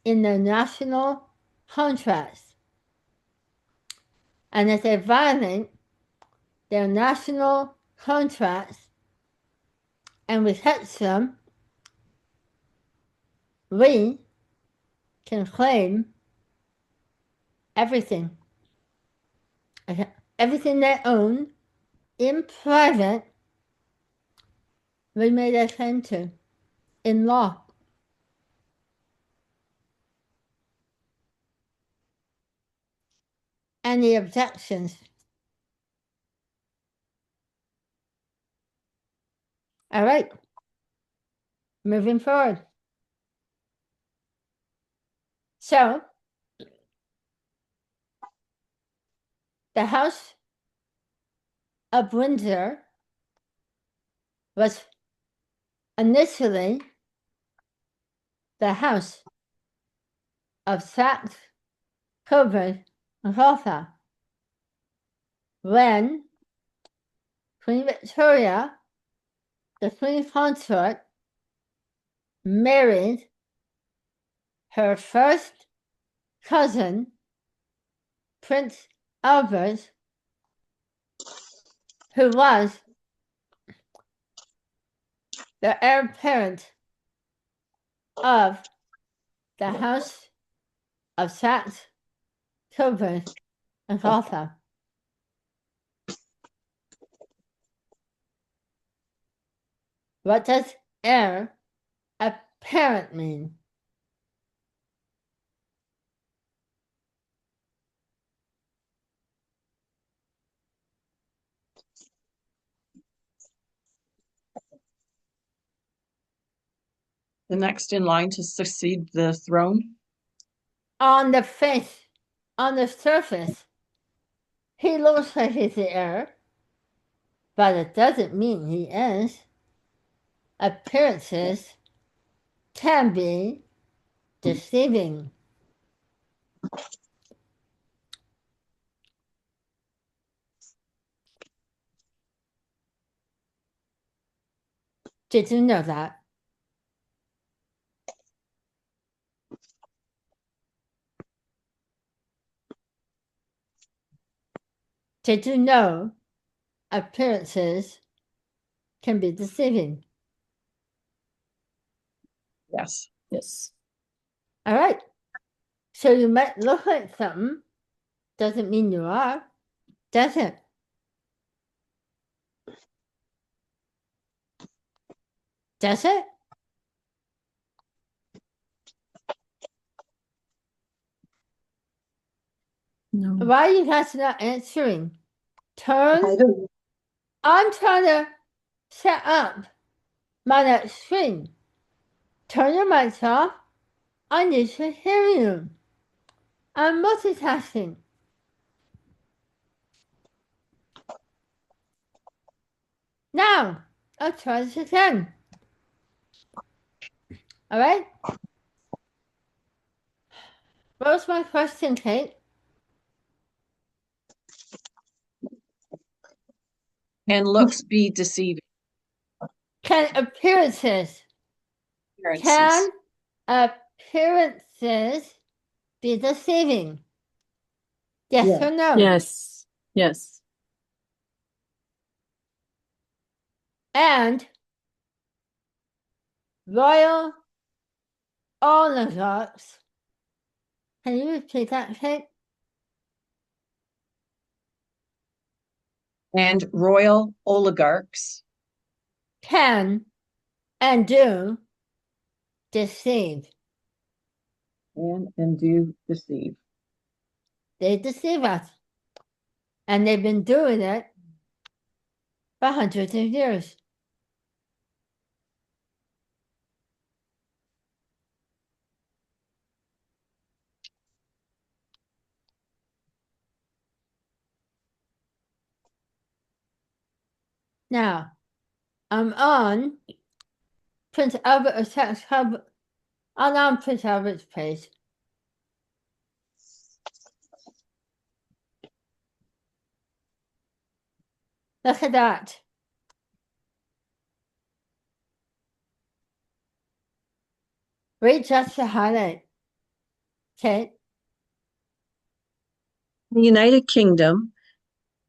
in their national contracts. And if they violate their national contracts and we touch them, we can claim everything. Everything they own in private, we made a claim to in law. Any objections? All right. Moving forward. So, the House of Windsor was initially the House of Saxe-Weimar-Eisenach. When Queen Victoria, the Queen Consort, married her first cousin, Prince Albert, who was the heir apparent of the House of Saxe-Weimar-Eisenach. What does heir apparent mean? The next in line to succeed the throne. On the surface, he looks like he's the heir, but it doesn't mean he is. Appearances can be deceiving. Did you know that? Did you know appearances can be deceiving? Yes. Yes. All right. So you might look like something, doesn't mean you are, does it? Does it? No. Why are you guys not answering? Turn. I don't. I'm trying to set up my next screen. Turn your mics off. I need to hear you. I'm multitasking. Now, I'll try this again. All right? What was my question, Kate? Can looks be deceiving? Can appearances be deceiving? Yes Yeah. or no? Yes. Yes. And royal oligarchs. Can you repeat that, Kate? And royal oligarchs Can and do deceive. and do deceive. They deceive us. And they've been doing it for hundreds of years. Now, I'm on Prince Albert of Saxe-Weimar. I'm on Prince Albert's page. Look at that. Read just the highlight. Okay. In the United Kingdom,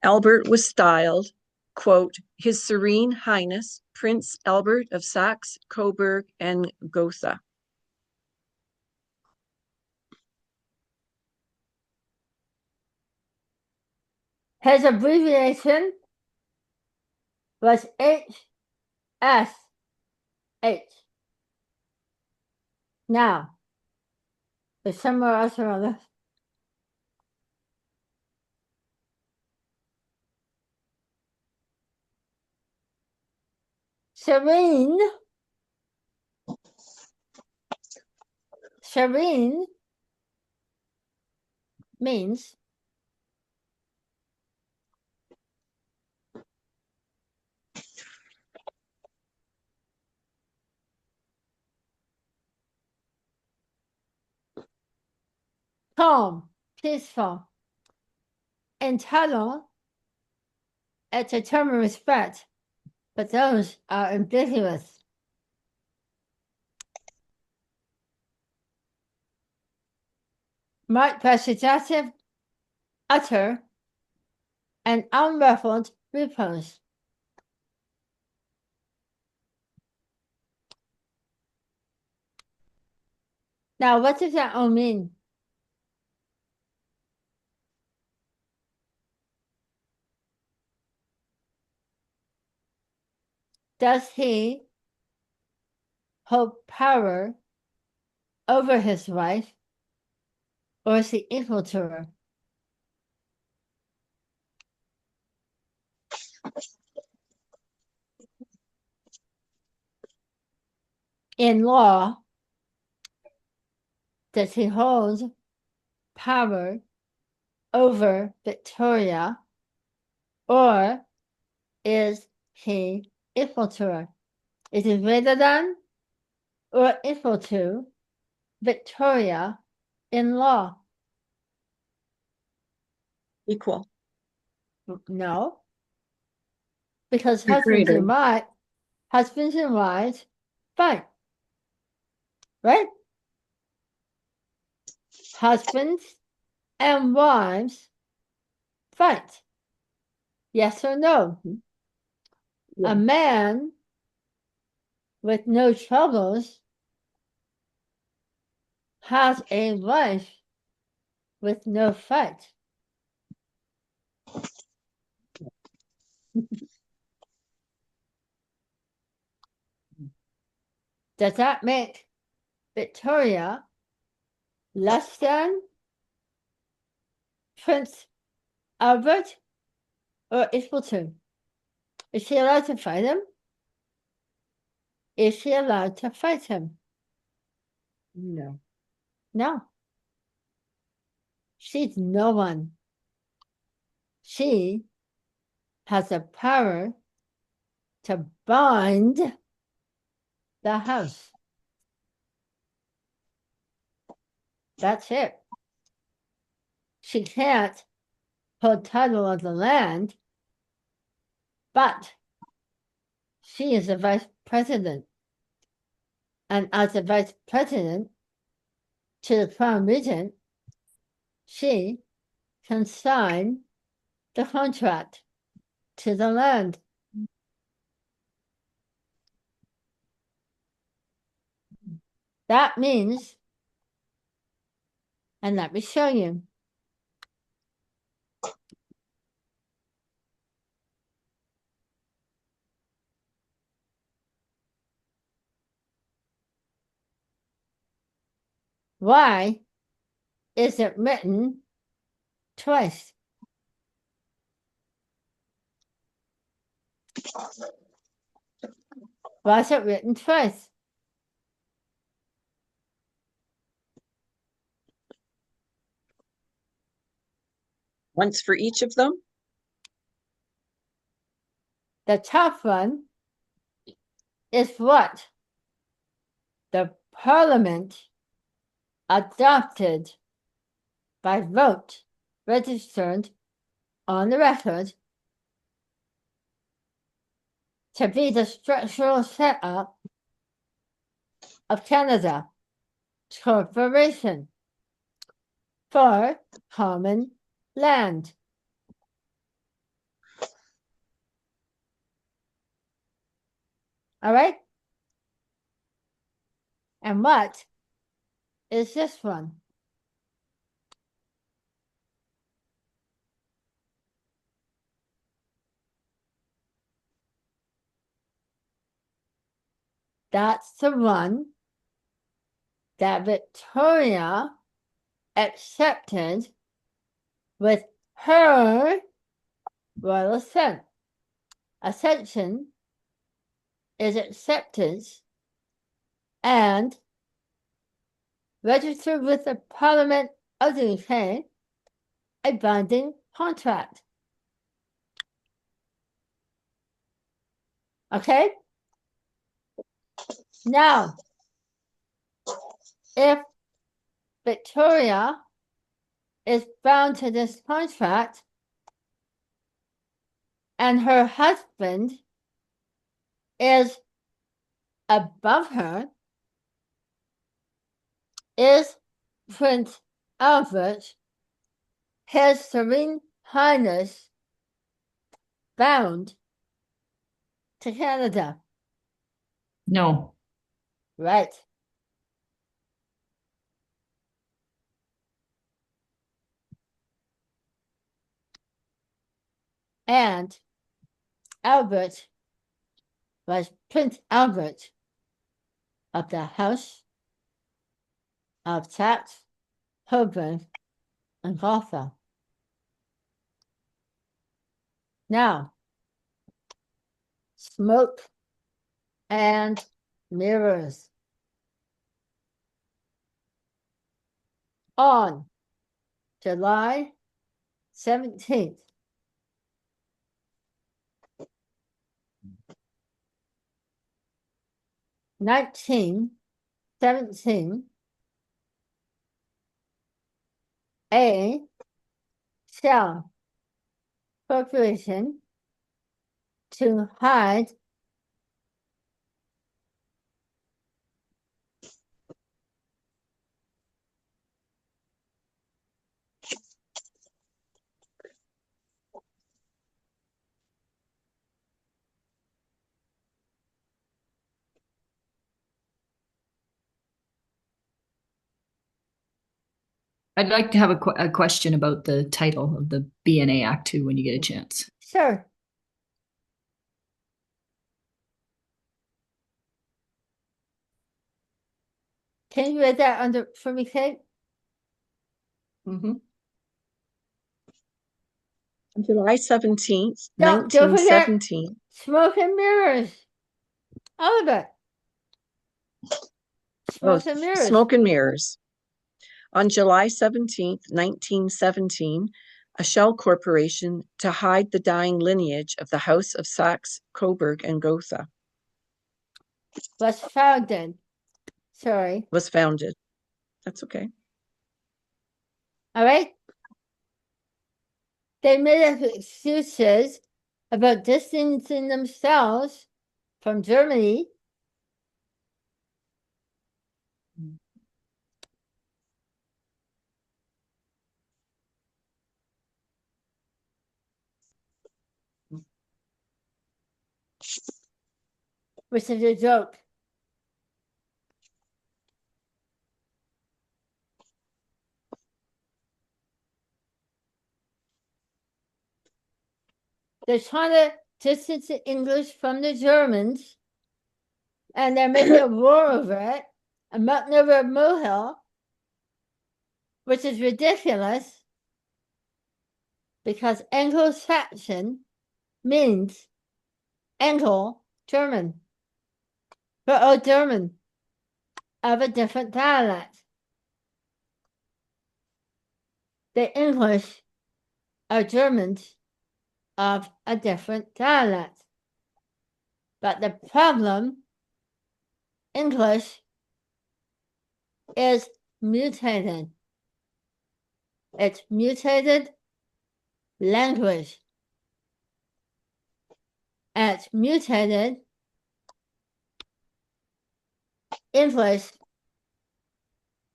Albert was styled, quote, His Serene Highness, Prince Albert of Saxe, Coburg, and Gotha. His abbreviation was HSH. Now, there's somewhere else around this. Serene means calm, peaceful. Internal, it's a term of respect, but those are ambiguous. Marked by suggestive, utter, and unruffled repose. Now, what does that all mean? Does he hold power over his wife, or is he equal to her? In law, does he hold power over Victoria, or is he equal to her? Is he greater than or equal to Victoria in law? Equal. No. Because You're greater. husbands and wives fight. Right? Husbands and wives fight. Yes or no? A man with no troubles has a wife with no fight. Does that make Victoria less than Prince Albert or equal to? Is she allowed to fight him? Is she allowed to fight him? No. No. She's no one. She has the power to bind the house. That's it. She can't hold title of the land, but she is the vice president. And as the vice president to the Crown Regent, she can sign the contract to the land. That means, and let me show you. Why is it written twice? Why is it written twice? Once for each of them? The top one is what the Parliament adopted by vote registered on the record to be the structural setup of Canada Corporation for common land. All right? And what is this one? That's the one that Victoria accepted with her royal assent. Ascension is acceptance and registered with the Parliament of the UK, a binding contract. Okay? Now, if Victoria is bound to this contract and her husband is above her, is Prince Albert, His Serene Highness, bound to Canada? No. Right. And Albert was Prince Albert of the House of Saxe-Coburg and Gotha. Now, smoke and mirrors. On July 17th, (1917), a shell corporation to hide I'd like to have a question about the title of the BNA Act too when you get a chance. Sure. Can you read that under for me, Kate? Mhm. On July 17th, Don't forget 1917. smoke and mirrors. All of it. Smoke and mirrors. Smoke and mirrors. On July 17th, 1917, a shell corporation to hide the dying lineage of the House of Saxe-Coburg and Gotha Was founded. Sorry. was founded. That's okay. All right. They made up excuses about distancing themselves from Germany. Which is a joke. They're trying to distance the English from the Germans, and they're making a war over it, a mountain over a molehill, which is ridiculous because Anglo-Saxon means Anglo-German, but all German of a different dialect. The English are Germans of a different dialect. But the problem, English is mutated. It's mutated language. And it's mutated English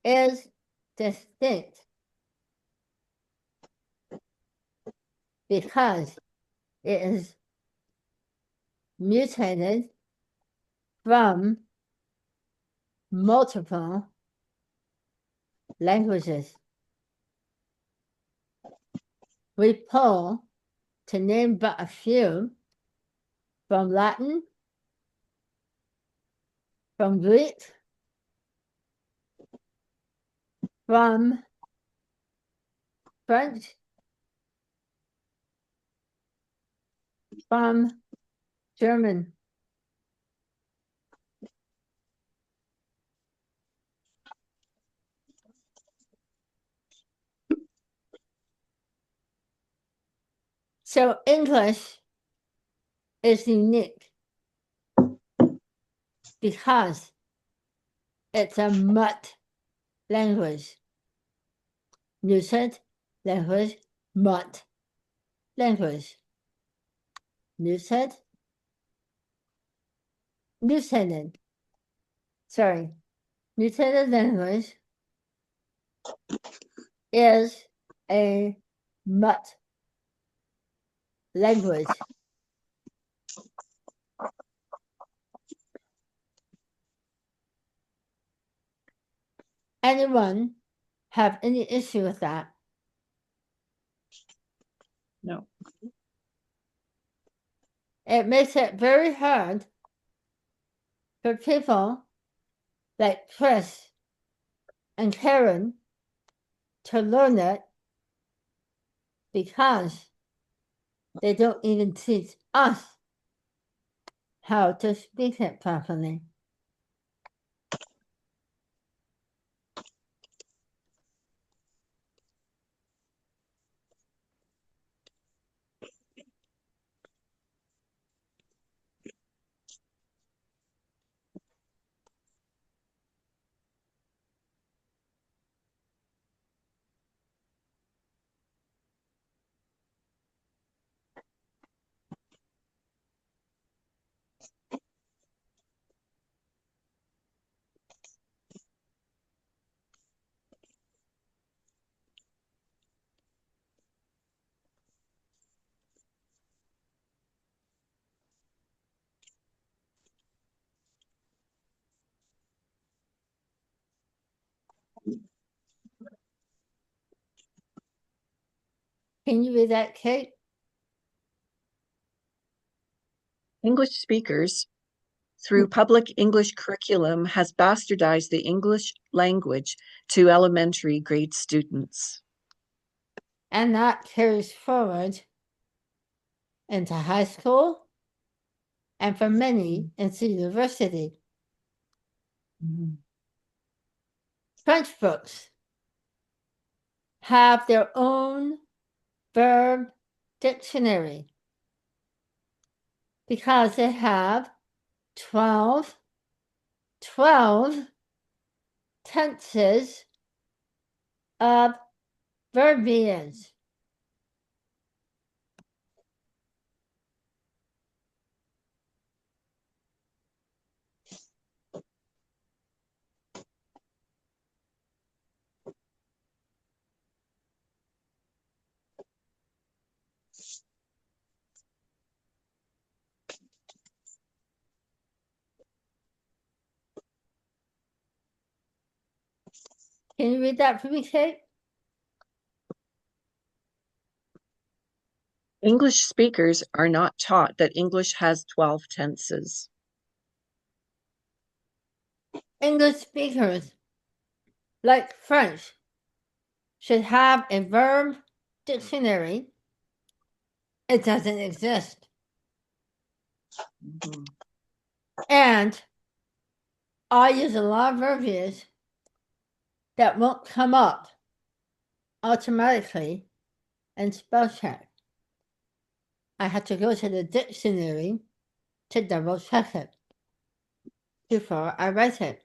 is distinct because it is mutated from multiple languages. We pull, to name but a few, from Latin, from Greek, from French, from German. So English is unique because it's a mutt language. Muted language, mutt language. Muted, mutated. Sorry, mutated language is a mutt language. Anyone have any issue with that? No. It makes it very hard for people like Chris and Karen to learn it because they don't even teach us how to speak it properly. Can you read that, Kate? English speakers, through public English curriculum, has bastardized the English language to elementary grade students. And that carries forward into high school and for many into university. French books have their own verb dictionary because they have 12 tenses of verbiage. Can you read that for me, Kate? English speakers are not taught that English has 12 tenses. English speakers, like French, should have a verb dictionary. It doesn't exist. And I use a lot of verbiage that won't come up automatically in spell check. I have to go to the dictionary to double check it before I write it.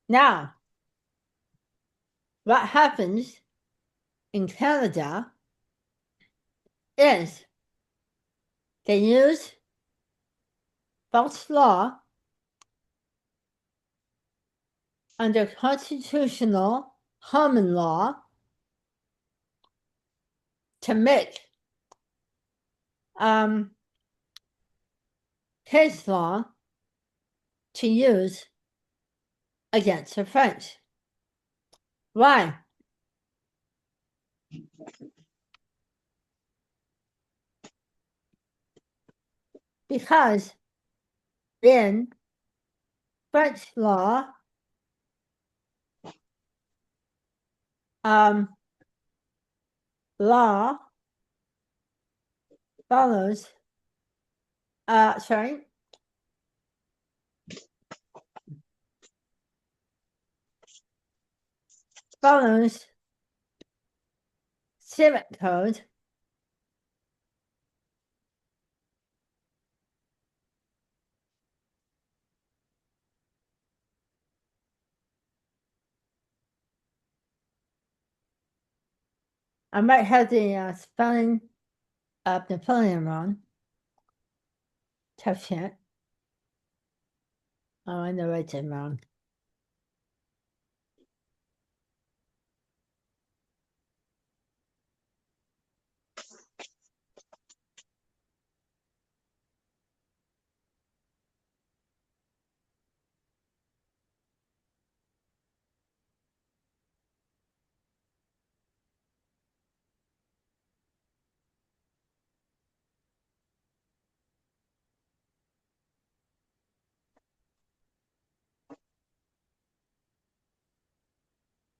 Now, what happens in Canada is they use false law under constitutional common law to make case law to use against the French. Why? Because in French law, law follows, follows civic code. I might have the spelling of Napoleon wrong. Tough shit. Oh, I know I did wrong.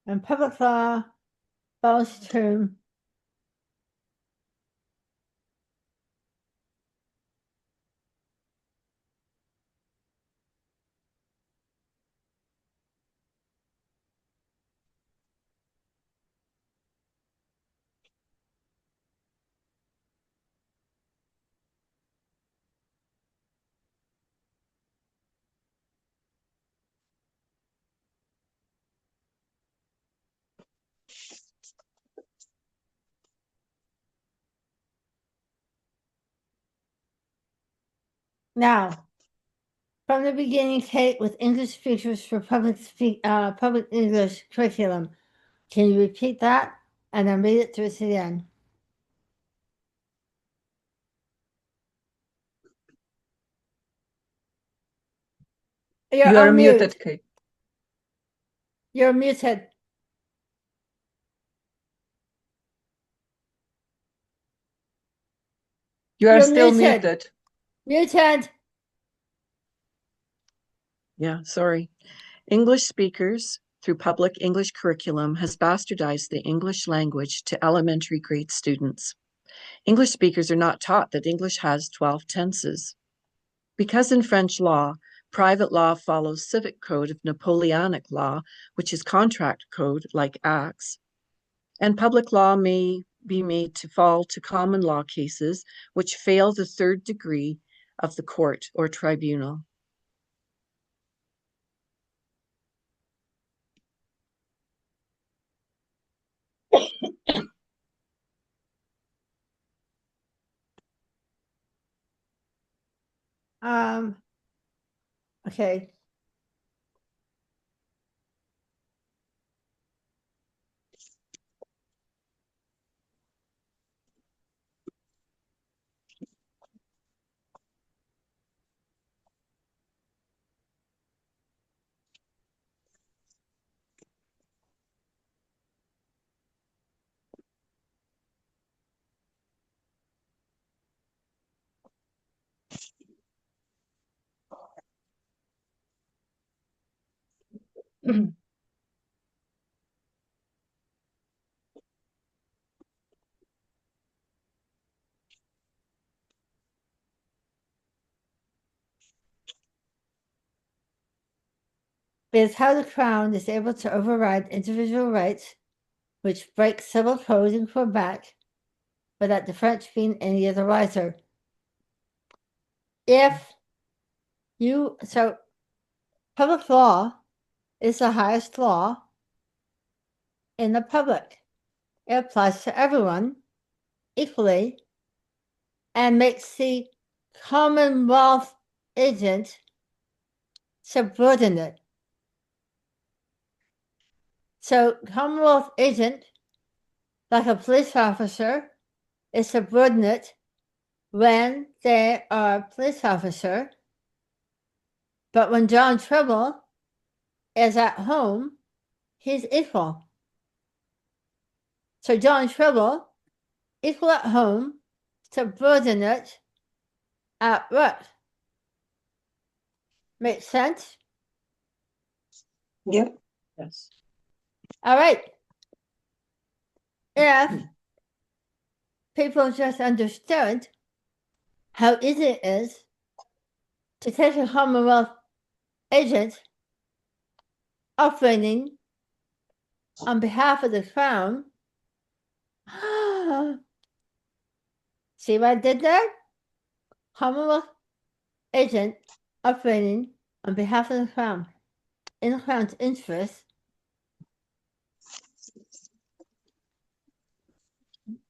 and public law falls to now. From the beginning, Kate, with English speakers for public English curriculum. Can you repeat that and then read it to us again? You're You are on mute. muted, Kate. You're muted. You are You're still muted. muted. Muted. Yeah, sorry. English speakers through public English curriculum has bastardized the English language to elementary grade students. English speakers are not taught that English has 12 tenses. Because in French law, private law follows civic code of Napoleonic law, which is contract code like acts, and public law may be made to fall to common law cases which fail the third degree of the court or tribunal. Okay. Is how the Crown is able to override individual rights, which break civil code in Quebec, without the French being any the wiser. So public law is the highest law in the public. It applies to everyone equally and makes the Commonwealth agent subordinate. So Commonwealth agent, like a police officer, is subordinate when they are a police officer. But when John Tribble is at home, he's equal. So John Tribble, equal at home, subordinate at work. Make sense? Yeah. Yes. All right. If people just understood how easy it is to take a Commonwealth agent operating on behalf of the Crown. See what I did there? Commonwealth agent operating on behalf of the Crown, in the Crown's interest.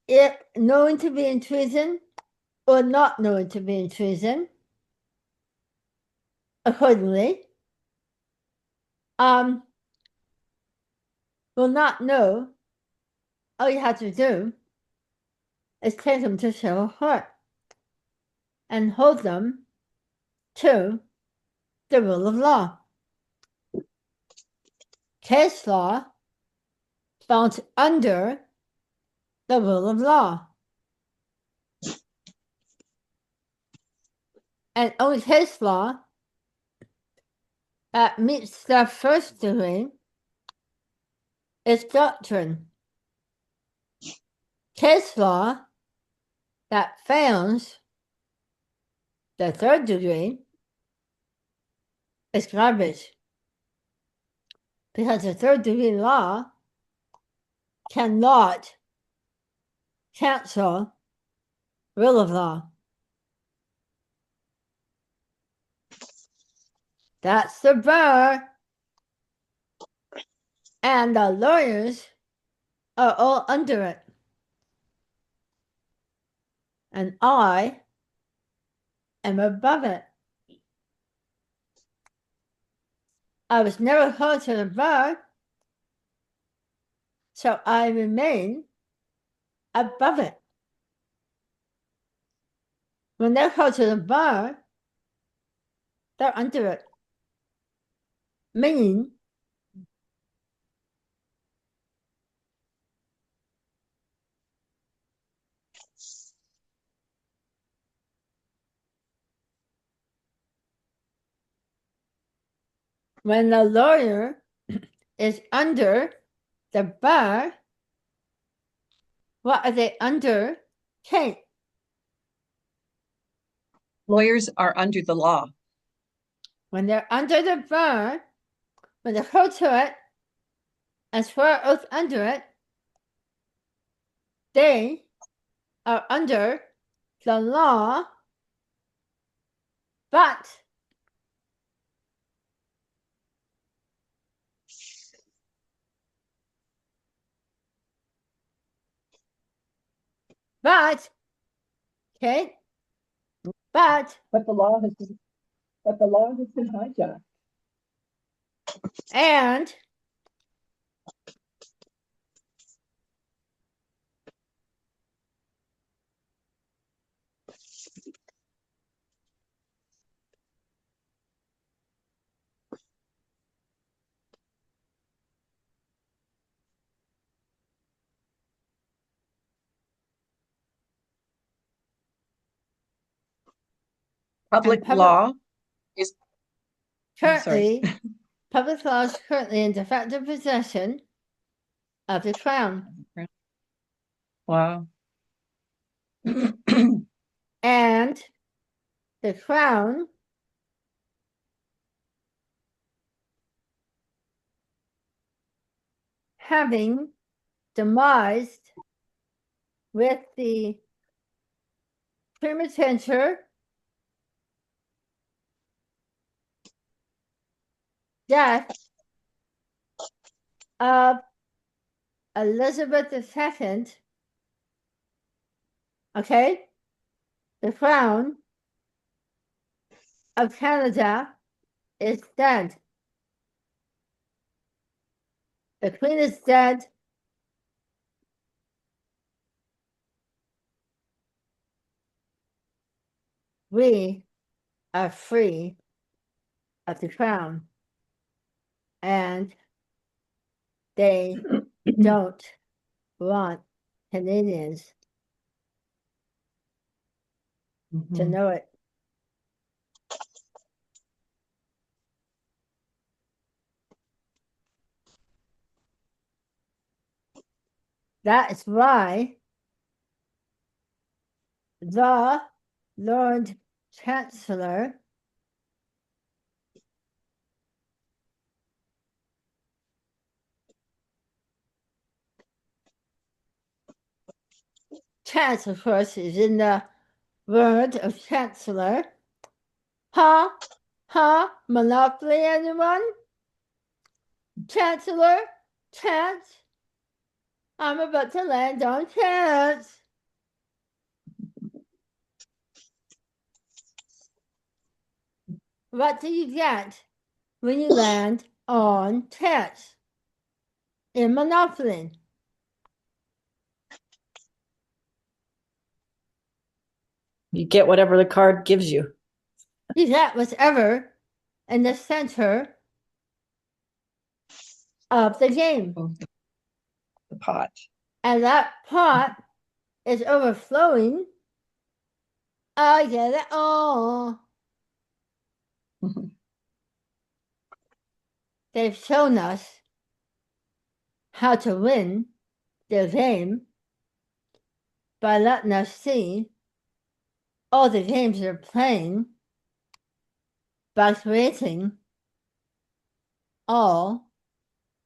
If known to be in treason or not known to be in treason, accordingly, will not know. All you have to do is take them to civil court and hold them to the rule of law. Case law falls under the rule of law. And only case law that meets the first degree is doctrine. Case law that fails the third degree is garbage. Because the third degree law cannot cancel rule of law. That's the bar. And the lawyers are all under it. And I am above it. I was never called to the bar, so I remain above it. When they're called to the bar, they're under it. Meaning, when the lawyer is under the bar, what are they under? Kate. Lawyers are under the law. When they're under the bar, when they're called to it, and swear oath under it, they are under the law, but okay, but the law has been hijacked. and Public public- law is currently, public law is currently in de facto possession of the crown, wow. and the crown having demised with the premature death of Elizabeth II, okay, the crown of Canada is dead. The Queen is dead. We are free of the crown. And they don't want Canadians to know it. That is why the Lord Chancellor Chance, of course, is in the word of Chancellor. Monopoly, anyone? Chancellor? Chance? I'm about to land on Chance. What do you get when you land on Chance in Monopoly? You get whatever the card gives you. You get whatever in the center of the game. The pot. And that pot is overflowing. I get it all. They've shown us how to win the game by letting us see all the games they're playing by creating all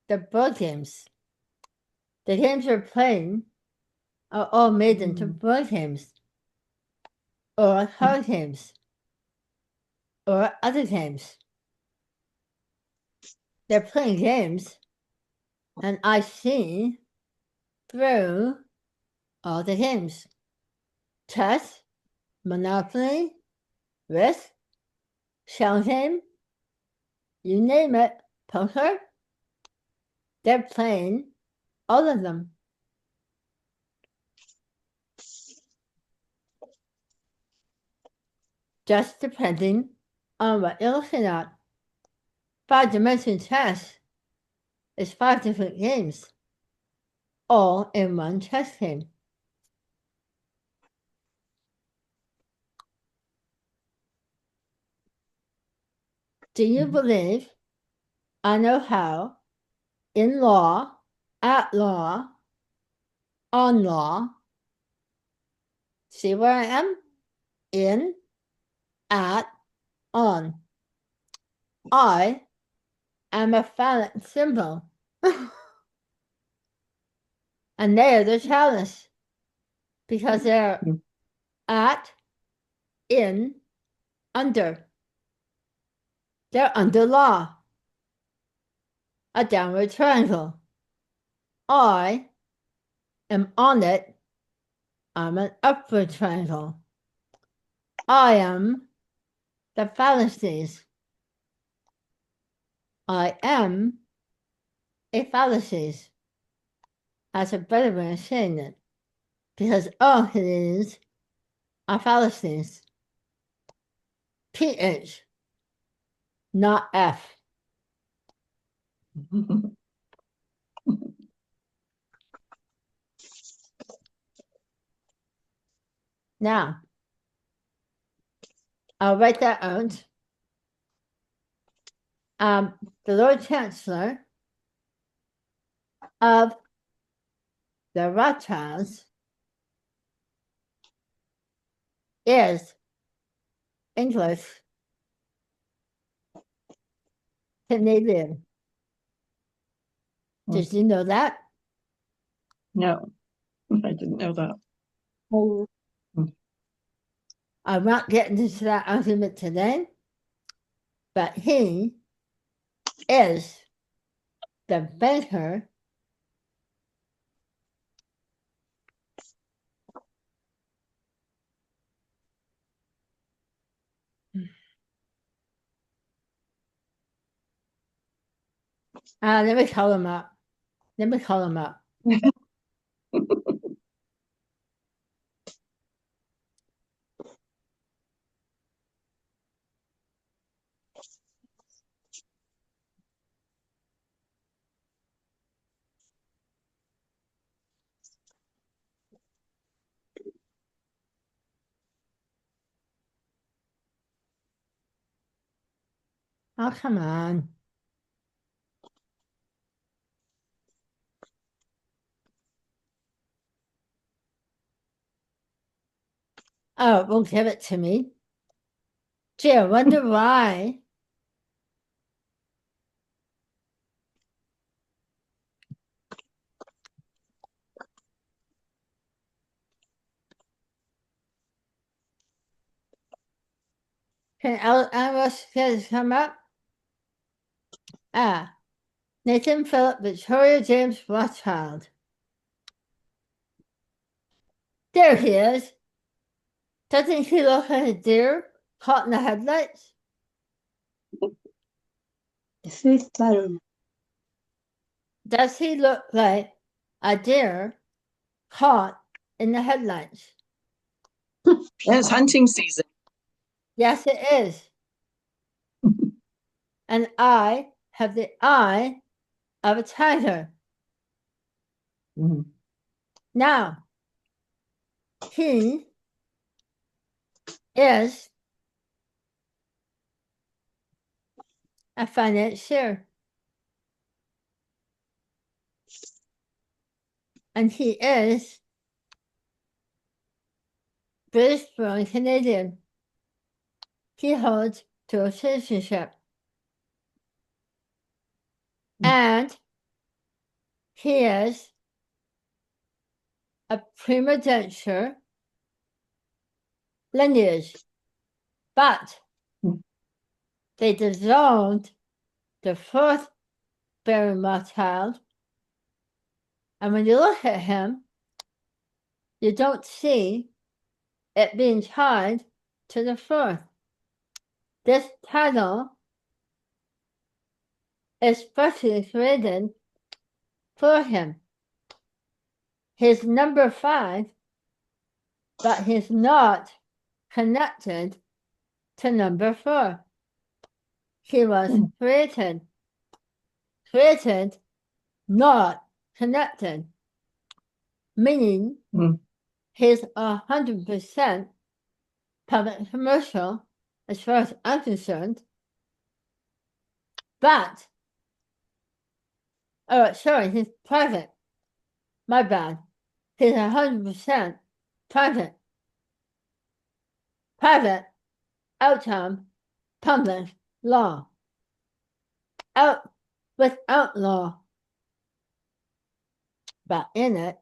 the board games. The games they're playing are all made into board games or card games or other games. They're playing games and I see through all the games. Chess, Monopoly, Risk, Shell Game, you name it, poker. They're playing all of them. Just depending on what you're looking at. 5-dimension chess is 5 different games, all in one chess game. Do you believe I know how, in law, at law, on law? See where I am? In, at, on. I am a phallic symbol. And they are the chalice because they're at, in, under. They're under law. A downward triangle. I am on it. I'm an upward triangle. I am the fallacies. I am a fallacies. That's a better way of saying it. Because all it is are fallacies. PH, not F. Now, I'll write that out. The Lord Chancellor of the Rothschilds is English Canadian. Did you know that? No, I didn't know that. Oh, I'm not getting into that argument today, but he is the banker let me call him up. Let me call him up. Oh, come on. Oh, well, give it to me. Gee, I wonder why. Can Alice come up? Nathan Philip Victoria James Rothschild. There he is. Doesn't he look like a deer caught in the headlights? the fifth baron. Does he look like a deer caught in the headlights? It's hunting season. Yes, it is. And I have the eye of a tiger. Now, he is a financier. and he is British born Canadian. He holds dual citizenship. And he is a primogeniture lineage. But they dissolved the fourth Barrymore child. And when you look at him, you don't see it being tied to the fourth. This title is specially created for him. He's number 5, but he's not connected to number 4. He was created, not connected, meaning he's 100% public commercial as far as I'm concerned. But, oh, sorry, he's private. My bad. He's 100% private. Private outcome, public law. Out without law. But in it,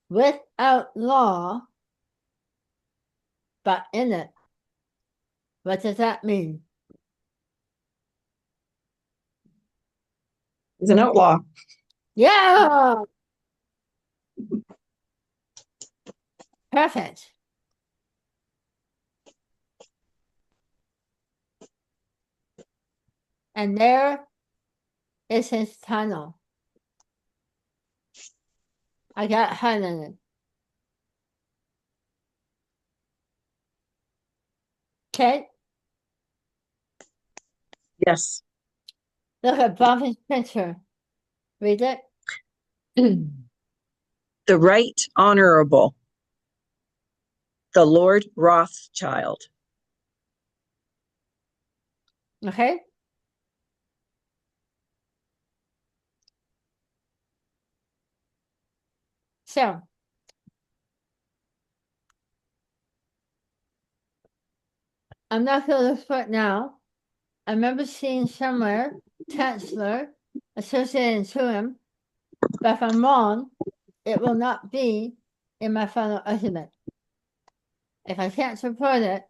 without law, but in it. What does that mean? He's an outlaw. Yeah! Perfect. And there is his tunnel. I got highlighted. Okay, Yes. look at Bobby's picture. Read it. The Right Honorable, the Lord Rothschild. Okay. So, I'm not going to look for it now. I remember seeing somewhere Chancellor associated to him, but if I'm wrong, it will not be in my final estimate. If I can't support it,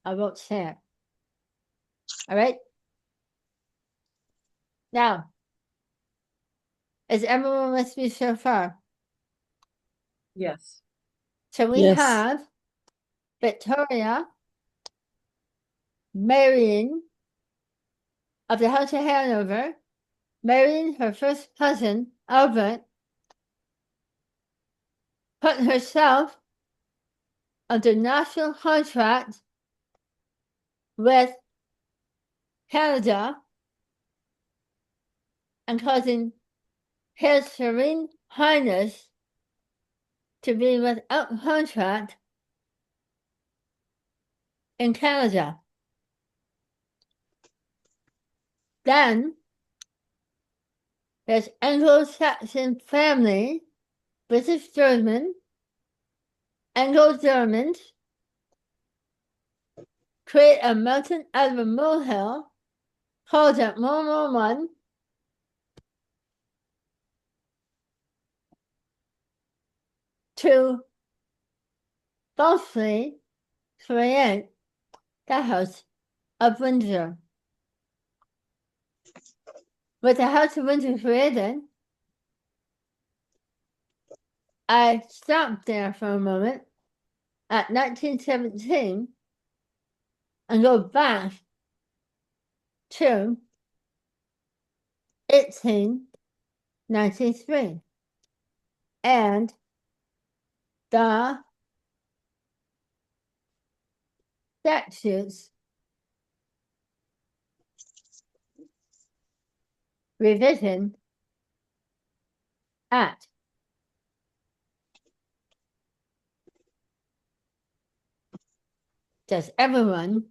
I won't say it. All right? Now, is everyone with me so far? Yes. So we Yes. have Victoria marrying of the House of Hanover, marrying her first cousin, Albert, putting herself under national contract with Canada and causing His Serene Highness to be without contract in Canada. Then there's Anglo-Saxon family, British German, Anglo-Germans, create a mountain out of a molehill, called it 111, to falsely create the House of Windsor. With the House of Windsor created, I stopped there for a moment at 1917 and go back to 1893 and the statutes revision act. Does everyone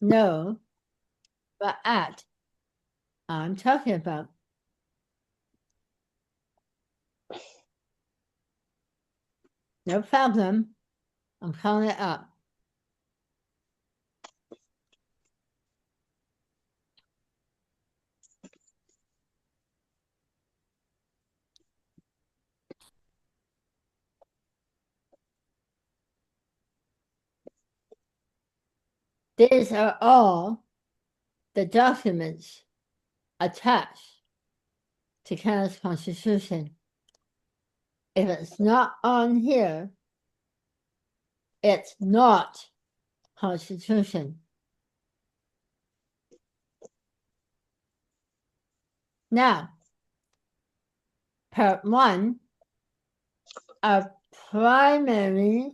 know what act I'm talking about? No problem. I'm calling it up. These are all the documents attached to Canada's Constitution. If it's not on here, it's not Constitution. Now, Part 1 are primary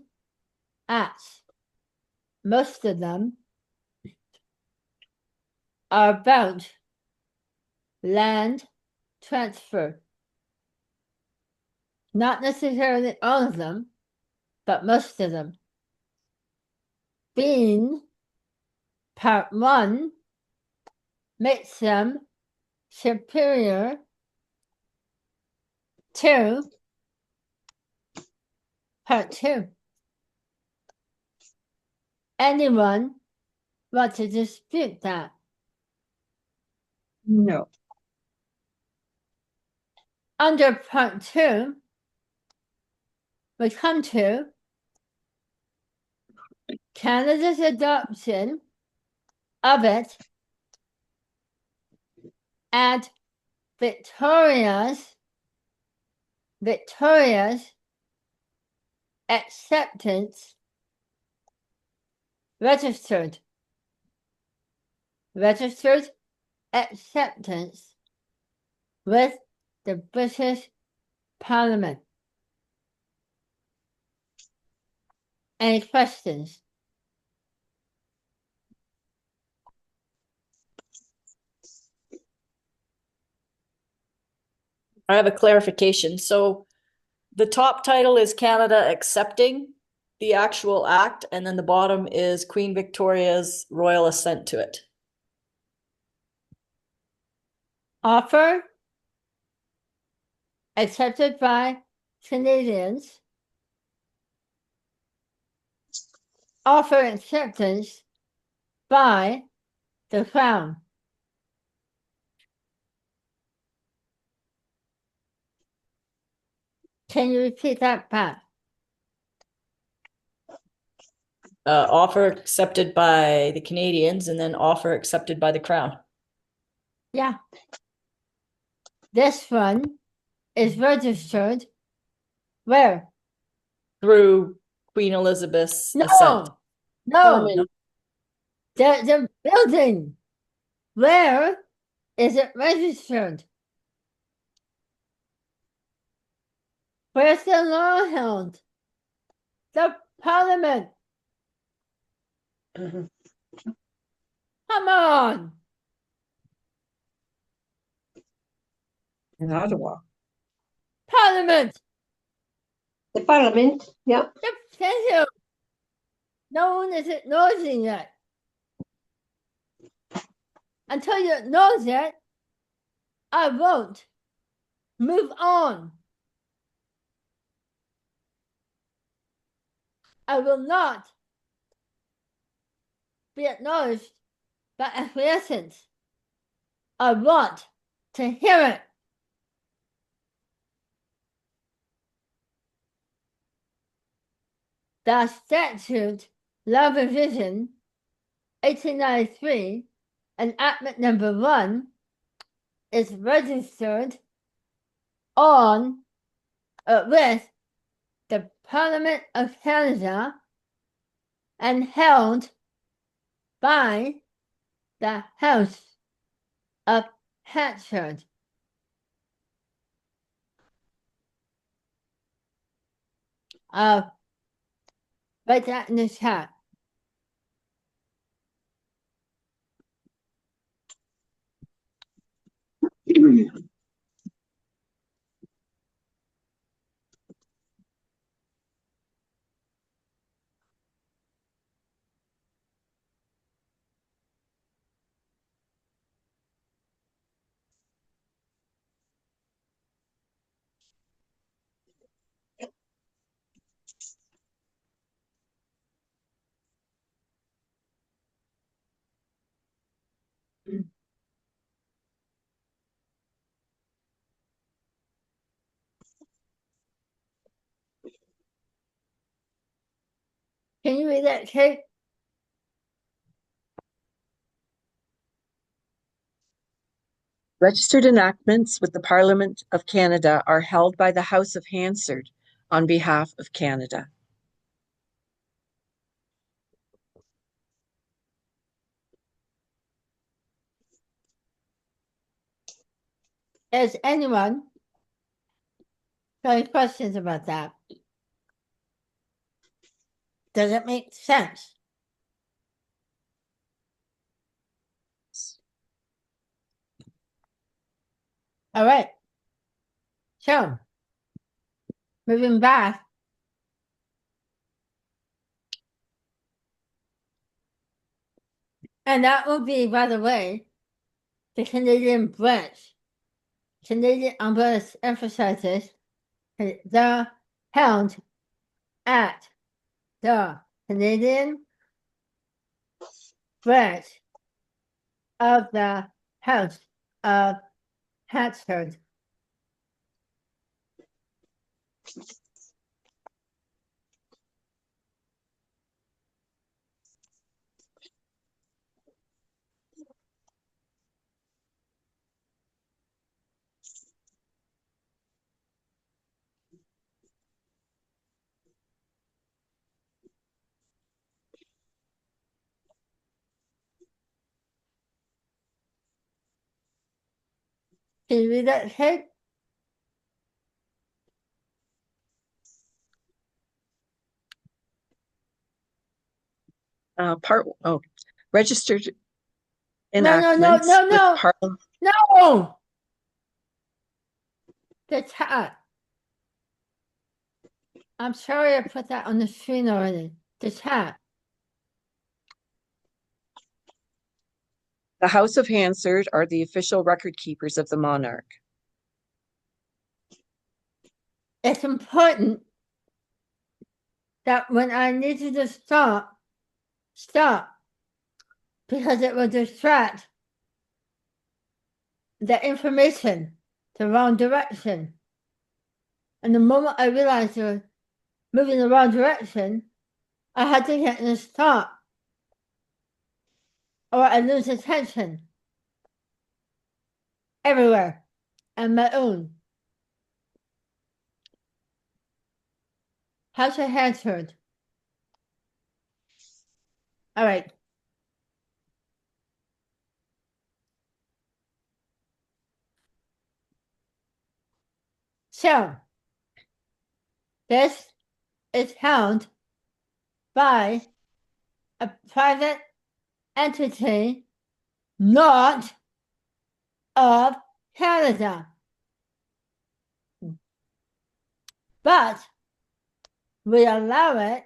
acts. Most of them are about land transfer. Not necessarily all of them, but most of them. Being Part 1 makes them superior to Part 2. Anyone want to dispute that? No. Under Part 2, we come to Canada's adoption of it and Victoria's acceptance registered acceptance with the British Parliament. Any questions? I have a clarification. So the top title is Canada accepting the actual act, and then the bottom is Queen Victoria's royal assent to it. Offer accepted by Canadians. Offer acceptance by the Crown. Can you repeat that back? Offer accepted by the Canadians, and then offer accepted by the Crown. Yeah. This one is registered where? Through Queen Elizabeth's No, assent. no. The building. Where is it registered? Where's the law held? The Parliament. Come on. In Ottawa. Parliament. The Parliament, yeah. Thank you. No one is acknowledging it. Until you acknowledge it, I won't move on. I will not be acknowledged by acquiescence. I want to hear it. The statute, Law Revision 1893, Enactment Number 1, is registered on with the Parliament of Canada and held by the House of Hatchard. Write that in the chat. Can you read that, Kate? Registered enactments with the Parliament of Canada are held by the House of Hansard on behalf of Canada. Has anyone got any questions about that? Does it make sense? All right. So, moving back. And that will be, by the way, the Canadian branch. Canadian Umbrella emphasizes the held at the Canadian branch of the House of Hansard. Can you read that, Kate? Registered No, enactments with Parliament. No! The chat. I'm sorry I put that on the screen already. The chat. The House of Hansard are the official record keepers of the monarch. It's important that when I need you to stop, because it will distract the information the wrong direction. And the moment I realized you were moving the wrong direction, I had to get in a stop, or I lose attention everywhere and my own. How's your hands hurt? All right. So, this is held by a private entity not of Canada. But we allow it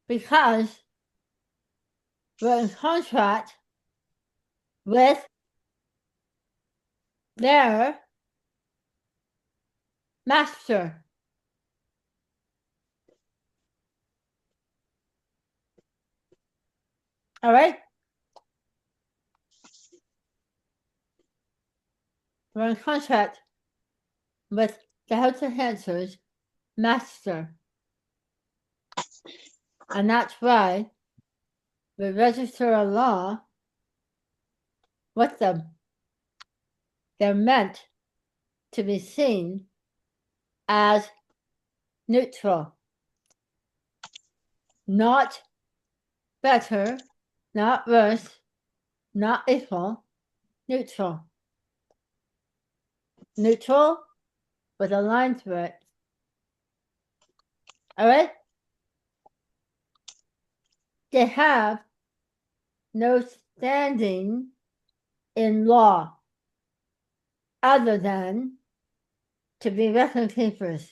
because we're in contract with their master. All right? We're in contract with the House of Hansard's master. And that's why we register a law with them. They're meant to be seen as neutral. Not better, not worse, not equal, neutral. Neutral with a line through it. All right? They have no standing in law other than to be record keepers.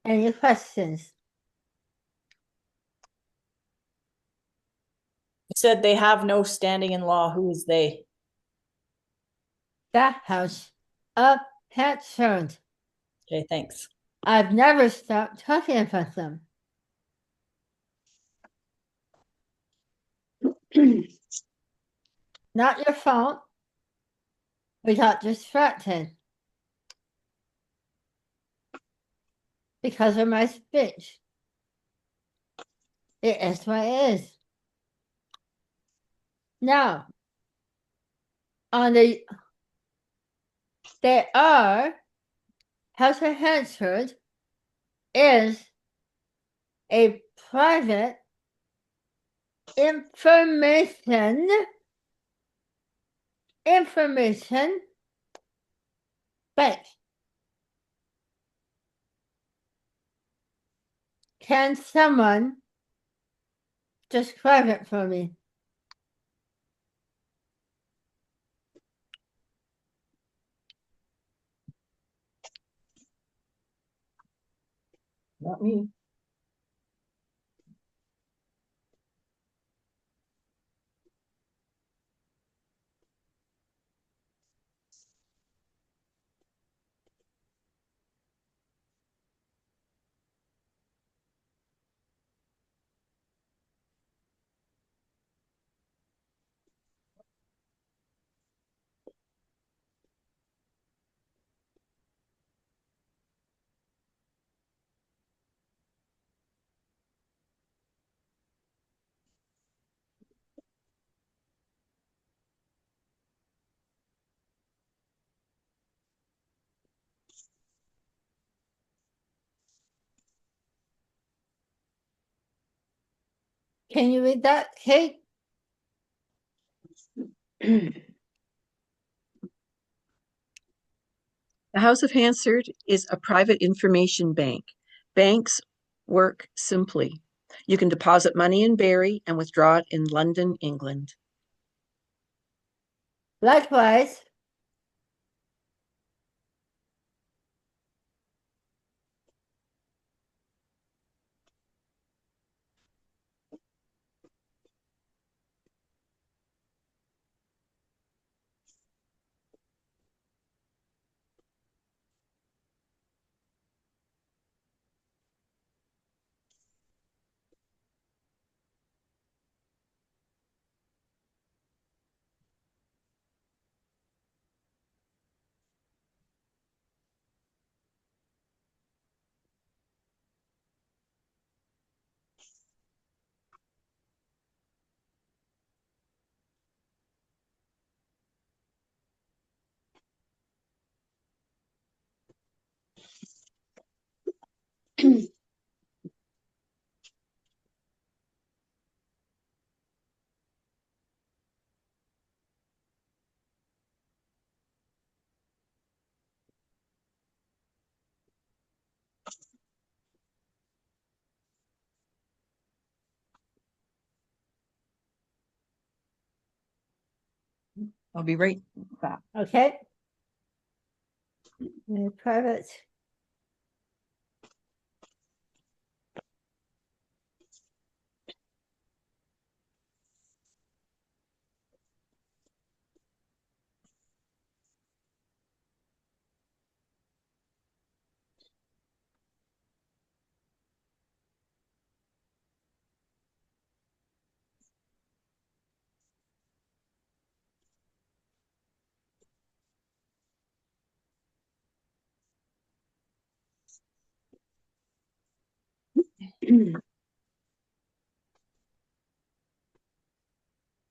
Any questions? You said they have no standing in law. Who is they? The House of Hansard. Okay, thanks. I've never stopped talking about them. Not your fault. We got distracted. because of my speech. It is what it is. Now, they are, House of Hansford is a private information bank. Can someone describe it for me? Not me. Can you read that, Kate? The House of Hansard is a private information bank. Banks work simply. You can deposit money in Barrie and withdraw it in London, England. Likewise, I'll be right back. okay. Private.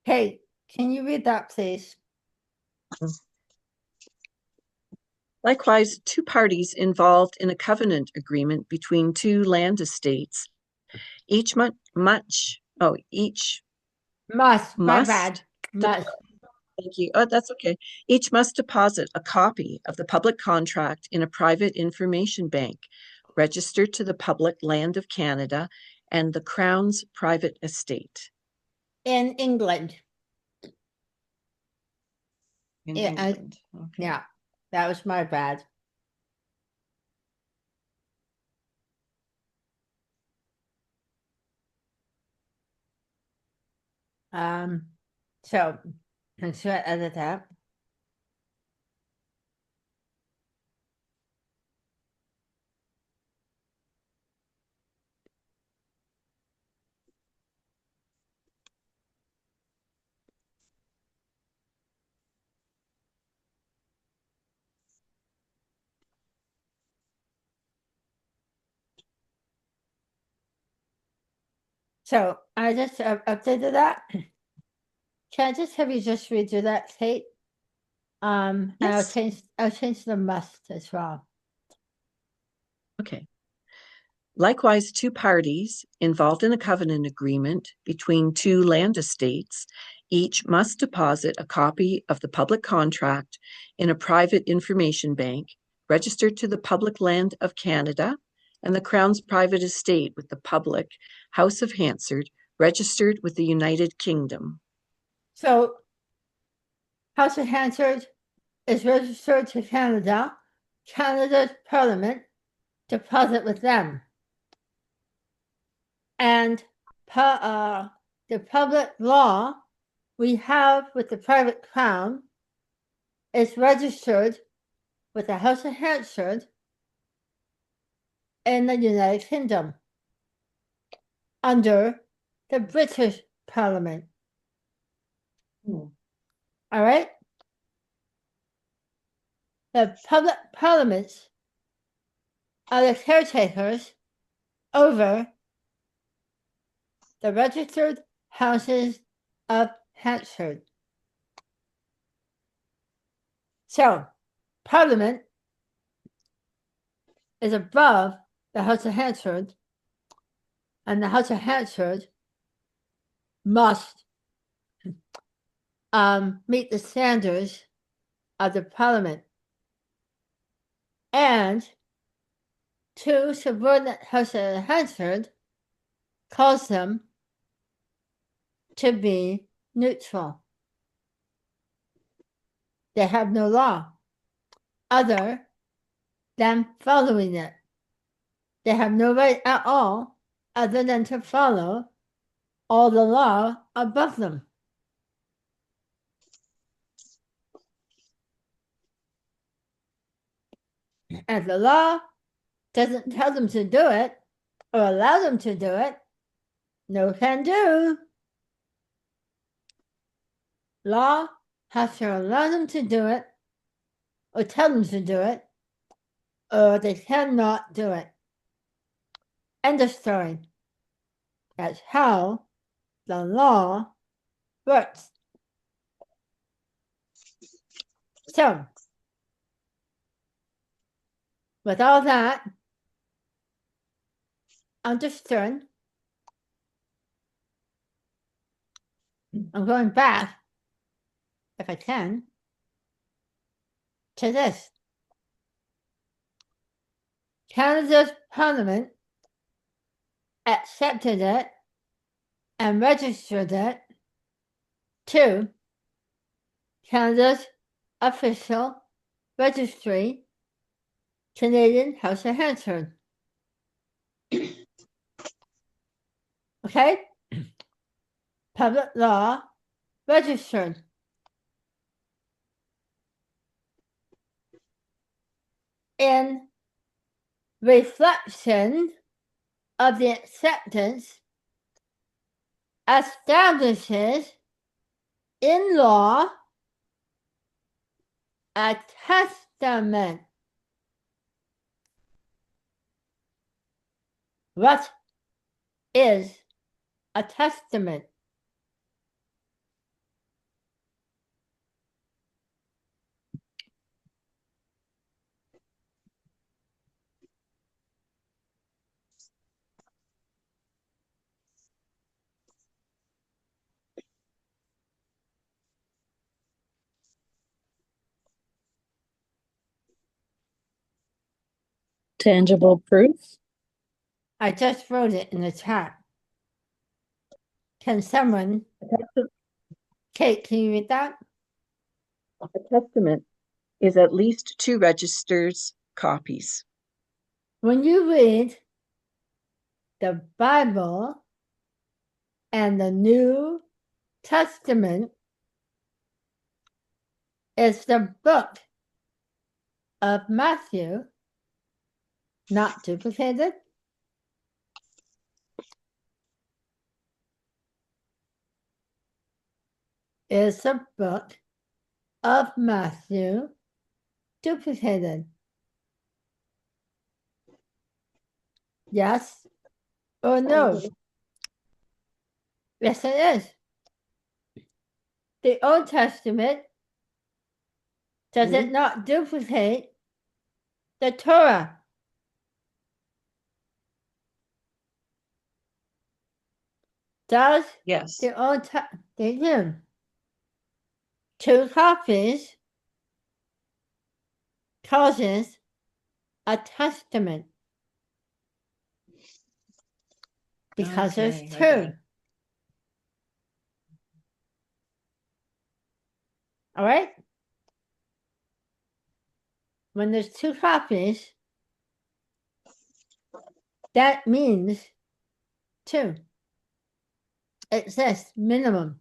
Kate, can you read that, please? Likewise, two parties involved in a covenant agreement between two land estates, each Must, my must bad. Must. Thank you. Oh, that's okay. Each must deposit a copy of the public contract in a private information bank registered to the Public Land of Canada and the Crown's private estate. In England. In Yeah, England. Okay. Yeah, that was my bad. So should I edit that? So I just updated that. Can I just have you just redo that, Kate? And Yes. I'll change the must as well. Okay. Likewise, two parties involved in a covenant agreement between two land estates each must deposit a copy of the public contract in a private information bank registered to the Public Land of Canada and the Crown's private estate with the public House of Hansard registered with the United Kingdom. So House of Hansard is registered to Canada. Canada's Parliament deposit with them. And the public law we have with the private crown is registered with the House of Hansard in the United Kingdom under the British Parliament. All right? The public parliaments are the caretakers over the registered houses of Hansard. So, Parliament is above the House of Hansard, and the House of Hansard must meet the standards of the Parliament. And two subordinate Houses of Hansard calls them to be neutral. They have no law other than following it. They have no right at all other than to follow all the law above them. And the law doesn't tell them to do it or allow them to do it, no can do. Law has to allow them to do it or tell them to do it, or they cannot do it. End of story. That's how the law works. So, with all that understood, I'm going back, if I can, to this. Canada's Parliament accepted it and registered it to Canada's official registry, Canadian House of Hansard. Okay? Public law registered. In reflection of the acceptance, establishes in law a testament. What is a testament? Tangible proof. I just wrote it in the chat. Can someone, Kate, can you read that? A testament is at least two registers copies. When you read the Bible and the New Testament, it's the book of Matthew, not duplicated. Is the book of Matthew duplicated? Yes or no? Yes, it is. The Old Testament, does it not duplicate the Torah? Does Yes. the Old Testament, they do. 2 copies causes a testament. Because Okay, there's I got 2. it. All right? When there's 2 copies, that means 2. It says minimum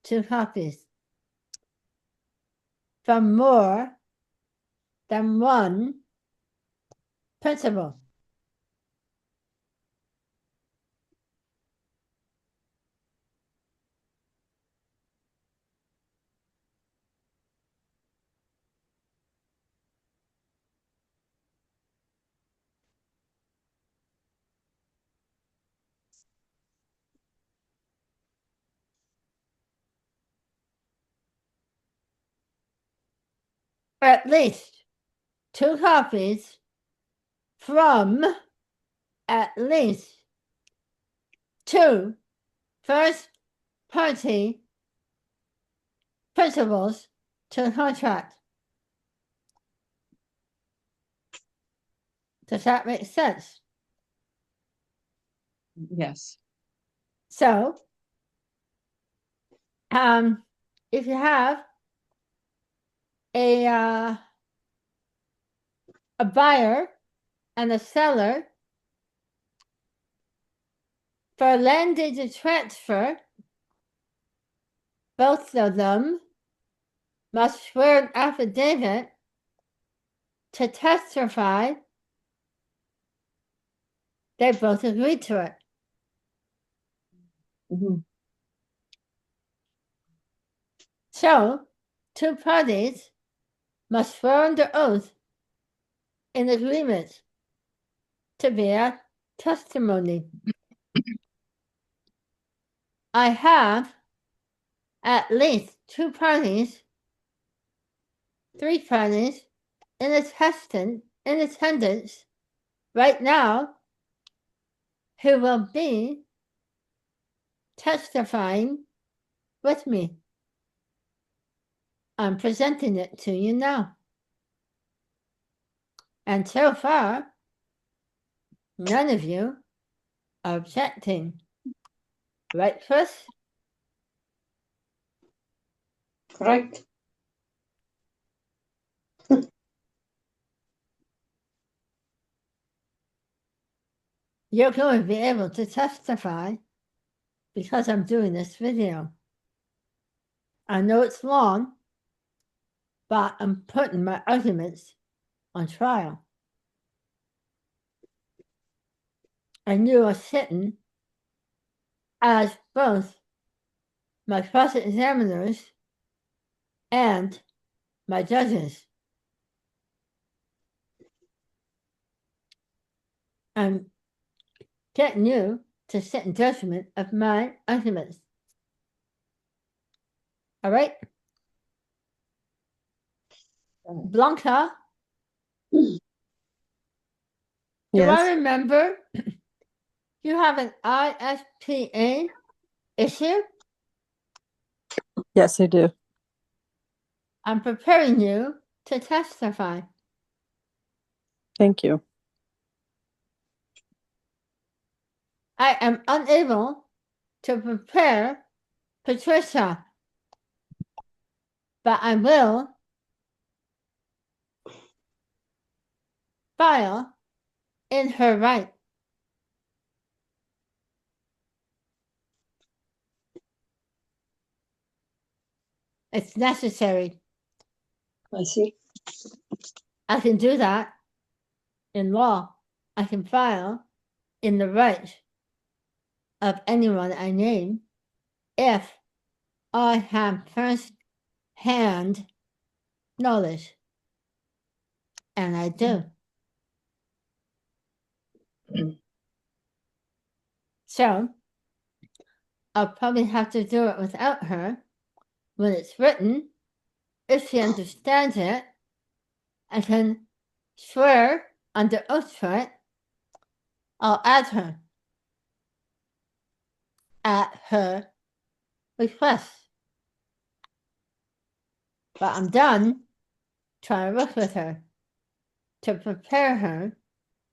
2 copies. For more than 1 principal. At least 2 copies from at least 2 first party principals to the contract. Does that make sense? Yes. So, if you have a buyer and a seller for a land deed transfer, both of them must swear an affidavit to testify they both agreed to it. So, 2 parties must swear under oath in agreement to bear testimony. I have at least 2 parties, 3 parties in attendance right now who will be testifying with me. I'm presenting it to you now. And so far, none of you are objecting. Right, Chris? Correct. You're going to be able to testify because I'm doing this video. I know it's long, but I'm putting my arguments on trial. And you are sitting as both my cross-examiners and my judges. I'm getting you to sit in judgment of my arguments. All right? Blanca, do I remember you have an ISPA issue? Yes, I do. I'm preparing you to testify. Thank you. I am unable to prepare Patricia, but I will file in her right. It's necessary. I see. I can do that in law. I can file in the right of anyone I name if I have first-hand knowledge. And I do. So, I'll probably have to do it without her when it's written, if she understands it and can swear under oath to it. I'll add her at her request. But I'm done trying to work with her to prepare her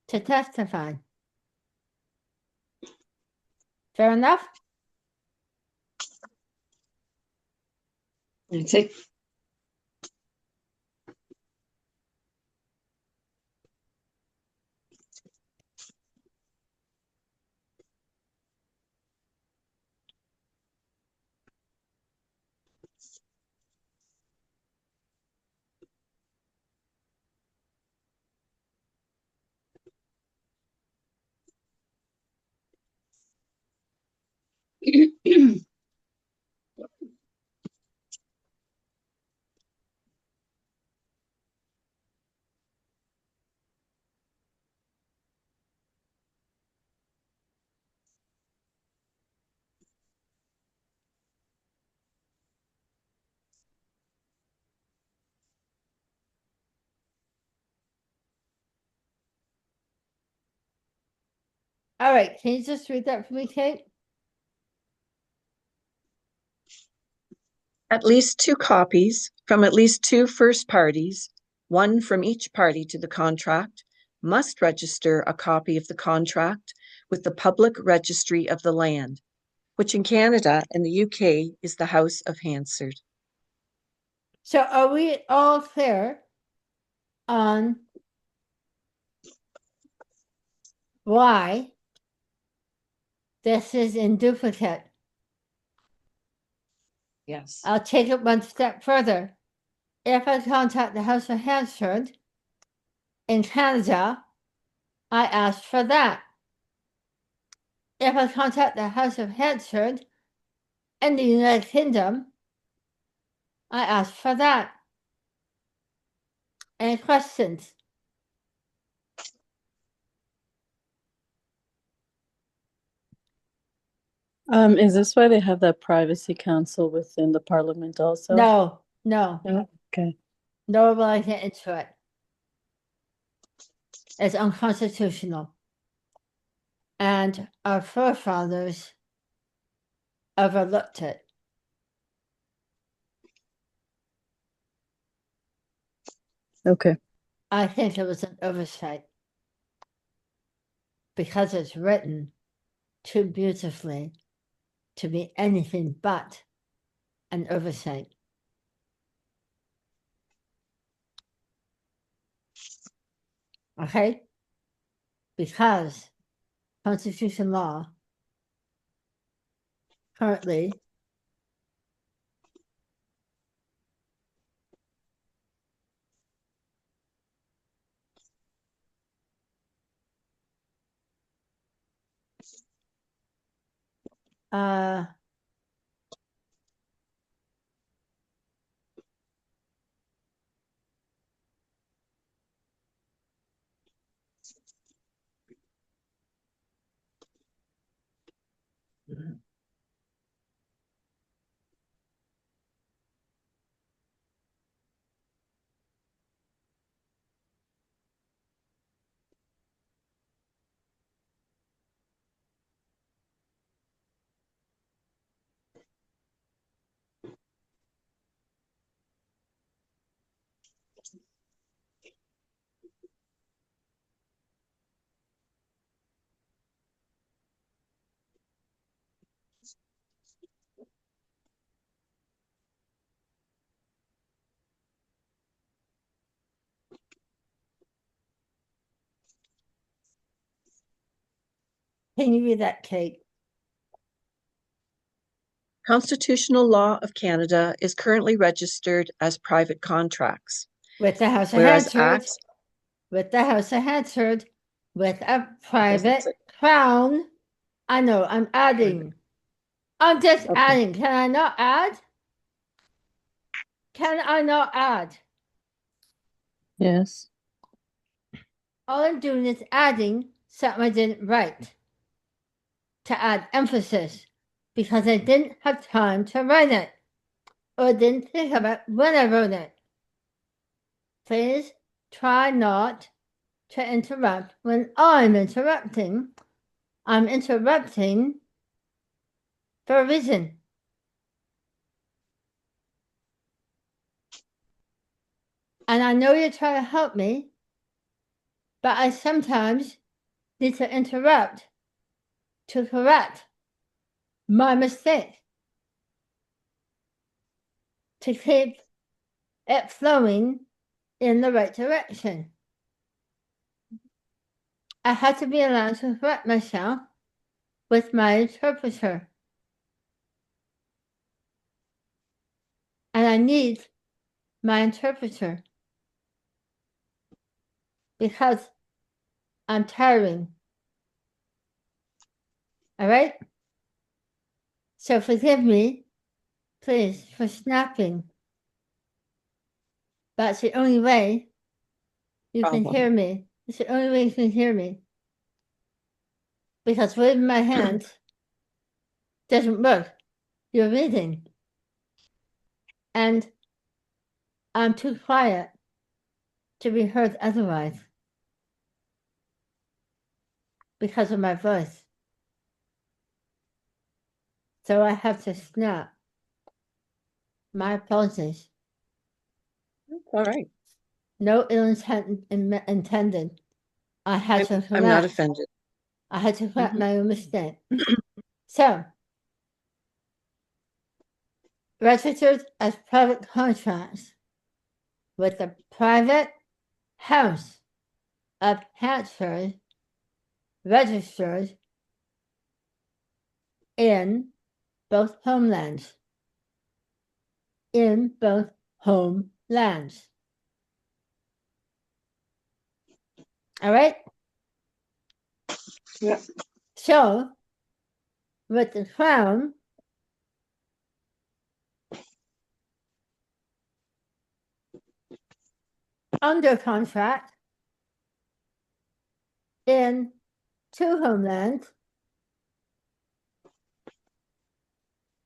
to testify. Fair enough? That's it. All right, can you just read that for me, Kate? At least 2 copies from at least 2 first parties, one from each party to the contract, must register a copy of the contract with the Public Registry of the Land, which in Canada and the UK is the House of Hansard. So are we all clear on why this is in duplicate? Yes. I'll take it one step further. If I contact the House of Hansard in Canada, I ask for that. If I contact the House of Hansard in the United Kingdom, I ask for that. Any questions? Is this why they have that privacy council within the parliament also? No. No? Okay. Nor will I get into it. It's unconstitutional. And our forefathers overlooked it. Okay. I think it was an oversight because it's written too beautifully to be anything but an oversight. Okay? Because Constitution law currently can you read that, Kate? Constitutional law of Canada is currently registered as private contracts, With the House of whereas Hansard, acts. with the House of Hansard, with a Doesn't private say- crown. I know, I'm adding. I'm just Okay. adding. Can I not add? Can I not add? Yes. All I'm doing is adding something I didn't write to add emphasis because I didn't have time to write it or didn't think of it when I wrote it. Please try not to interrupt when I'm interrupting. I'm interrupting for a reason. And I know you're trying to help me, but I sometimes need to interrupt to correct my mistake, to keep it flowing in the right direction. I had to be allowed to correct myself with my interpreter. And I need my interpreter because I'm tiring. All right? So forgive me, please, for snapping. That's the only way you can hear me. It's the only way you can hear me. Because waving my hands doesn't work. You're reading. And I'm too quiet to be heard otherwise because of my voice. So I have to snap. My apologies. All right. No ill intent intended. I had to correct. I'm not offended. I had to correct my own mistake. So, registered as private contracts with the private house of Hampshire, registered in both homelands. In both homelands. All right? Yeah. So, with the Crown, under contract in two homelands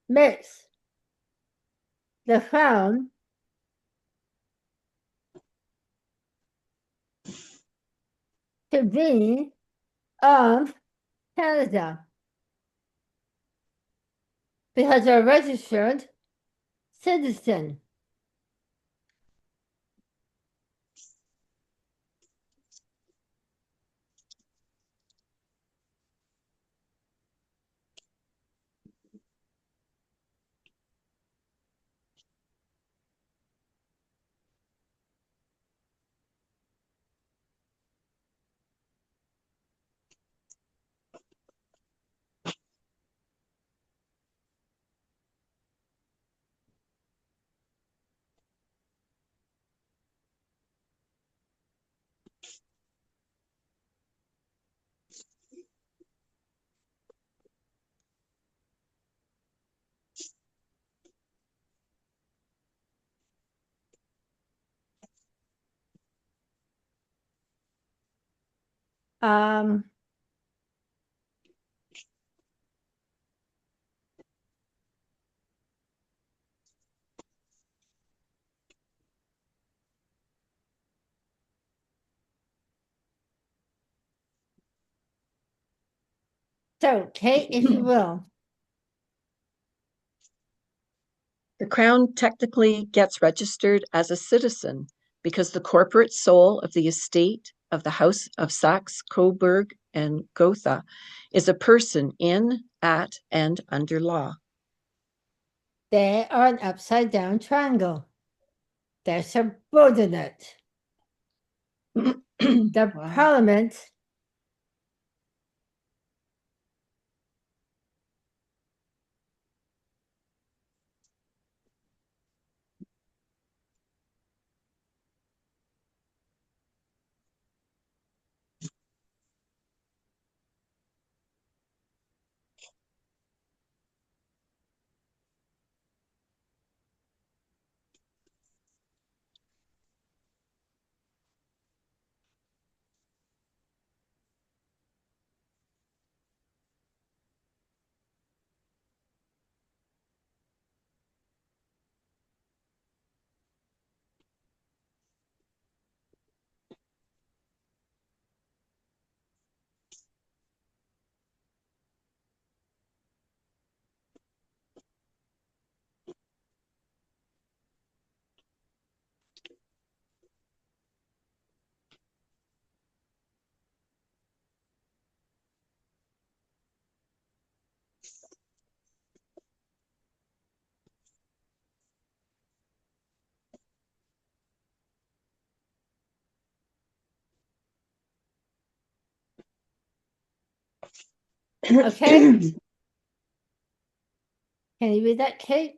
makes the Crown to be of Canada because they're registered citizen. Um, so, Kate, if you will. The Crown technically gets registered as a citizen because the corporate soul of the estate of the House of Saxe-Coburg and Gotha is a person in, at, and under law. They are an upside down triangle. They're subordinate. The Parliament Okay? Can you read that, Kate?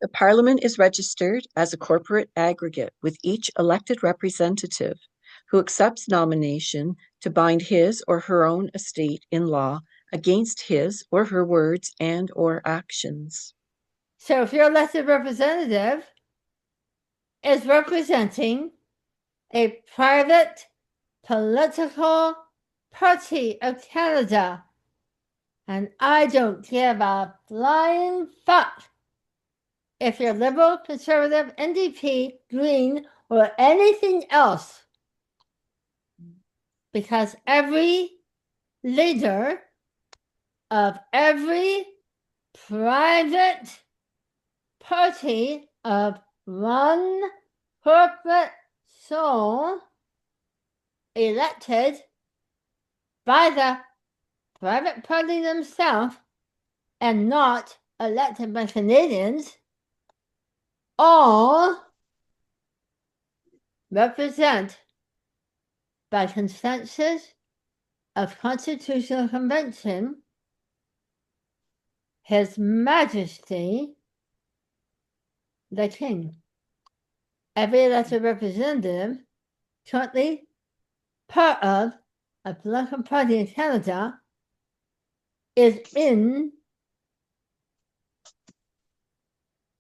The Parliament is registered as a corporate aggregate with each elected representative who accepts nomination to bind his or her own estate in law against his or her words and or actions. So if your elected representative is representing a private political party of Canada, and I don't give a flying fuck if you're Liberal, Conservative, NDP, Green, or anything else, because every leader of every private party of one corporate soul elected by the private party themselves and not elected by Canadians all represent by consensus of Constitutional Convention His Majesty the King. Every elected representative currently part of a political party in Canada is in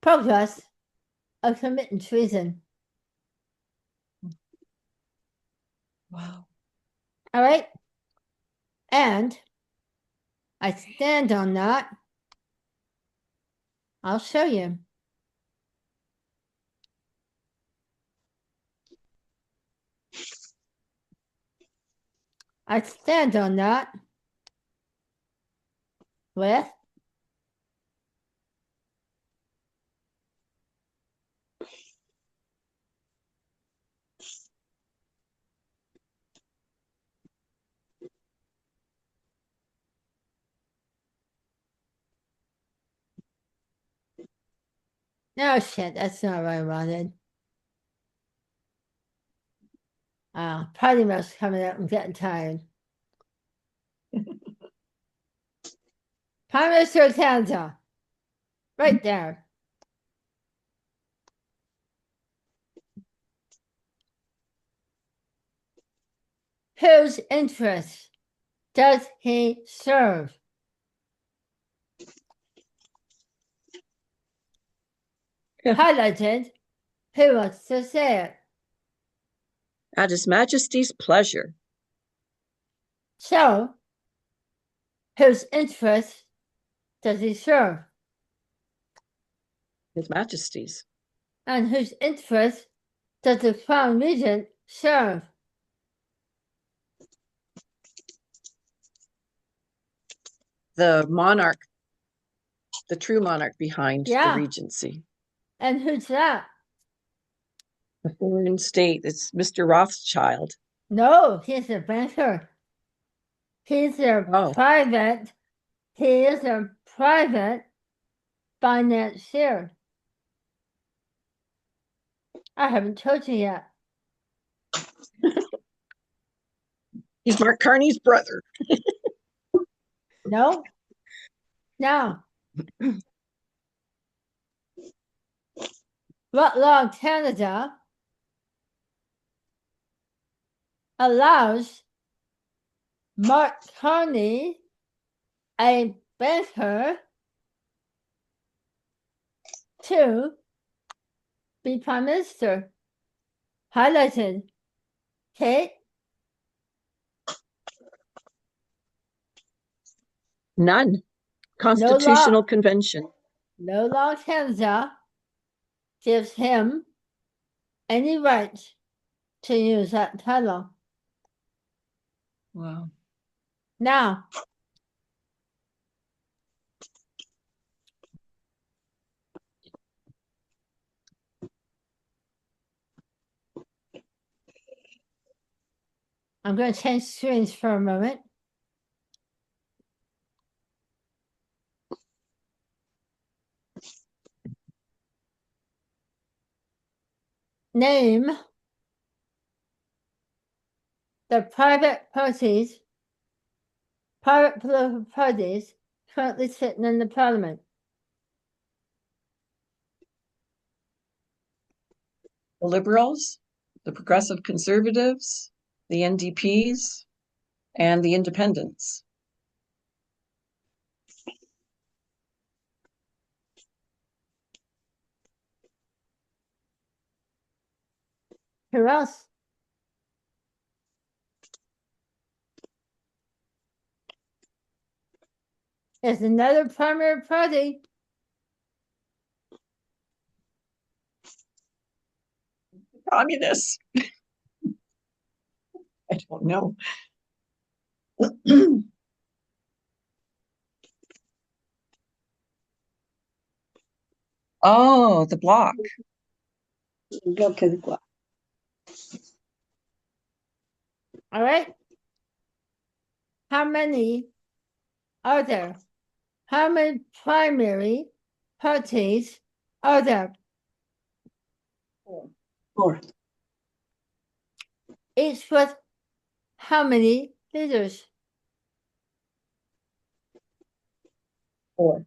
progress of committing treason. Wow. All right? And I stand on that. I'll show you. I stand on that with no shit, that's not what I wanted. Party mouse coming out and getting tired. Prime Minister of Canada. Right there. Whose interests does he serve? Highlighted. Who wants to say it? At His Majesty's pleasure. So, whose interests does he serve? His Majesty's. And whose interests does the Crown Regent serve? The monarch, the true monarch behind the Yeah. Regency. And who's that? The foreign state. It's Mr. Rothschild. No, he's a banker. He's a Oh. private. He is a private financier. I haven't told you yet. He's Mark Carney's brother. No? Now, what law in Canada allows Mark Carney, a banker, to be Prime Minister? Highlighted. Kate? None. Constitutional No law. Convention. No law in Canada gives him any right to use that title. Wow. Now, I'm going to change screens for a moment. Name the private parties private political parties currently sitting in the parliament? The Liberals, the Progressive Conservatives, the NDPs, and the Independents. Who else? There's another primary party. Communists. I don't know. Oh, the block. All right. How many are there? How many primary parties are there? Four. Each with how many leaders? Four.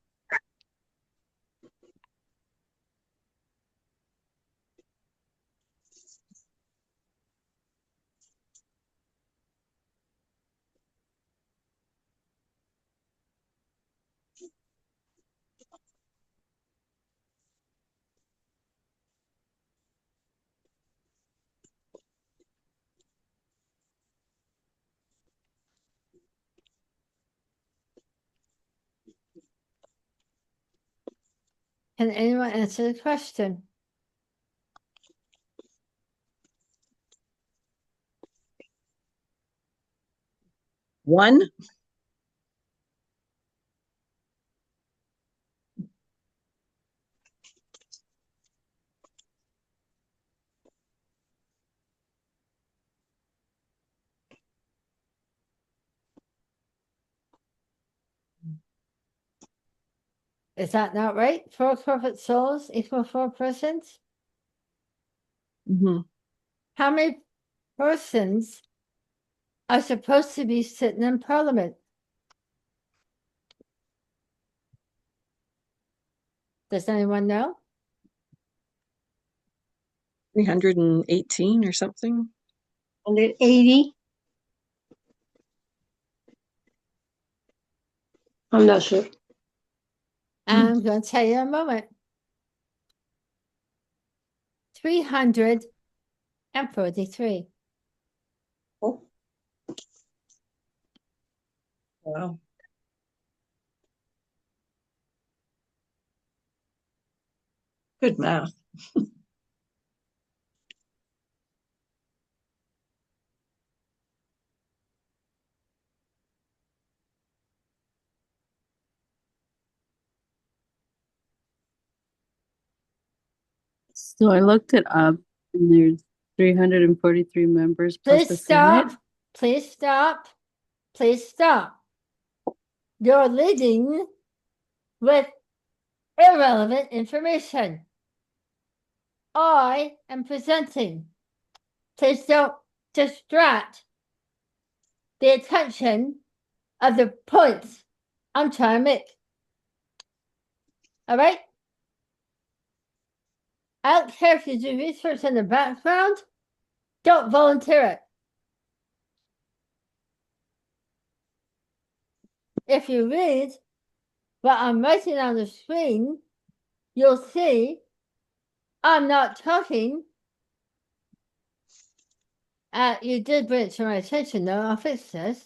Can anyone answer the question? One. Is that not right? 4 corporate souls equal 4 persons? Mm-hmm. How many persons are supposed to be sitting in parliament? Does anyone know? 318 or something. 180. I'm not sure. I'm going to tell you in a moment. 343. Oh. Wow. Good math. So I looked it up and there's 343 members plus Please the stop. Senate. Please stop. Please stop. You're leading with irrelevant information. I am presenting. Please don't distract the attention of the points I'm trying to make. All right? I don't care if you do research in the background. Don't volunteer it. If you read what I'm writing on the screen, you'll see I'm not talking. You did bring it to my attention, though. I'll fix this.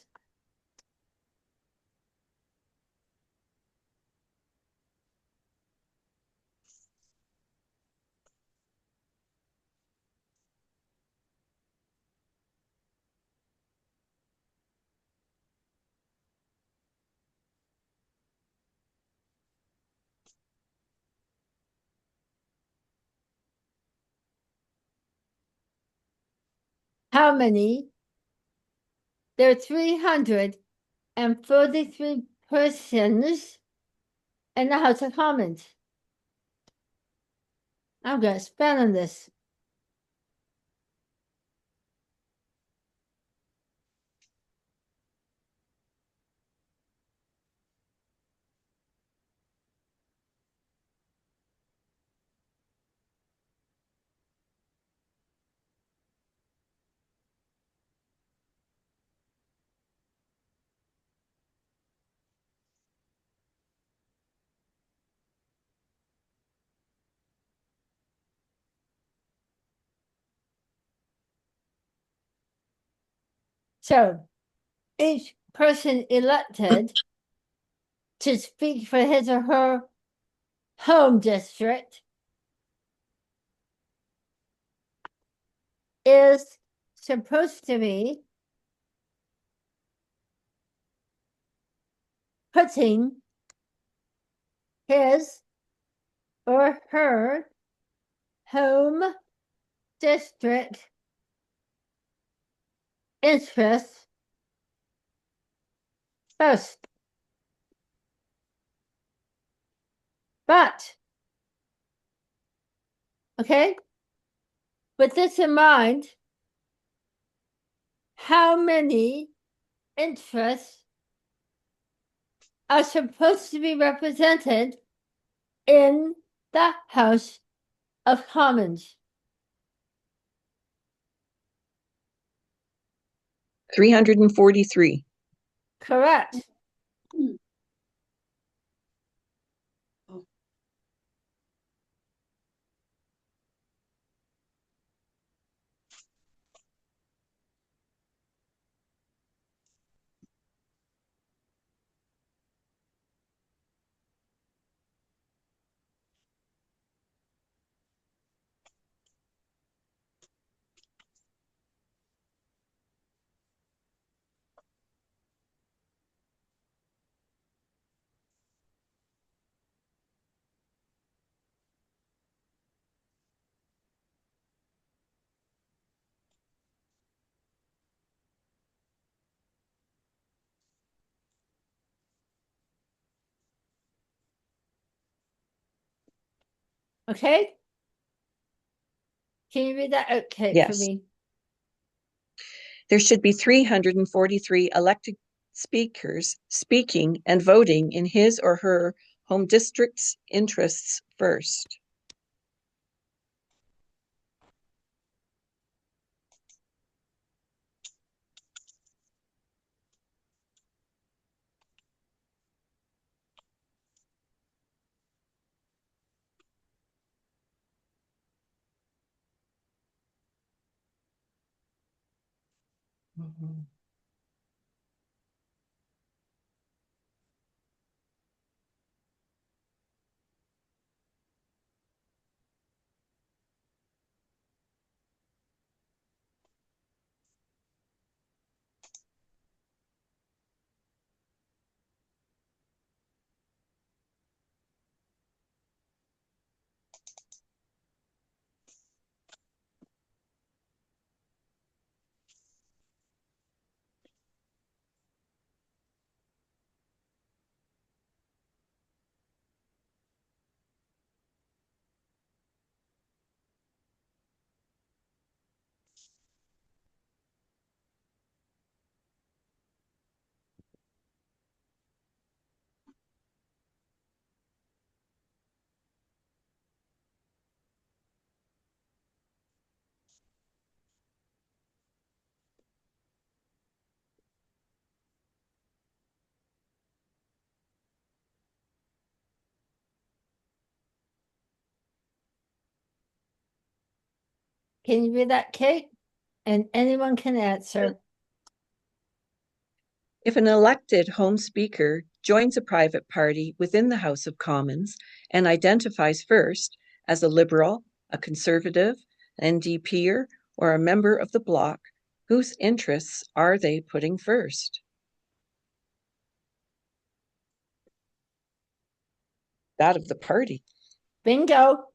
How many? There are 343 persons in the House of Commons. I'm going to spend on this. So each person elected to speak for his or her home district is supposed to be putting his or her home district interests first. But, okay, with this in mind, how many interests are supposed to be represented in the House of Commons? 343. Correct. Okay? Can you read that out, Kate, for Yes. me? There should be 343 elected speakers speaking and voting in his or her home district's interests first. Can you read that, Kate? And anyone can answer. If an elected home speaker joins a private party within the House of Commons and identifies first as a Liberal, a Conservative, an NDPer, or a member of the bloc, whose interests are they putting first? That of the party. Bingo.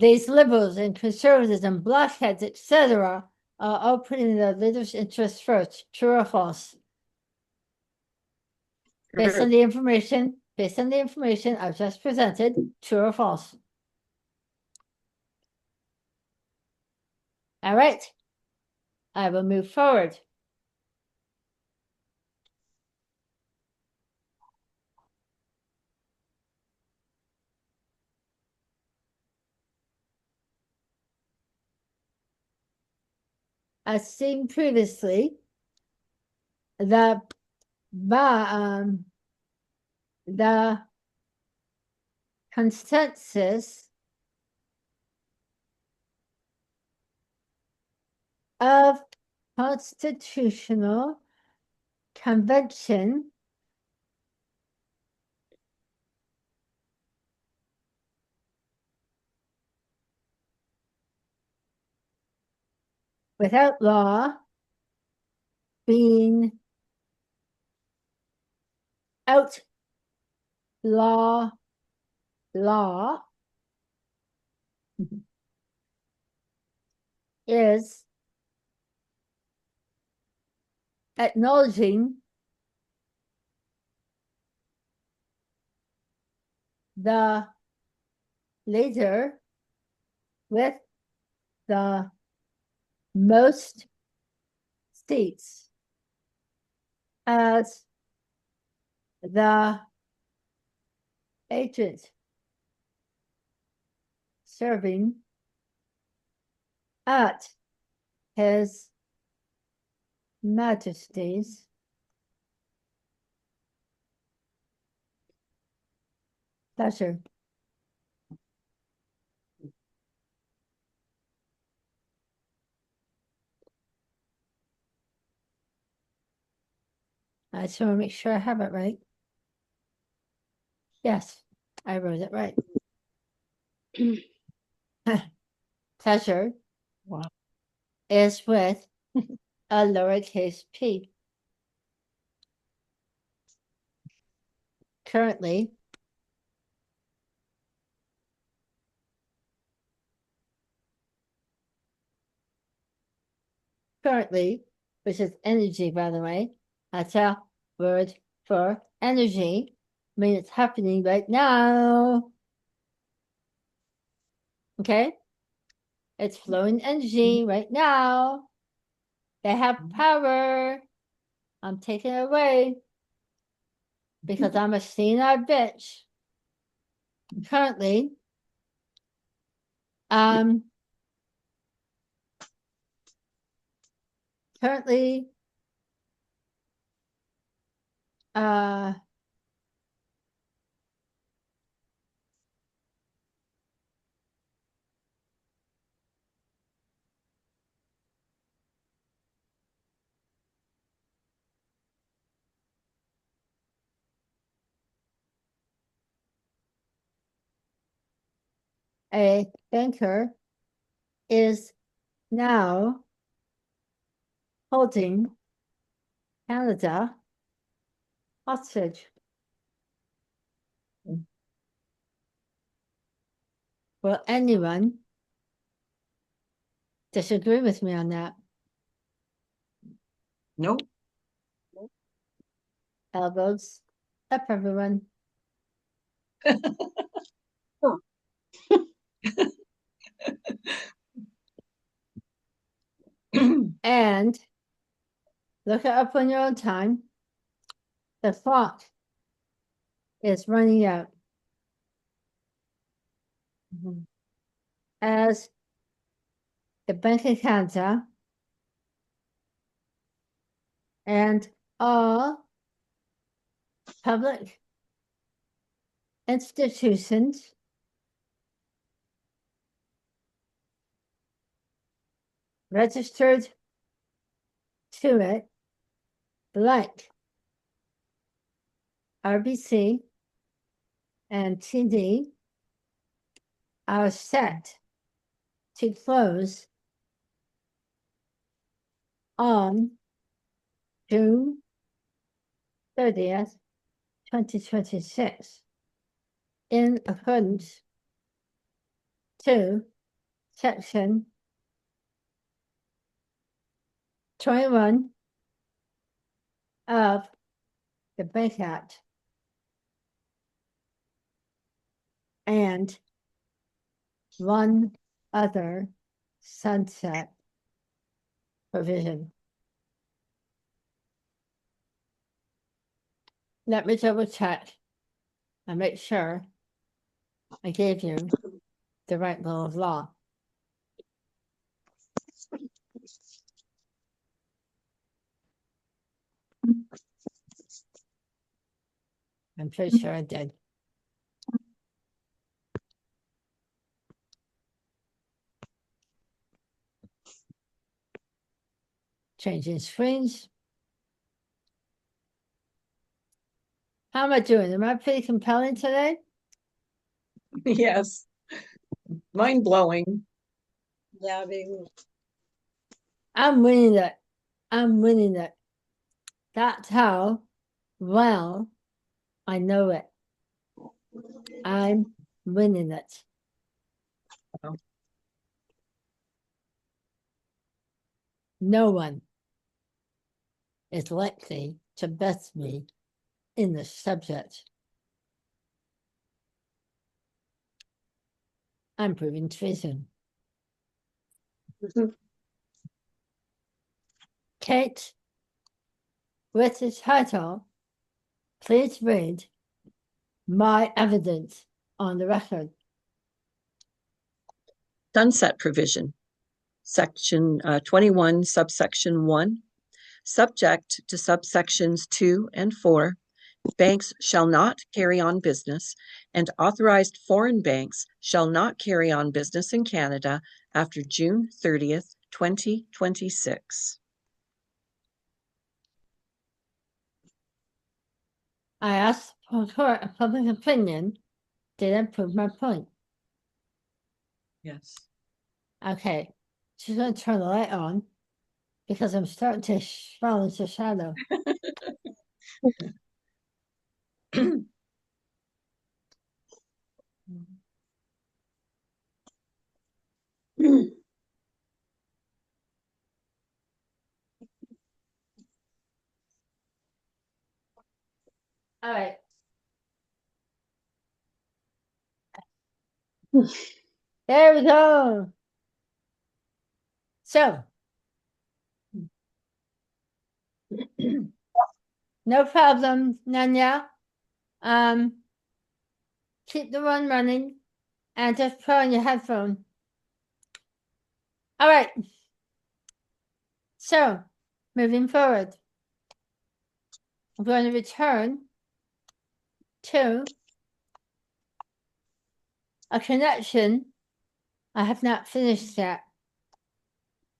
these liberals and conservatives and blockheads, etc., are all putting their leaders' interests first. True or false? Based on the information I've just presented, true or false? All right. I will move forward. As seen previously, the consensus of Constitutional Convention without law being outlaw law is acknowledging the leader with the most seats as the agent serving at His Majesty's pleasure. I just want to make sure I have it right. Yes, I wrote it right. Pleasure is with a lowercase p. Currently, which is energy, by the way, that's a word for energy. I mean, it's happening right now. Okay? It's flowing energy right now. They have power. I'm taking it away because I'm a senile bitch. Currently, a banker is now holding Canada hostage. Will anyone disagree with me on that? Nope. Elbows up, everyone. And look it up on your own time. The clock is running out. As the Bank of Canada and all public institutions registered to it, like RBC and TD, are set to close on June 30th, 2026, in accordance to Section 21 of the Bank Act and one other sunset provision. Let me double check and make sure I gave you the right rule of law. I'm pretty sure I did. Changing screens. How am I doing? Am I pretty compelling today? Yes. Mind blowing. Yeah, I'm winning it. I'm winning it. That's how well I know it. I'm winning it. Wow. No one is likely to best me in the subject. I'm proving treason. Kate, with the title, please read my evidence on the record. Sunset provision. Section 21, subsection 1. Subject to subsections 2 and 4, banks shall not carry on business, and authorized foreign banks shall not carry on business in Canada after June 30th, 2026. I asked for public opinion. Did I prove my point? Yes. Okay, she's going to turn the light on because I'm starting to fall into shadow. All right. There we go. So, no problem, Nanya. Keep the one running and just put on your headphone. All right. So, moving forward, I'm going to return to a connection I have not finished yet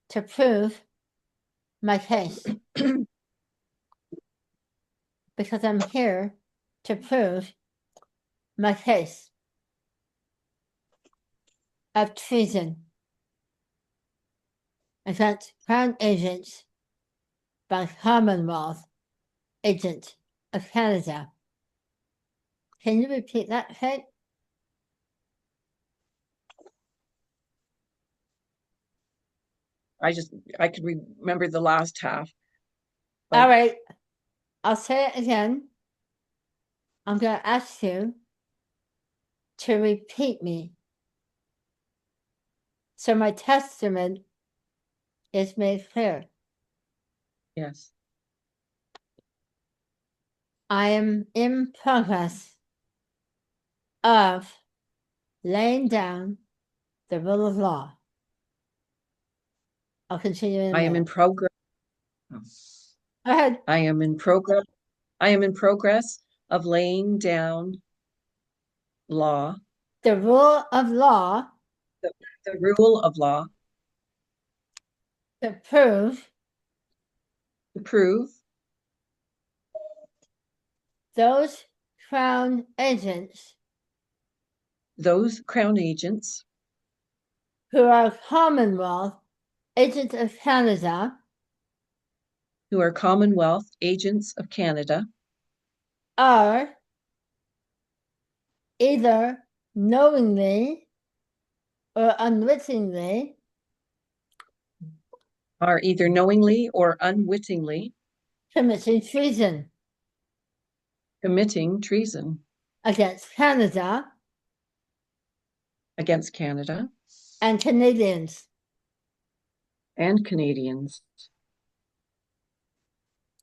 to prove my case. Because I'm here to prove my case of treason against Crown agents by Commonwealth Agent of Canada. Can you repeat that, Kate? I could remember the last half. All right, I'll say it again. I'm going to ask you to repeat me so my testament is made clear. Yes. I am in progress of laying down the rule of law. I'll continue in a I am in minute. progress. Go ahead. I am in progress. I am in progress of laying down law, The rule of law the rule of law, to prove to prove those Crown agents those Crown agents who are Commonwealth Agents of Canada who are Commonwealth agents of Canada are either knowingly or unwittingly are either knowingly or unwittingly committing treason committing treason against Canada against Canada and Canadians. and Canadians.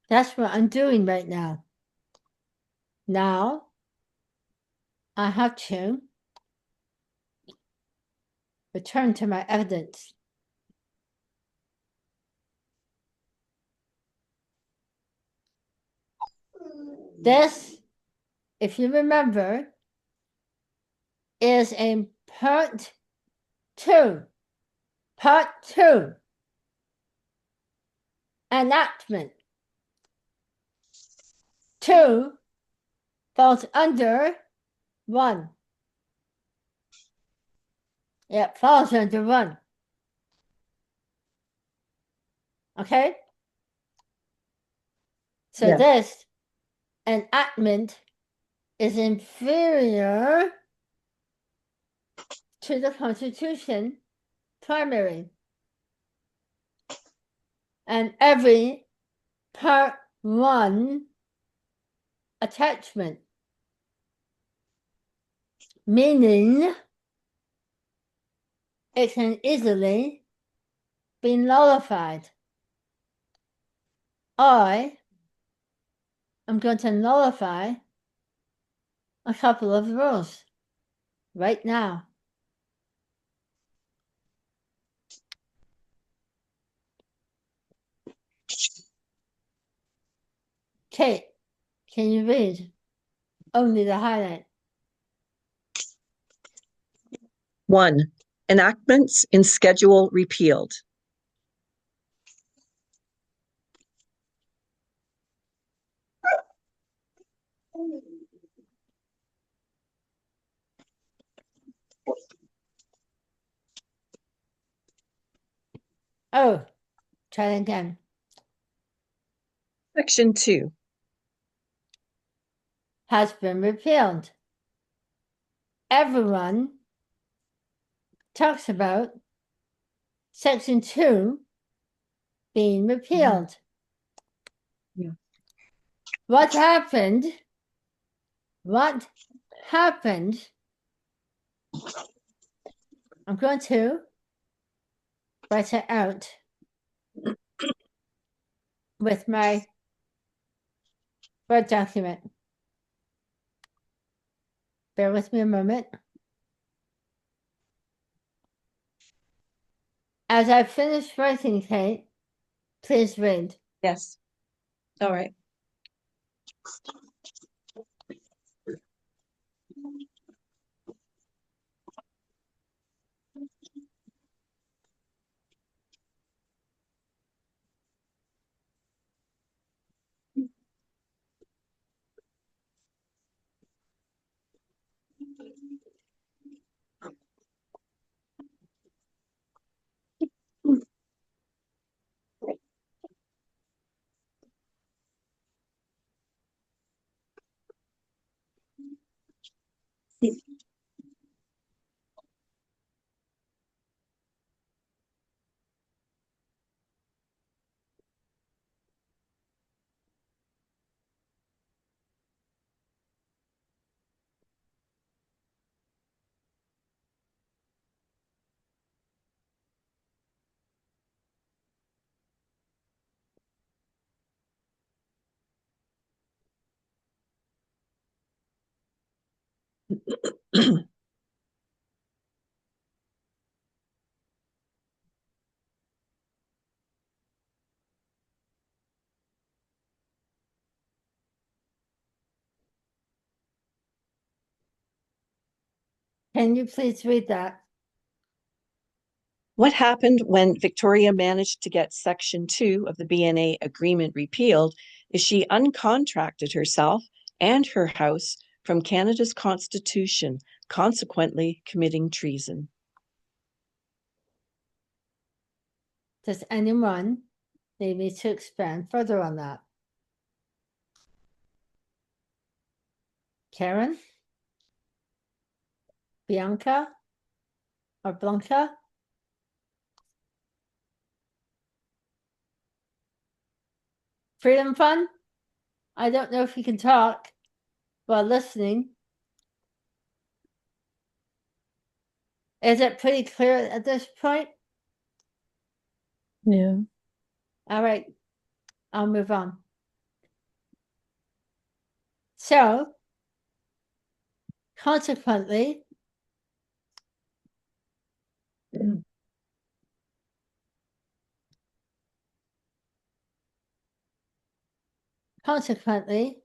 That's what I'm doing right now. Now, I have to return to my evidence. This, if you remember, is in part 2. Part 2. Enactment. 2 falls under 1. It falls under 1. Okay? So Yeah. this enactment is inferior to the Constitution primary. And every part 1 attachment, meaning it can easily be nullified. I am going to nullify a couple of rules right now. Kate, can you read only the highlight? 1. Enactments in schedule repealed. Oh, try it again. Section 2. Has been repealed. Everyone talks about Section 2 being repealed. Yeah. What happened? What happened? I'm going to write it out with my Word document. Bear with me a moment. As I finish writing, Kate, please read. Yes. All right. Can you please read that? What happened when Victoria managed to get Section 2 of the BNA agreement repealed is she uncontracted herself and her house from Canada's Constitution, consequently committing treason. Does anyone need me to expand further on that? Karen? Bianca? or Blanca? Freedom Fund? I don't know if you can talk while listening. Is it pretty clear at this point? Yeah. All right, I'll move on. So, consequently, consequently,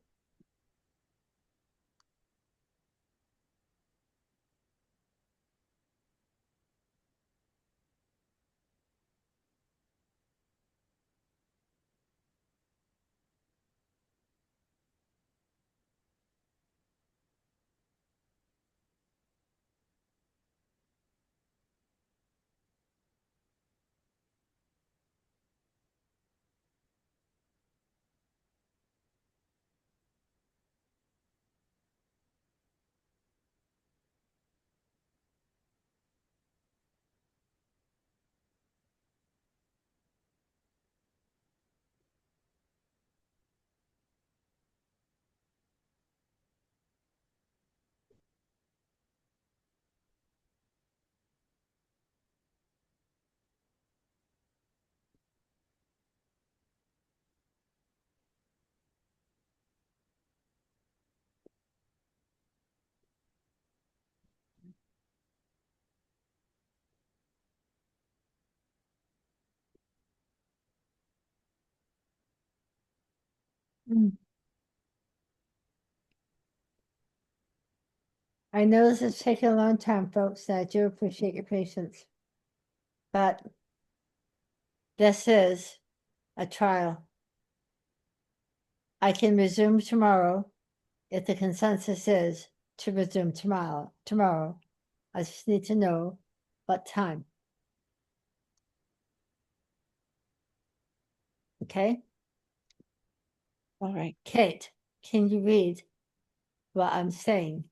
I know this is taking a long time, folks, and I do appreciate your patience. But this is a trial. I can resume tomorrow if the consensus is to resume tomorrow. I just need to know what time. Okay? All right. Kate, can you read what I'm saying?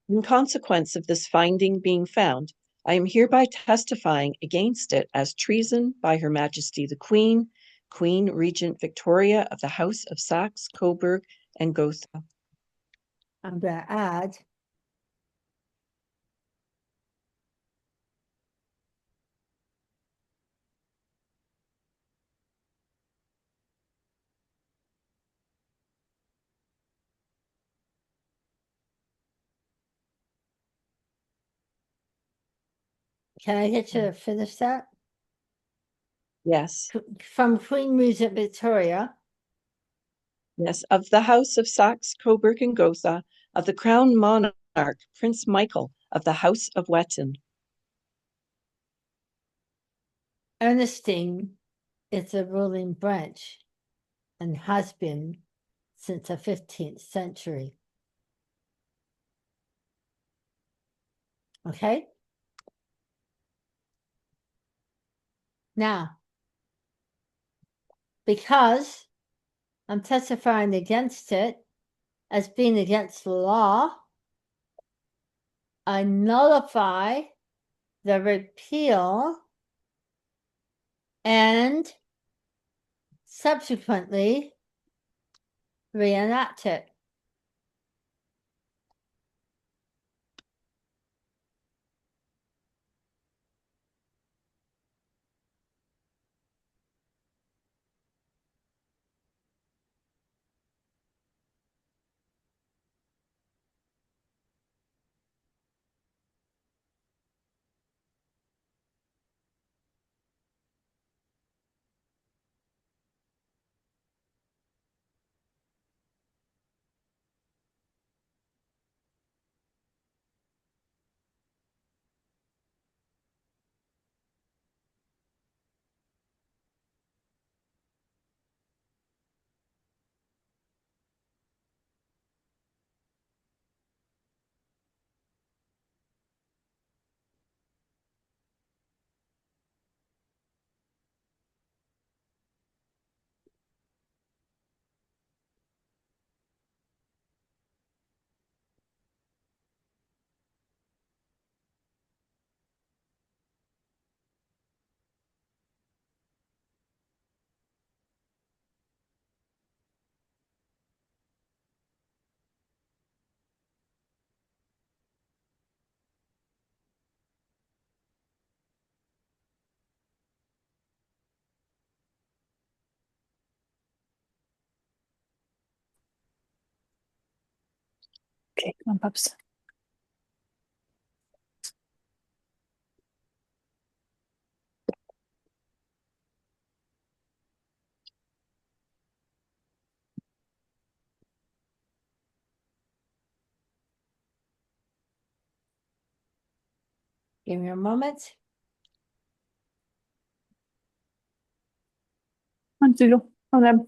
In consequence of this finding being found, I am hereby testifying against it as treason by Her Majesty the Queen, Queen Regent Victoria of the House of Saxe-Coburg and Gotha. I'm going to add can I get you to finish that? Yes, From Queen Regent Victoria. yes, of the House of Saxe-Coburg and Gotha, of the Crown Monarch, Prince Michael of the House of Wettin. Ernestine is the ruling branch and has been since the 15th century. Okay? Now, because I'm testifying against it as being against the law, I nullify the repeal and subsequently reenact it. Okay, come on, pups. Give me a moment. Come on, Zoodle. Come on.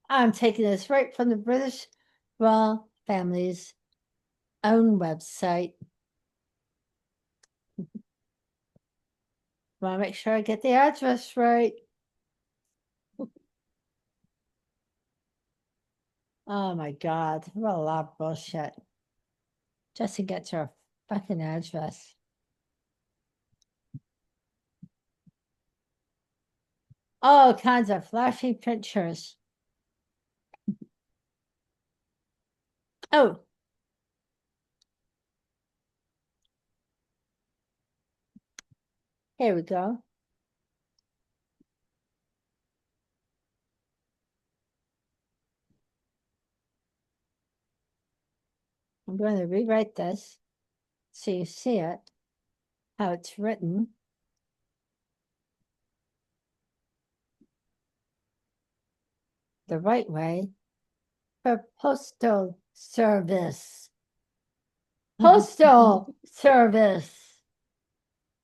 I'm taking this right from the British royal family's own website. Want to make sure I get the address right. Oh my God, what a lot of bullshit. Just to get your fucking address. All kinds of flashy pictures. Oh. Here we go. I'm going to rewrite this so you see it, how it's written. The right way for postal service. Postal service.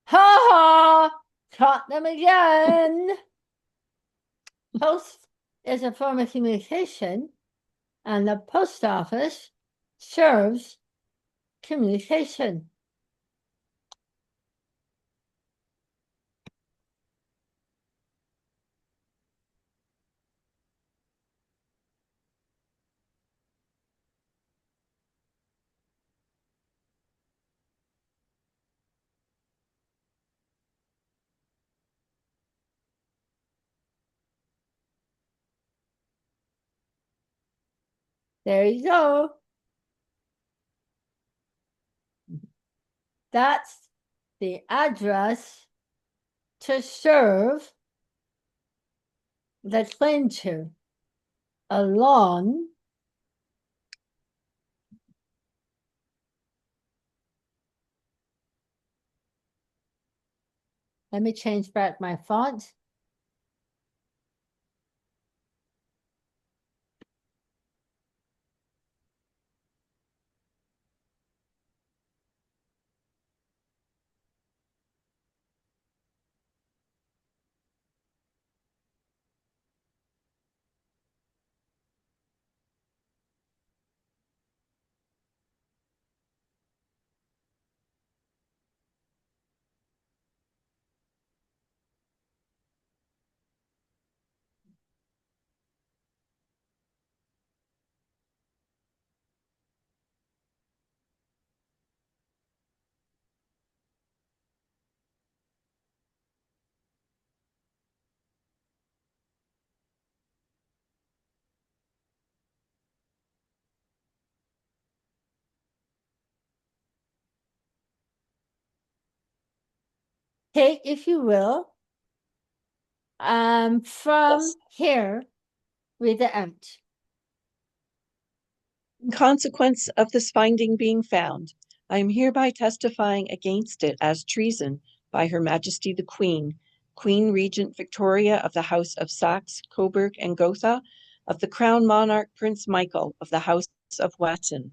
Ha ha! Caught them again. Post is a form of communication, and the post office serves communication. There you go. That's the address to serve the claim to along let me change back my font. Take, if you will, from Yes. here, read it out. In consequence of this finding being found, I am hereby testifying against it as treason by Her Majesty the Queen, Queen Regent Victoria of the House of Saxe, Coburg, and Gotha, of the Crown Monarch Prince Michael of the House of Wettin.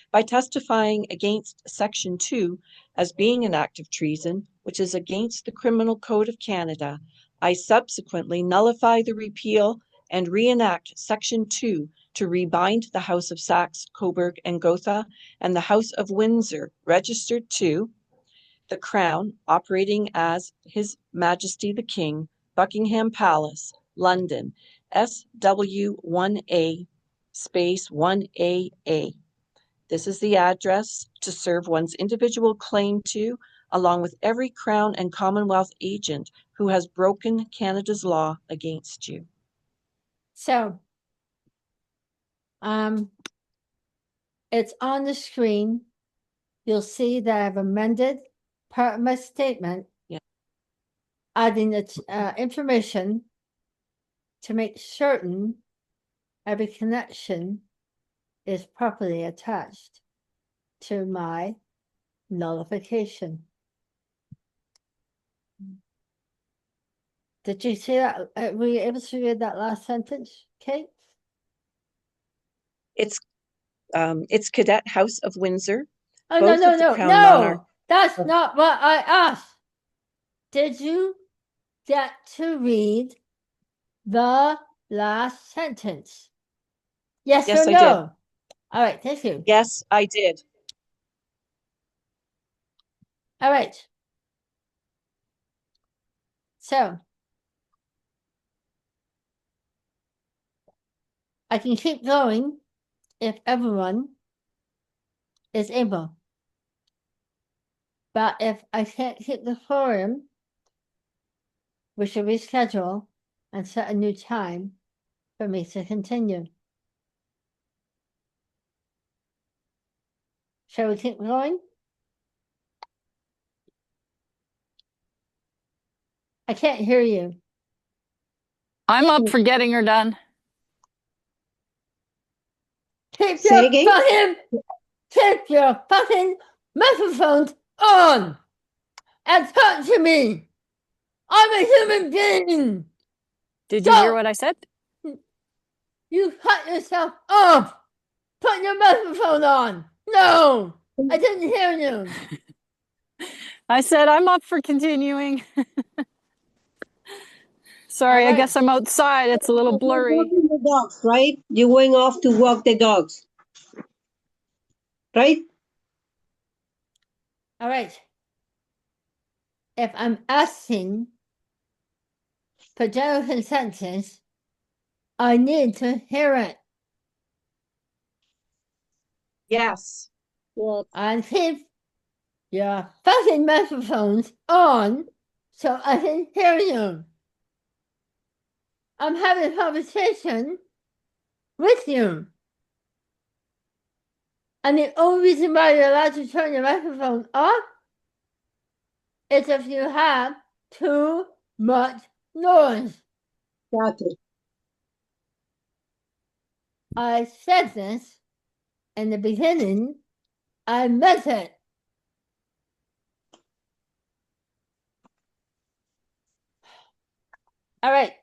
By testifying against Section 2 as being an act of treason, which is against the Criminal Code of Canada, I subsequently nullify the repeal and reenact Section 2 to rebind the House of Saxe, Coburg, and Gotha and the House of Windsor, registered to the Crown, operating as His Majesty the King, Buckingham Palace, London, SW1A, space 1AA. This is the address to serve one's individual claim to, along with every Crown and Commonwealth agent who has broken Canada's law against you. So, it's on the screen. You'll see that I've amended part of my statement, Yeah. adding the information to make certain every connection is properly attached to my nullification. Did you see that? Were you able to read that last sentence, Kate? It's Cadet House of Windsor. Oh, Both no, of the no, Crown no. Monarch. That's not what I asked. Did you get to read the last sentence? Yes, Yes, or I no? did. All right, thank you. Yes, I did. All right. So I can keep going if everyone is able. But if I can't keep the forum, we should reschedule and set a new time for me to continue. Shall we keep going? I can't hear you. I'm up for getting her done. Keep Say your again? fucking microphones on and talk to me. I'm a human being. Did you hear what I said? You cut yourself off. Put your microphone on. No, I didn't hear you. I said I'm up for continuing. Sorry, I guess I'm outside. It's a little blurry. Walking the dogs, right? You're going off to walk the dogs. Right? All right. If I'm asking for general consensus, I need to hear it. Yes. And keep your fucking microphones on so I can hear you. I'm having a conversation with you. And the only reason why you're allowed to turn your microphone off is if you have too much noise. Exactly. I said this in the beginning. I meant it. All right.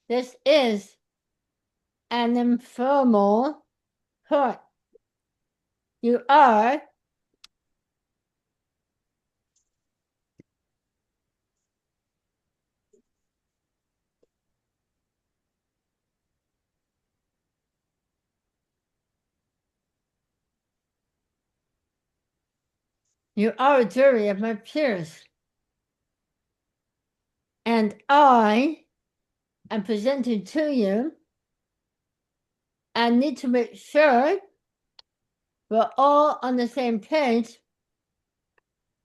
This is an informal court. You are a jury of my peers. And I am presented to you and need to make sure we're all on the same page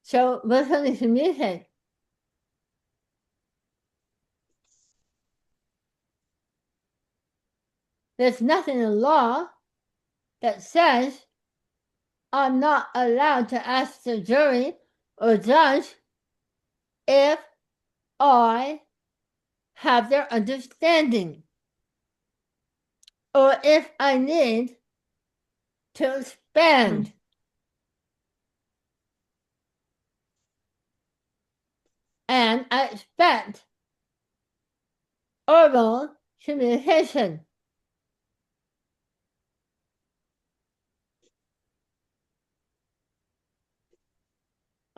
so we're going to communicate. There's nothing in the law that says I'm not allowed to ask the jury or judge if I have their understanding or if I need to expand. And I expect oral communication.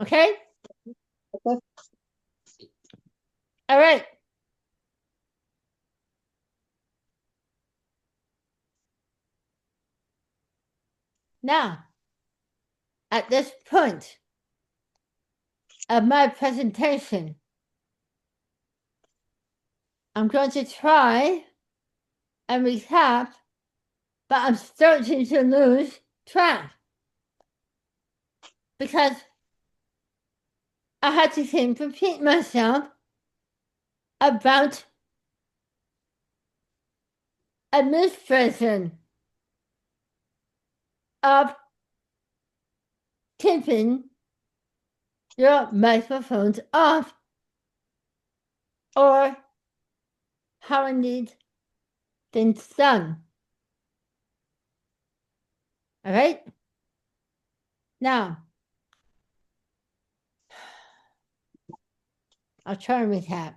Okay? Okay. All right. Now, at this point of my presentation, I'm going to try and recap, but I'm starting to lose track because I had to think repeat myself about administration of keeping your microphones off or haben nicht den Song. All right? Now, I'll try and recap.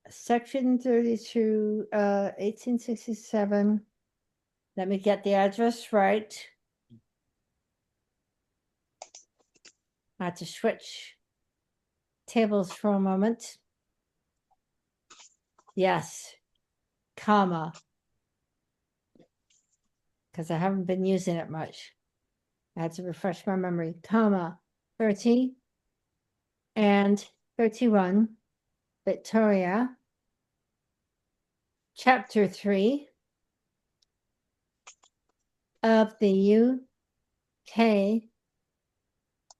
Section 32, 1867. Let me get the address right. I have to switch tables for a moment. Yes, comma, because I haven't been using it much. I had to refresh my memory. Comma, 30 and 31, Victoria. Chapter 3 of the UK,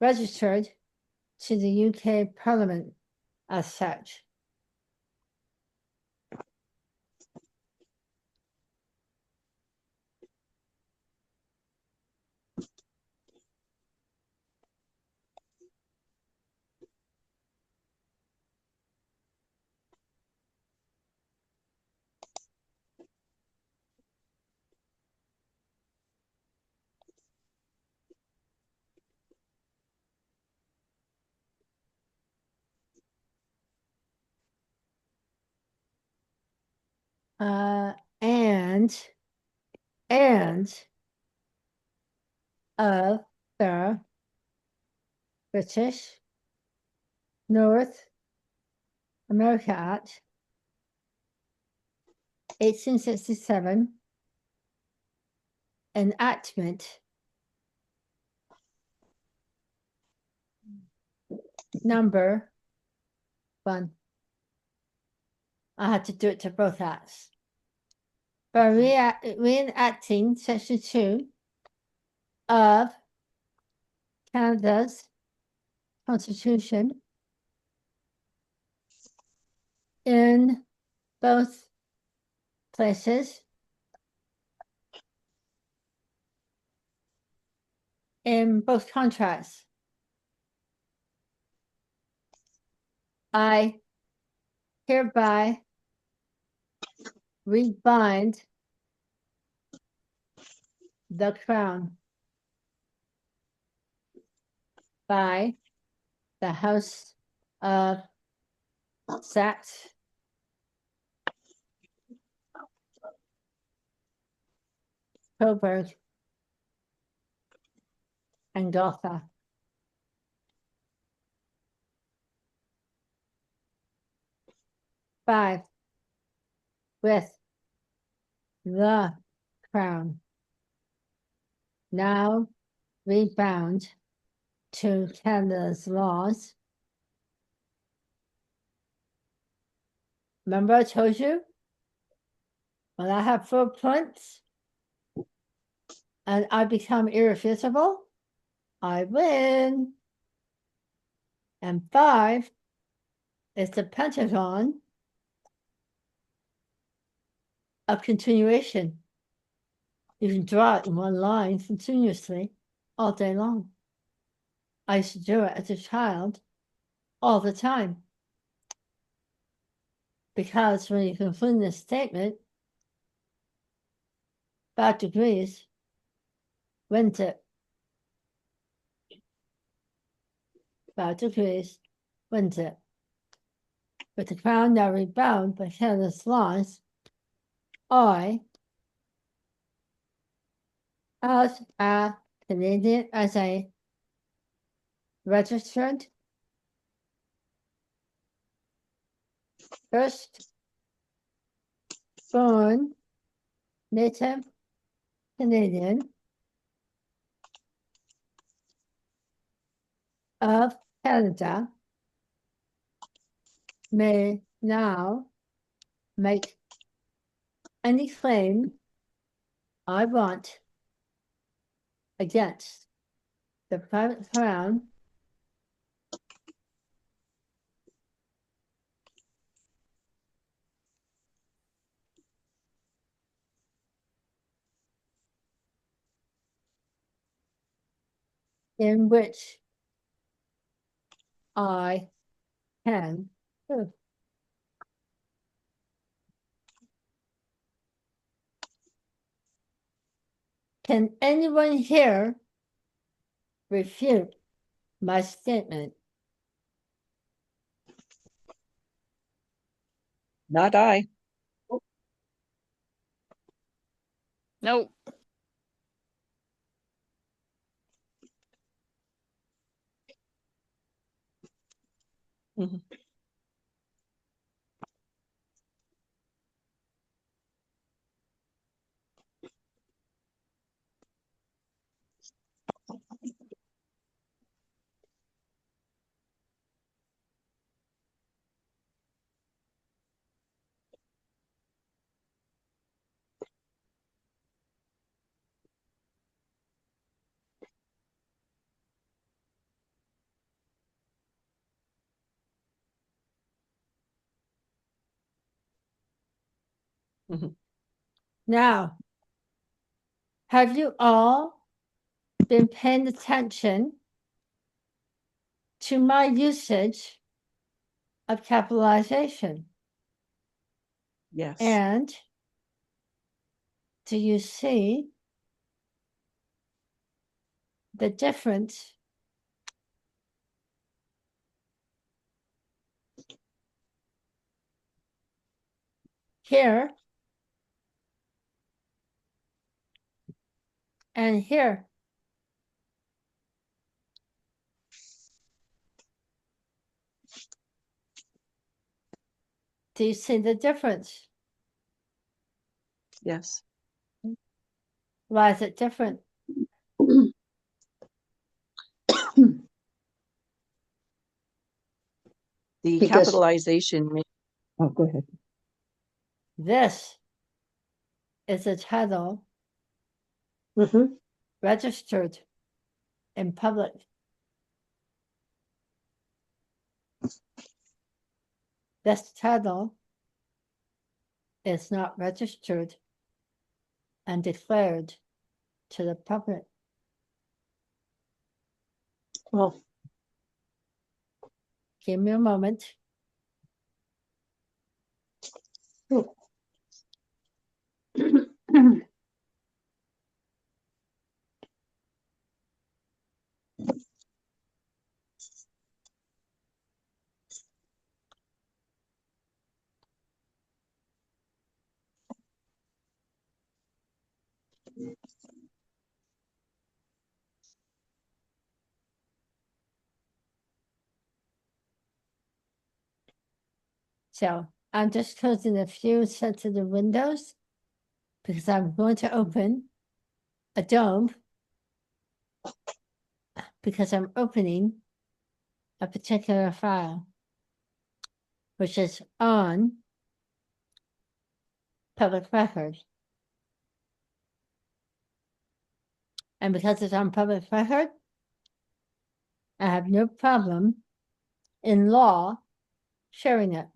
registered to the UK Parliament as such. And of the British North America Act 1867 enactment number 1. I had to do it to both acts. by reenacting Section 2 of Canada's Constitution in both places, in both contracts. I hereby rebind the Crown by the House of Saxe, Coburg, and Gotha. Five, with the Crown now rebound to Canada's laws. Remember I told you, when I have 4 points and I become irrefutable, I win. And 5 is the pentagon of continuation. You can draw it in one line continuously all day long. I used to do it as a child all the time. Because when you conclude this statement, 5 degrees wins it. 5 degrees wins it. With the Crown now rebound by Canada's laws, I, as a Canadian, as a registered first born Native Canadian of Canada, may now make any claim I want against the private Crown in which I can prove. Can anyone here refute my statement? Not I. Nope. Mhm. Mhm. Now, have you all been paying attention to my usage of capitalization? Yes. And do you see the difference here and here? Do you see the difference? Yes. Why is it different? The Because- capitalization. Oh, go ahead. This is a title Mhm. registered in public. This title is not registered and declared to the public. Well, Give me a moment. So I'm just closing a few sensitive windows because I'm going to open a dome because I'm opening a particular file, which is on public record. And because it's on public record, I have no problem in law sharing it.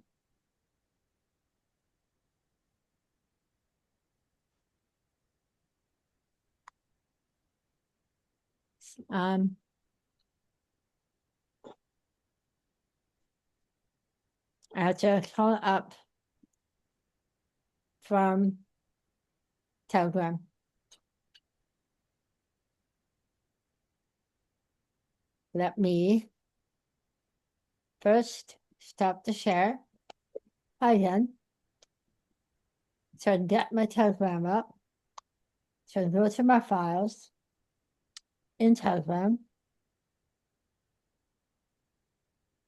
I have to call it up from Telegram. Let me first stop the share again. So I can get my Telegram up. So I can go to my files in Telegram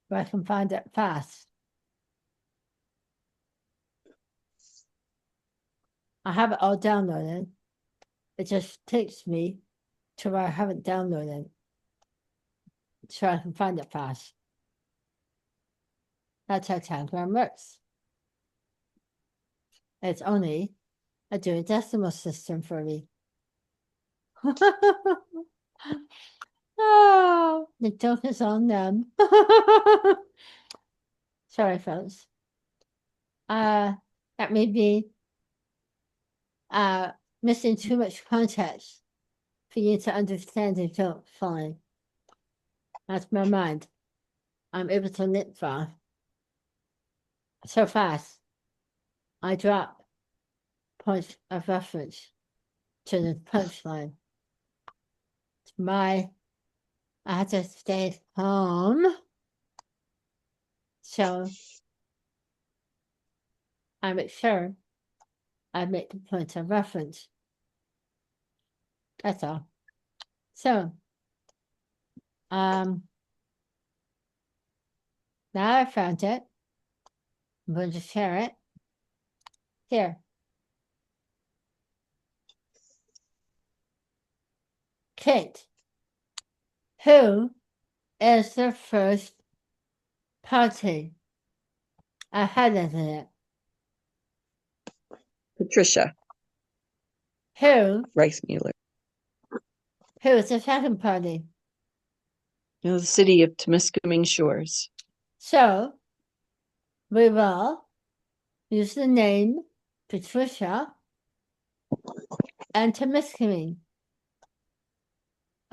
where I can find it fast. I have it all downloaded. It just takes me to where I haven't downloaded so I can find it fast. That's how Telegram works. It's only a duodecimal system for me. Oh, the joke is on them. Sorry, folks. That may be missing too much context for you to understand the joke fully. That's my mind. I'm able to knit fast. So fast. I drop points of reference to the punchline. I have to stay home. So I make sure I make the points of reference. That's all. So, now I found it. I'm going to share it. Here. Kate. Who is the first party ahead of it? Patricia Who Rice-Mueller. is the second party? The city of Temiskaming Shores. So, we will use the name Patricia and Temiskaming.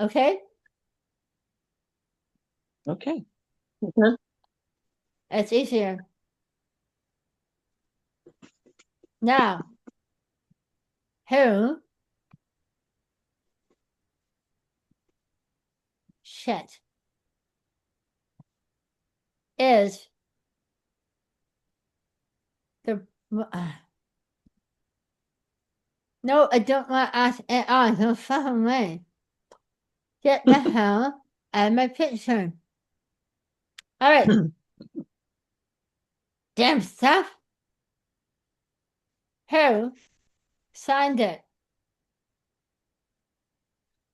Okay? Okay. It's easier. Now, who is the no, I don't want to ask it on no fucking way. Get the hell out of my picture. All right. Damn stuff. Who signed it?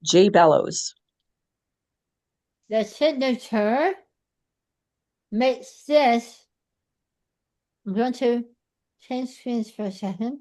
Jay Bellows. The signature makes this. I'm going to change screens for a second.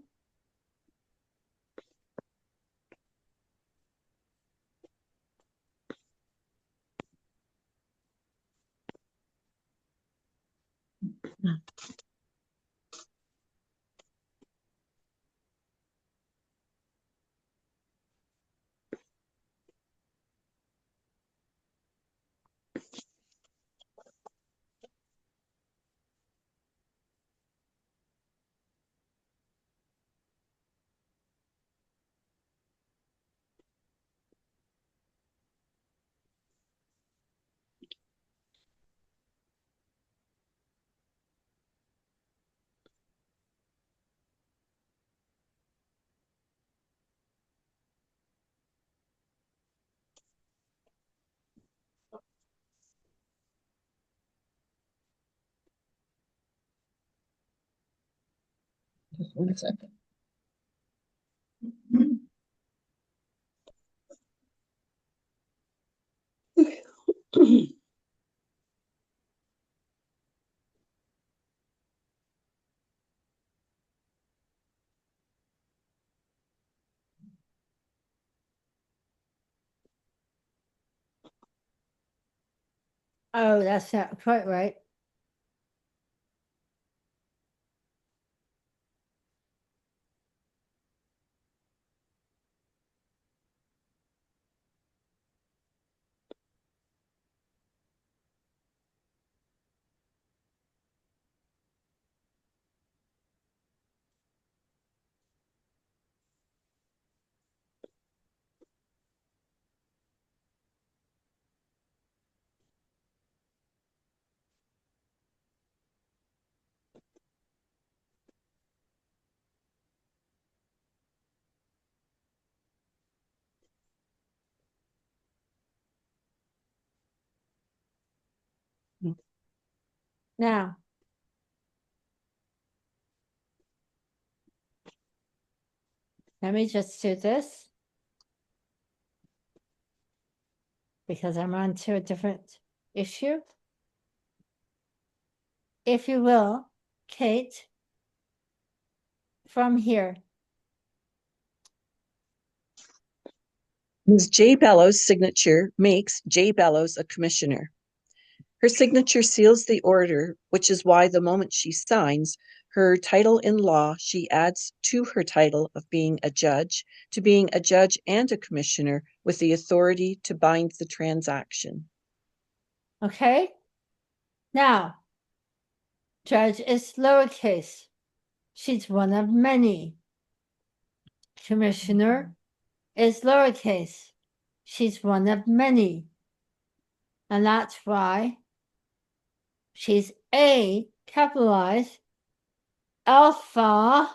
Just 1 second. Oh, that's not quite right. Now, let me just do this because I'm on to a different issue. If you will, Kate, from here. Ms. J. Bellows' signature makes J. Bellows a commissioner. Her signature seals the order, which is why the moment she signs her title in law, she adds to her title of being a judge to being a judge and a commissioner with the authority to bind the transaction. Okay? Now, judge is lowercase. She's one of many. Commissioner is lowercase. She's one of many. And that's why she's A capitalized alpha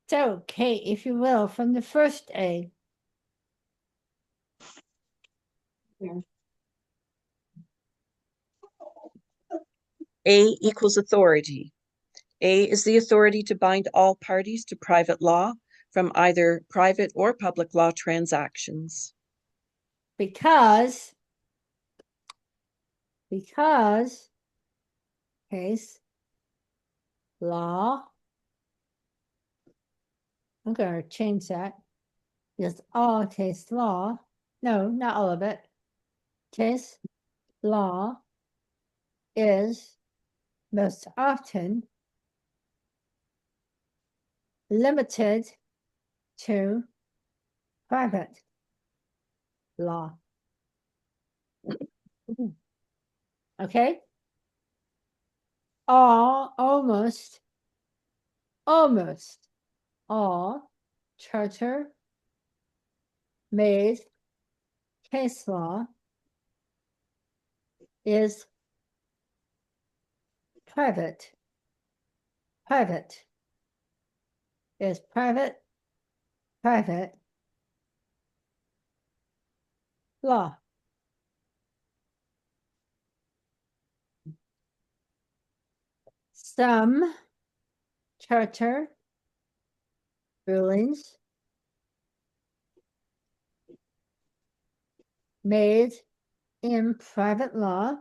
So, Kate, if you will, from the first A. A equals authority. A is the authority to bind all parties to private law from either private or public law transactions. Because case law. I'm going to change that. Just all case law. No, not all of it. Case law is most often limited to private law. Okay? Almost all charter made case law is private private is private, private law. Some charter rulings made in private law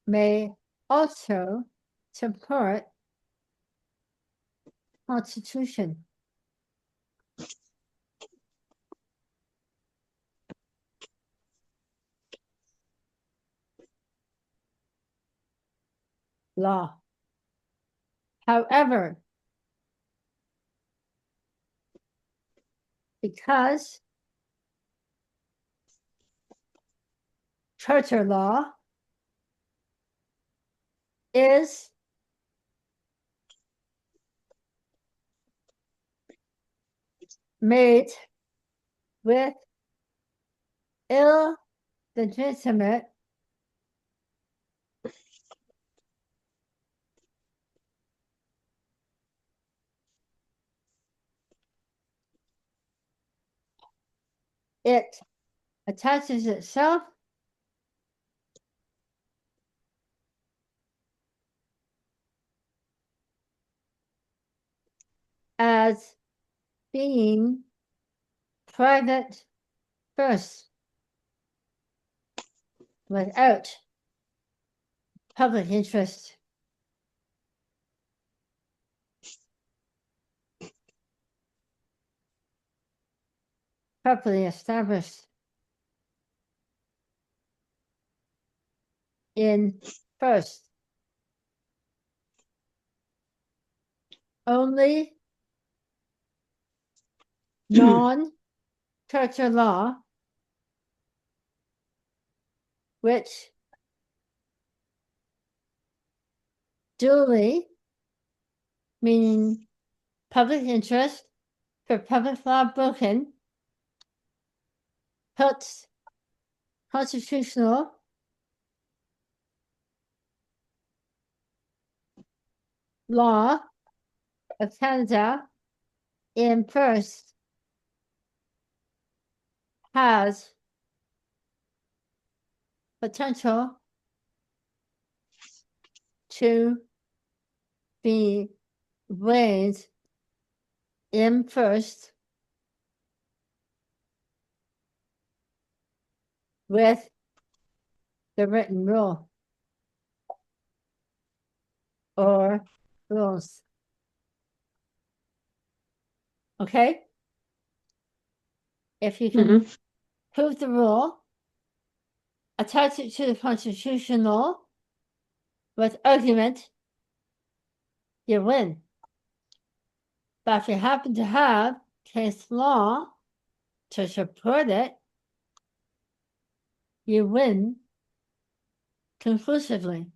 may also support Constitution. Law. However, because charter law is made with illegitimate it attaches itself as being private first without public interest. Properly established in first. Only non-charter law which duly, meaning public interest for public law broken, puts constitutional law of Canada in first has potential to be raised in first with the written rule or rules. Okay? If you can prove the rule, attach it to the constitutional with argument, you win. But if you happen to have case law to support it, you win conclusively.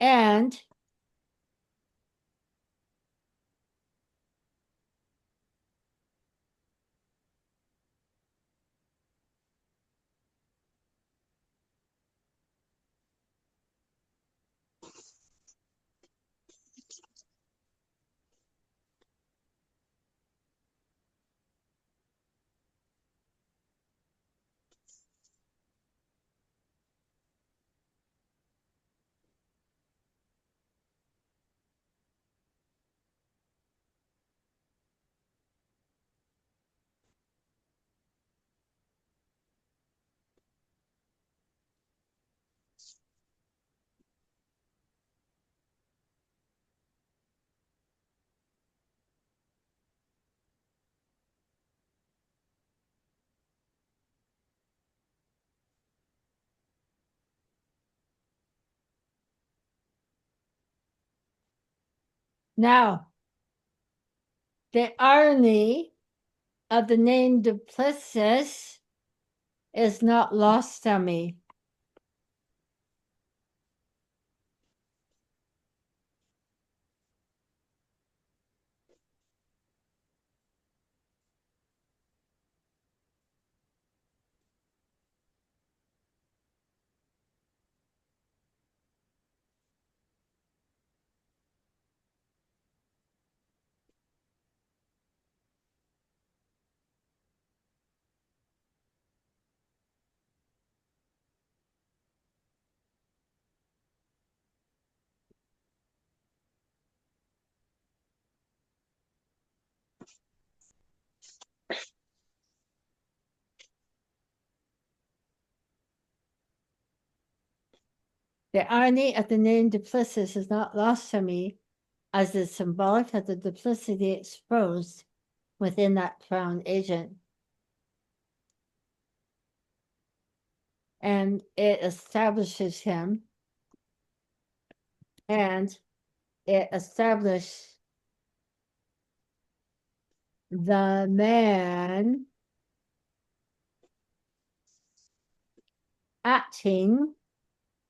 And now, the irony of the name Duplessis is not lost on me. The irony of the name duplicitous is not lost to me, as is symbolic of the duplicity exposed within that crown agent. And it establishes him, and it established the man acting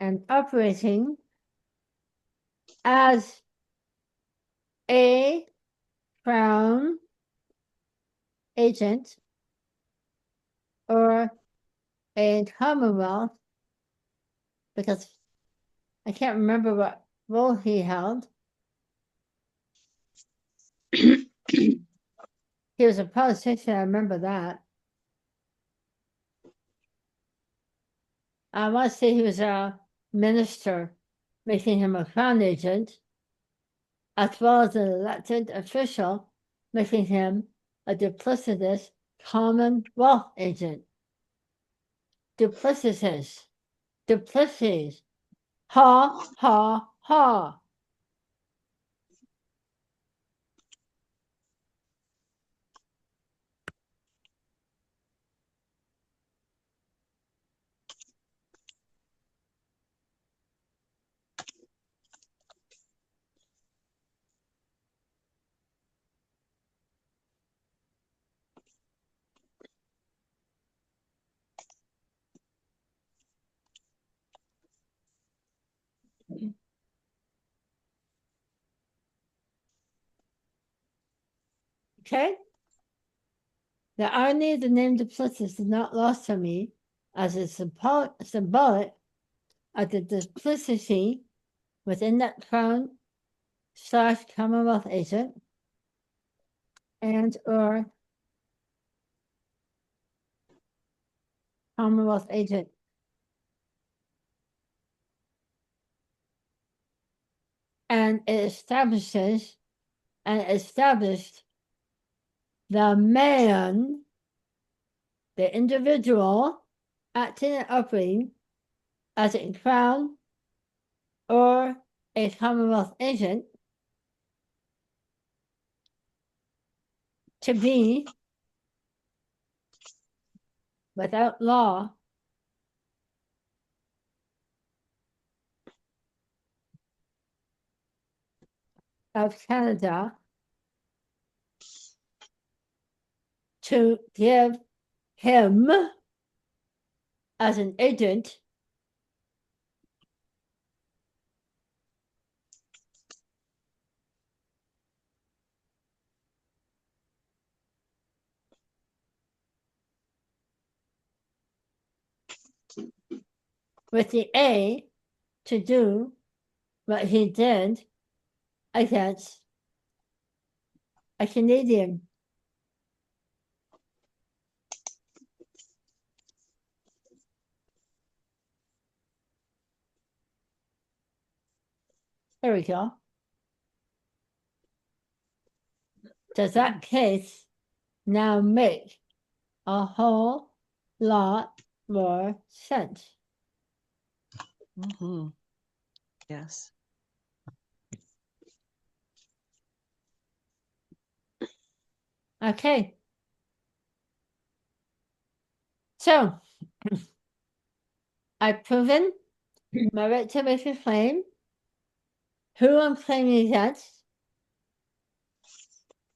and operating as a crown agent or a commonwealth, because I can't remember what role he held. He was a politician, I remember that. I want to say he was a minister, making him a crown agent, as well as an elected official, making him a duplicitous commonwealth agent. Duplicitous. Duplicities. Ha, ha, ha. Okay? The irony of the name duplicitous is not lost to me, as it's symbolic of the duplicity within that crown / commonwealth agent and or commonwealth agent. And it established the man, the individual, acting and operating as a crown or a commonwealth agent to be without law of Canada to give him as an agent with the A to do what he did against a Canadian. There we go. Does that case now make a whole lot more sense? Mm-hmm. Yes. Okay. So, I've proven my right to make a claim, who I'm claiming against,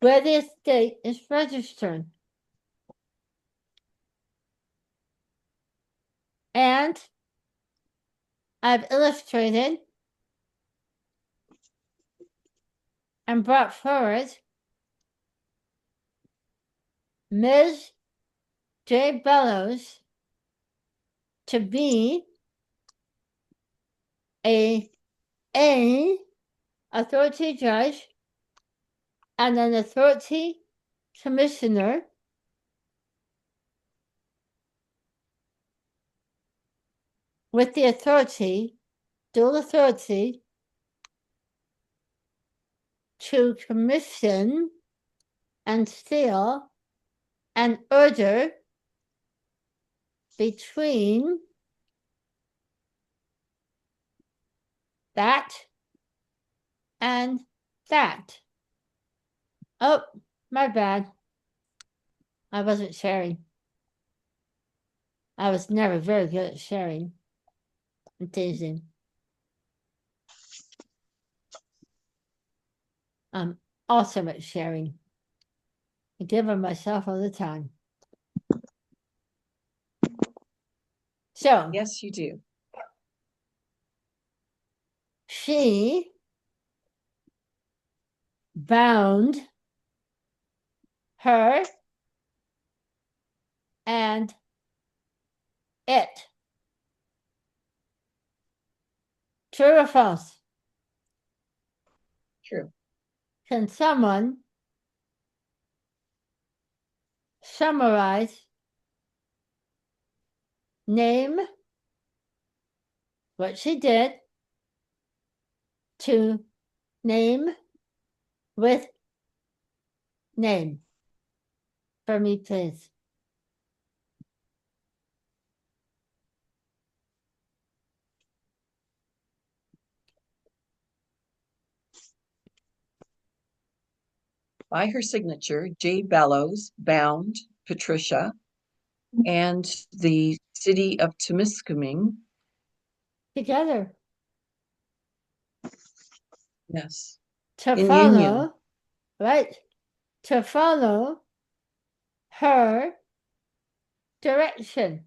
where the estate is registered. And I've illustrated and brought forward Ms. J. Bellows to be a authority judge and an authority commissioner with the authority, dual authority, to commission and seal an order between that, and that. Oh, my bad. I wasn't sharing. I was never very good at sharing and teasing. I'm awesome at sharing. I give of myself all the time. So, Yes, you do. she bound her and it. True or false? True. Can someone summarize, name what she did to name with name for me, please? By her signature, J. Bellows bound Patricia and the city of Temiskaming. Together. Yes. To In follow, union. right? To follow her direction.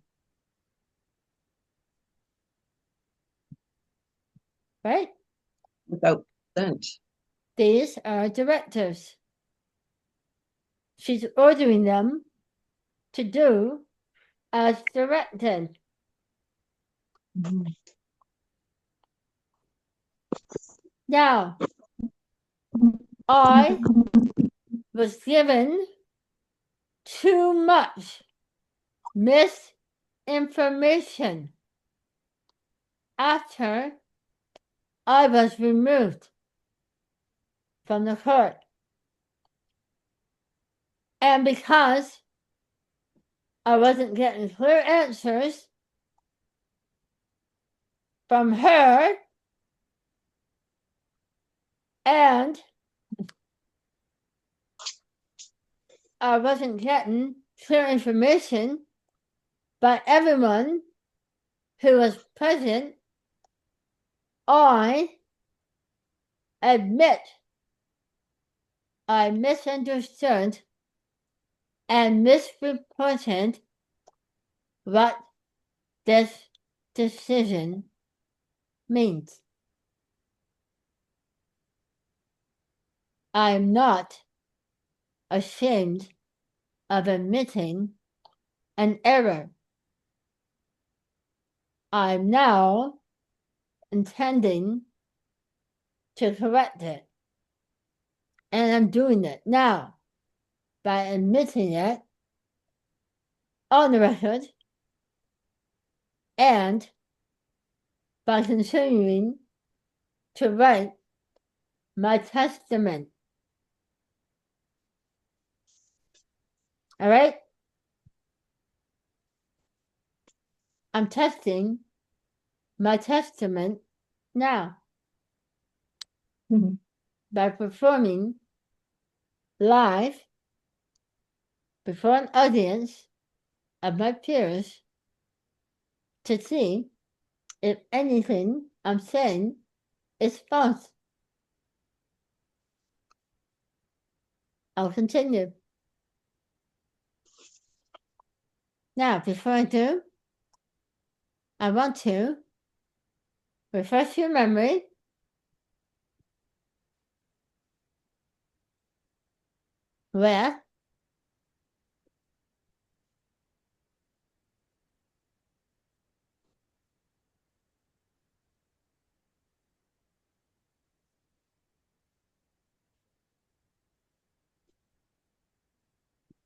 Right? Without consent. These are directives. She's ordering them to do as directed. Now, I was given too much misinformation after I was removed from the court. And because I wasn't getting clear answers from her, and I wasn't getting clear information by everyone who was present, I admit I misunderstood and misrepresented what this decision means. I am not ashamed of admitting an error. I'm now intending to correct it. And I'm doing it now by admitting it on the record and by continuing to write my testament. All right? I'm testing my testament now by performing live before an audience of my peers to see if anything I'm saying is false. I'll continue. Now, before I do, I want to refresh your memory with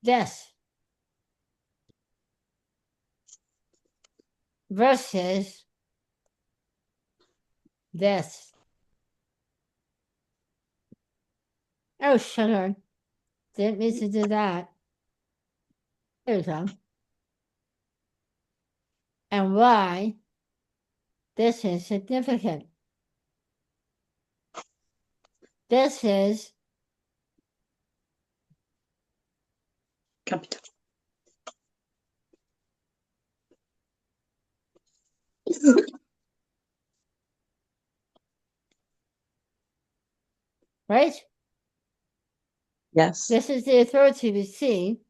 this versus this. Oh, sugar. Didn't mean to do that. There we go. And why this is significant. This is Capital. right. Yes. This is the authority we see.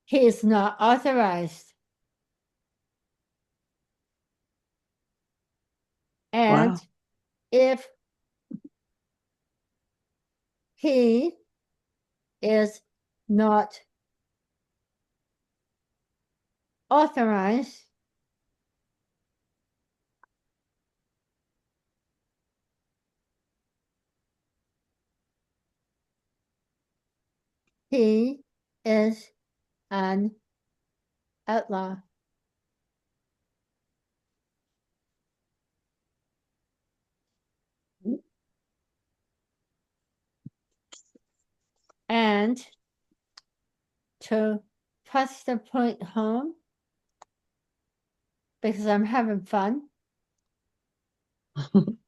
He is not authorized. And Wow. if he is not authorized, he is an outlaw. And to press the point home, because I'm having fun. Mhm.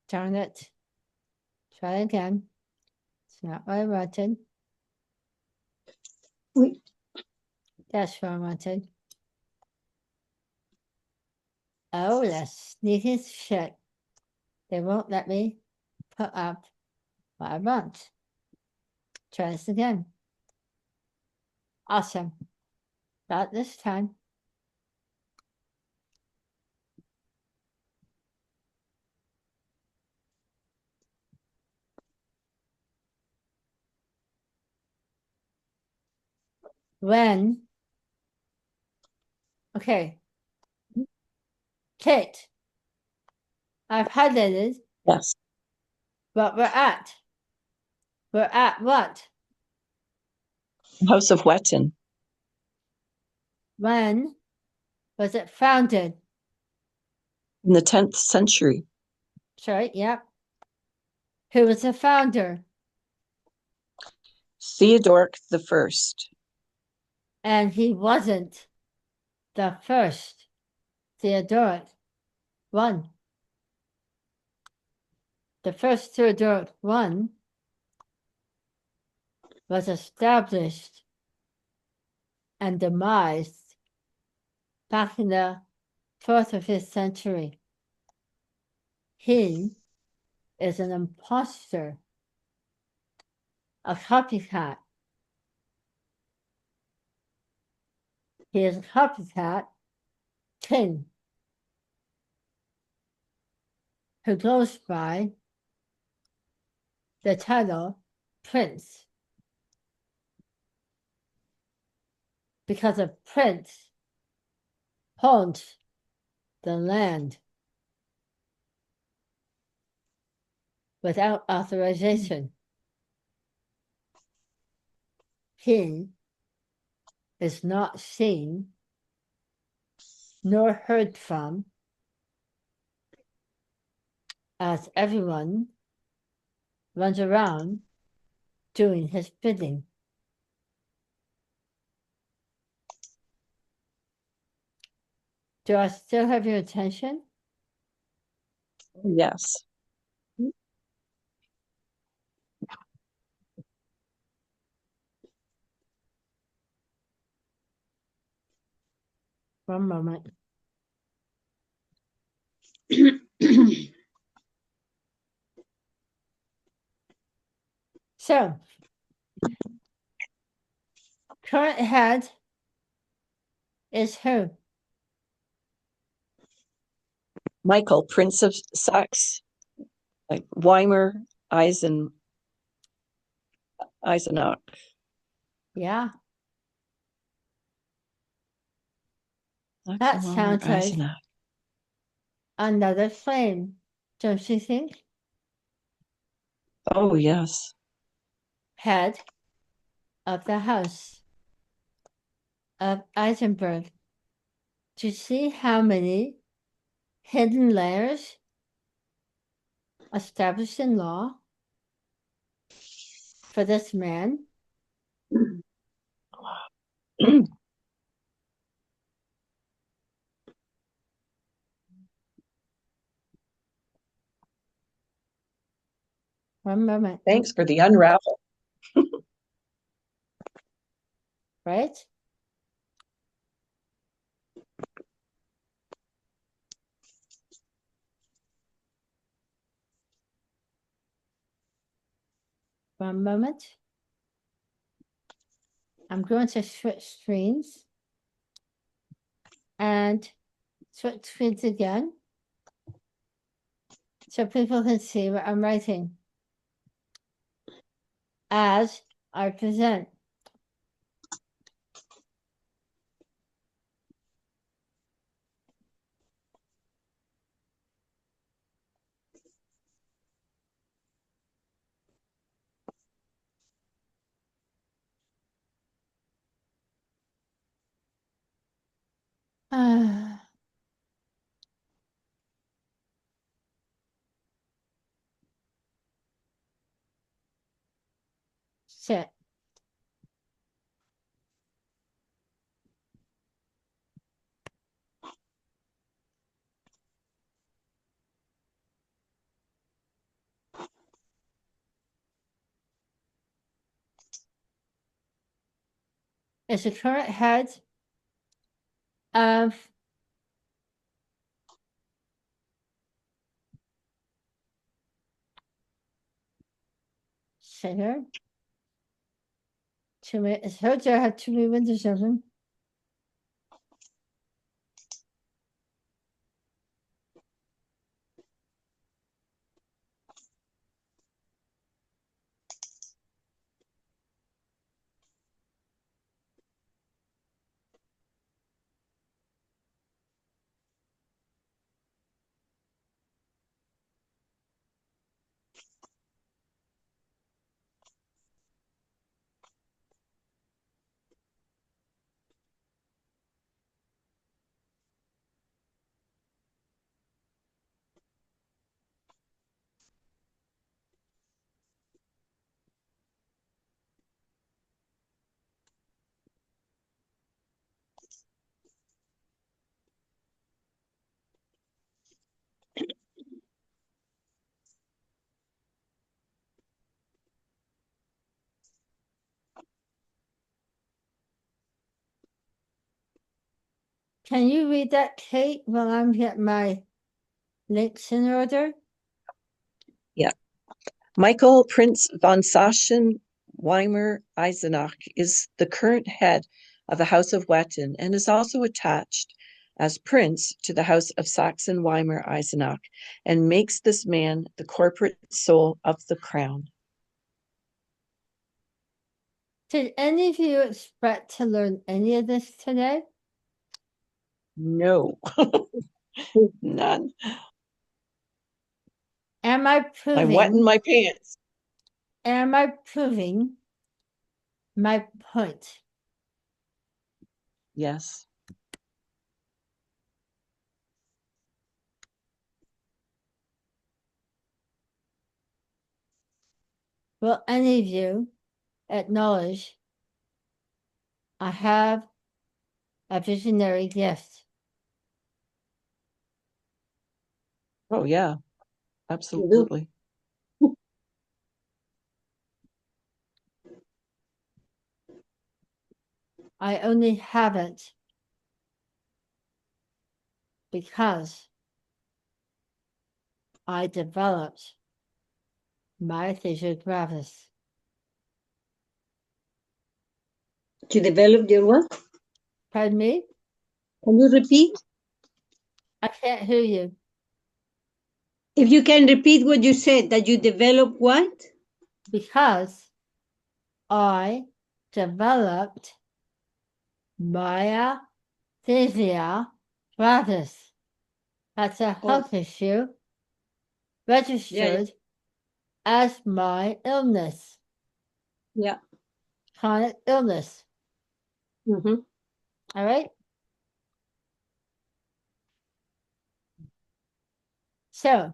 Darn it. Try again. It's not what I wanted. Oui. That's what I wanted. Oh, that's sneaky as shit. They won't let me put up what I want. Try this again. Awesome. Not this time. When, okay, Kate, I've highlighted Yes. what we're at. We're at what? House of Wetton. When was it founded? In the 10th century. Sorry, yep. Who was the founder? Theodoric the First. And he wasn't the first. Theodoric one. The first Theodoric one was established and demised back in the 4th or 5th century. He is an imposter, a copycat. He is a copycat king who goes by the title Prince. Because a prince owns the land without authorization. He is not seen nor heard from as everyone runs around doing his bidding. Do I still have your attention? Yes. One moment. So, current head is who? Michael, Prince of Saxe, like Eisenach. Yeah. That sounds like Eisenach. another flame, don't you think? Oh, yes. Head of the house of Eisenberg. Do you see how many hidden layers established in law for this man? One moment, Thanks for the unravel. right? One moment. I'm going to switch screens and switch screens again so people can see what I'm writing as I present. Shit. Is the current head of center. It's hard to have too many windows open. Can you read that, Kate, while I'm getting my links in order? Yeah. Michael Prince von Saxe-Weimar-Eisenach is the current head of the House of Wettin and is also attached as prince to the House of Saxe-Weimar-Eisenach and makes this man the corporate soul of the crown. Did any of you expect to learn any of this today? No, none. Am I proving? I'm wetting my pants. Am I proving my point? Yes. Will any of you acknowledge I have a visionary gift? Oh, yeah, absolutely. I only haven't because I developed my thesis gravis. You developed your what? Pardon me? Can you repeat? I can't hear you. If you can repeat what you said, that you developed what? Because I developed my thesis gravis. That's a health issue registered as my illness, Yeah. chronic illness. Mm-hmm. All right. So,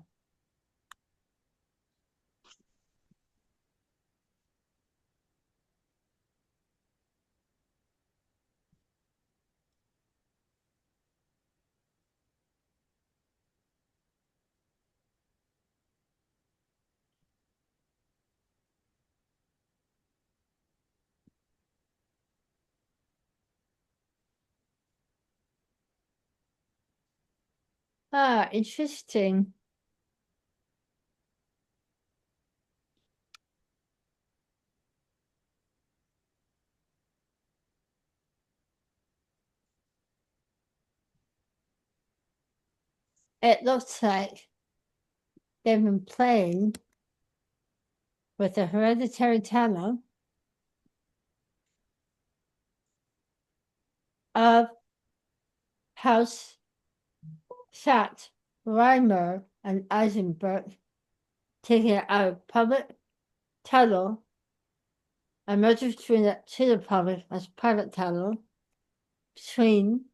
interesting. It looks like they've been playing with the hereditary title of House Saxe-Weimar and Eisenberg, taking it out of public title and registering it to the public as private title between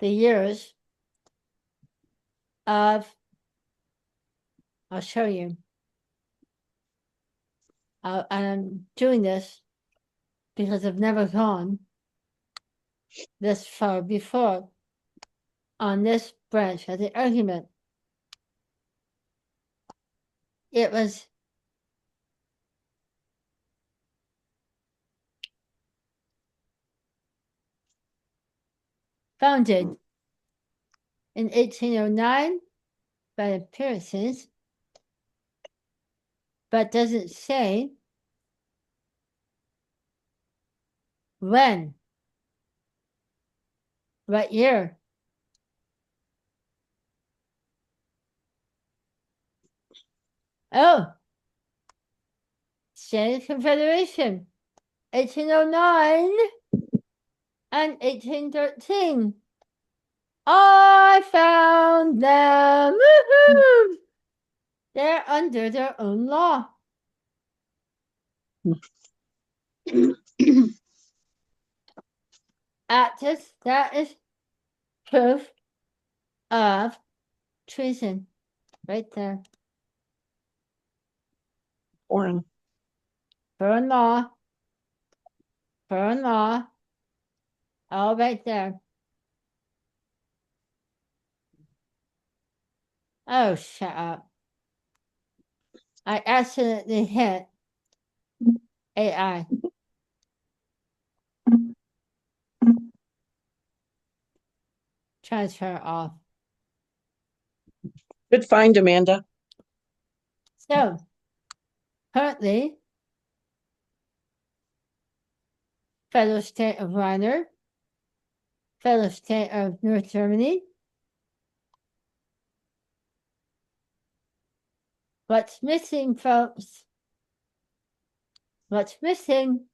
the years of, I'll show you. And I'm doing this because I've never gone this far before on this branch of the argument. It was founded in 1809 by the Puritans, but doesn't say when, what year. Oh, Standard Confederation, 1809 and 1813. I found them. Woohoo! They're under their own law. Actus, that is proof of treason. Right there. Foreign. Foreign law. Foreign law. All right there. Oh, shut up. I accidentally hit AI. Transfer off. Good find, Amanda. So, currently, federal state of Weimar, federal state of North Germany. What's missing, folks? What's missing?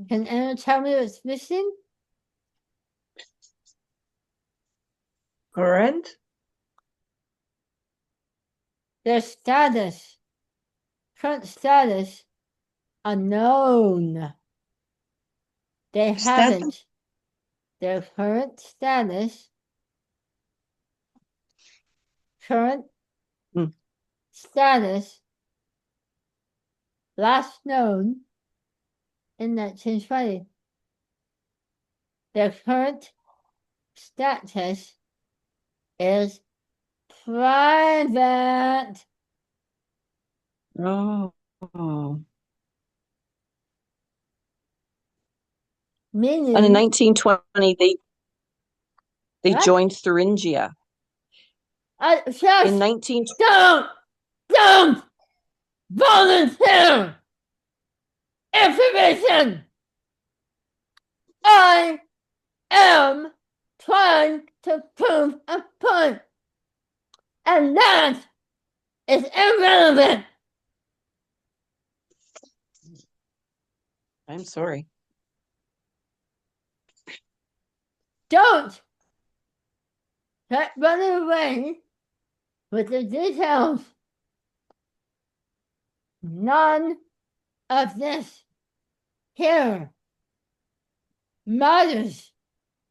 Can anyone tell me what's missing? Current? Their status. Current status unknown. They haven't. Their current status. Current status. Last known in 1920. Their current status is private. Oh. Meaning, And in 1920, they What? joined Thuringia. just In 19 don't volunteer information. I am trying to prove a point, and that is irrelevant. I'm sorry. Don't start running away with the details. None of this here matters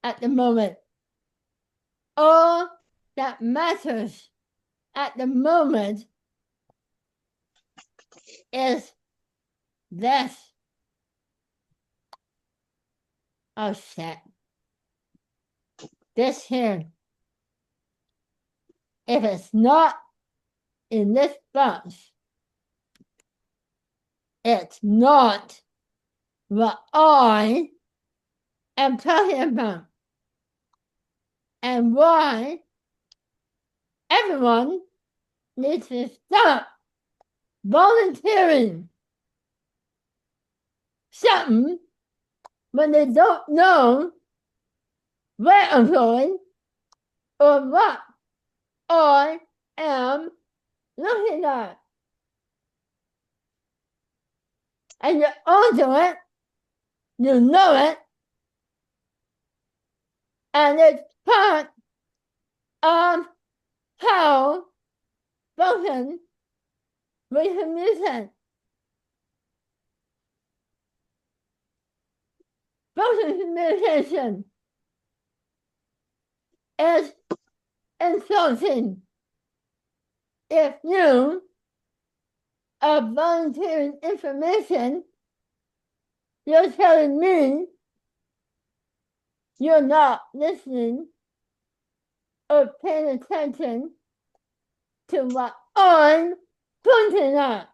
at the moment. All that matters at the moment is this. Oh shit. This here. If it's not in this box, it's not what I am talking about. And why everyone needs to stop volunteering something when they don't know where I'm going or what I am looking at. And you all do it, you know it, and it's part of how spoken we communicate. Spoken communication is insulting. If you are volunteering information, you're telling me you're not listening or paying attention to what I'm pointing at.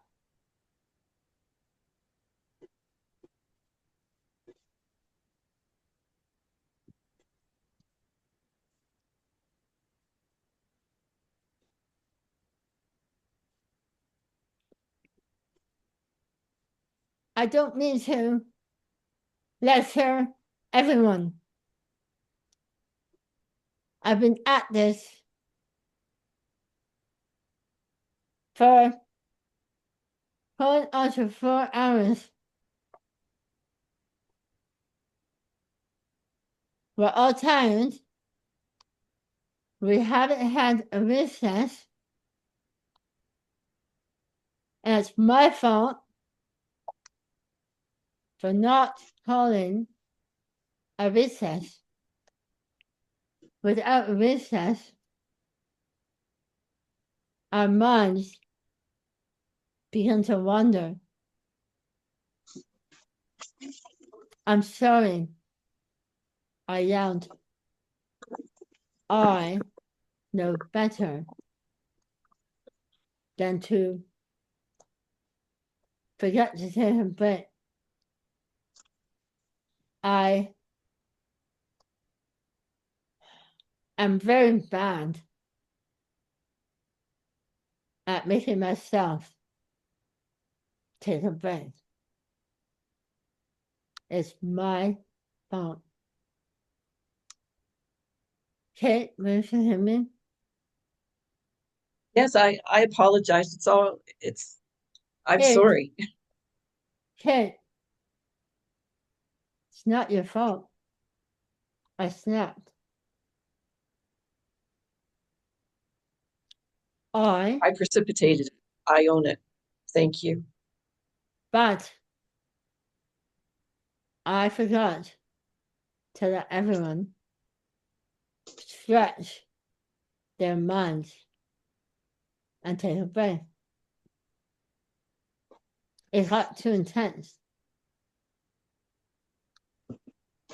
I don't mean to lecture everyone. I've been at this for going on to 4 hours. We're all tired. We haven't had a recess. And it's my fault for not calling a recess. Without a recess, our minds begin to wander. I'm sorry. I yelled. I know better than to forget to take a break. I am very bad at making myself take a break. It's my fault. Kate, will you hear me? Yes, I apologize. I'm Kate. sorry. Kate, it's not your fault. I snapped. I precipitated it. I own it. Thank you. But I forgot to let everyone stretch their minds and take a breath. It got too intense.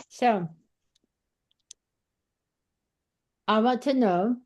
So, I want to know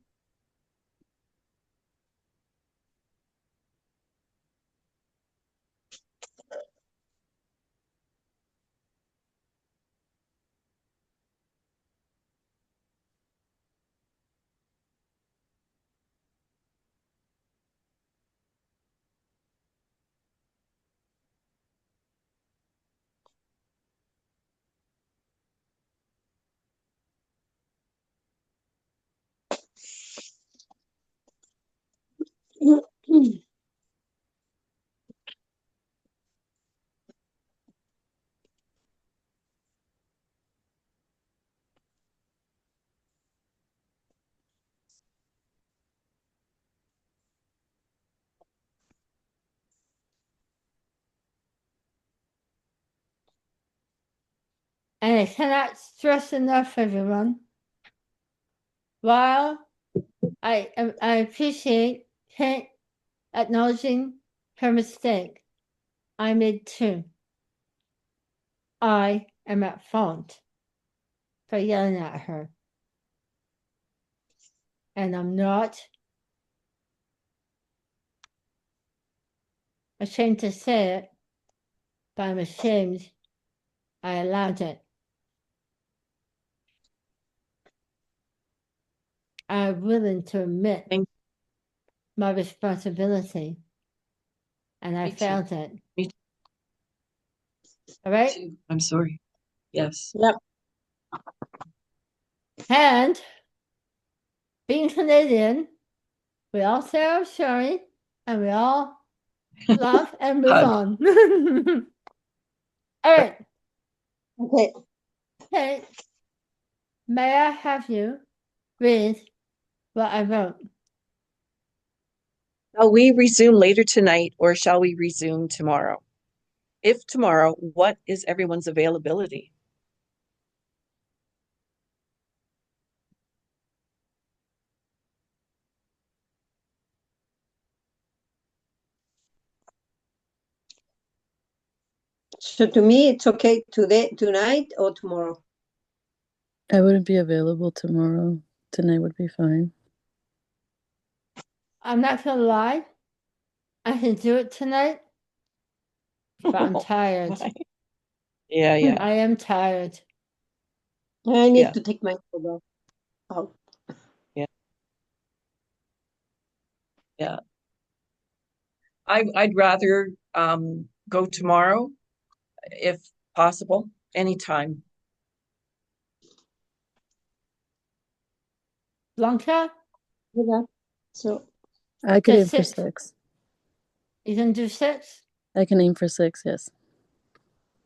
And I cannot stress enough, everyone, while I appreciate Kate acknowledging her mistake, I made too. I am at fault for yelling at her. And I'm not ashamed to say it, but I'm ashamed I allowed it. I'm willing to admit my responsibility, and I Me too. failed it. Me too. All right? I'm sorry. Yes. Yep. And being Canadian, we all say I'm sorry, and we all laugh and move Hug. on. All right. Okay. Okay. May I have you read what I wrote? Shall we resume later tonight or shall we resume tomorrow? If tomorrow, what is everyone's availability? So to me, it's okay today, tonight, or tomorrow. I wouldn't be available tomorrow. Tonight would be fine. I'm not gonna lie. I can do it tonight, but I'm tired. Yeah, yeah. I am tired. I need Yeah. to take my phone out. Yeah. I'd rather go tomorrow if possible, anytime. Blanca, Yeah. So I could The aim for six. 6. you can do 6? I can aim for 6, yes.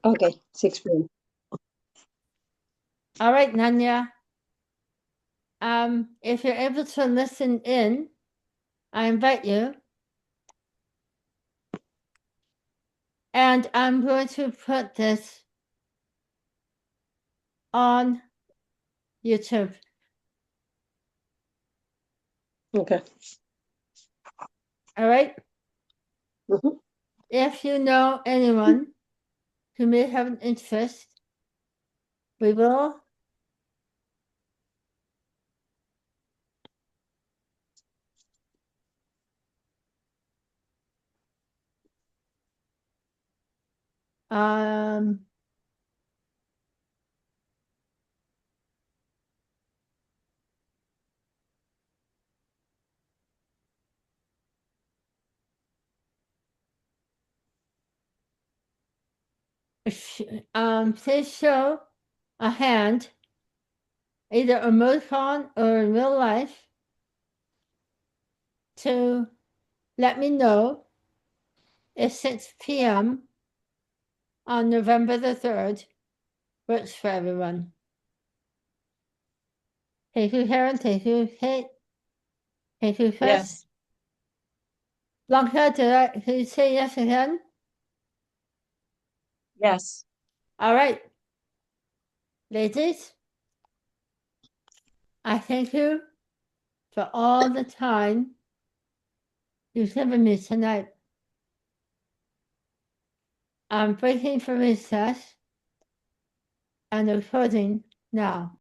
okay, 6 p.m. All right, Nanya. If you're able to listen in, I invite you. And I'm going to put this on YouTube. Okay. All right? Mhm. If you know anyone who may have an interest, we will um please show a hand, either emoticon or in real life, to let me know if 6 p.m. on November the 3rd works for everyone. Thank you, Karen. Thank you, Kate. Thank you, Chris. Yes. Blanca, can you say yes again? Yes. All right. Ladies, I thank you for all the time you've given me tonight. I'm breaking for recess and recording now.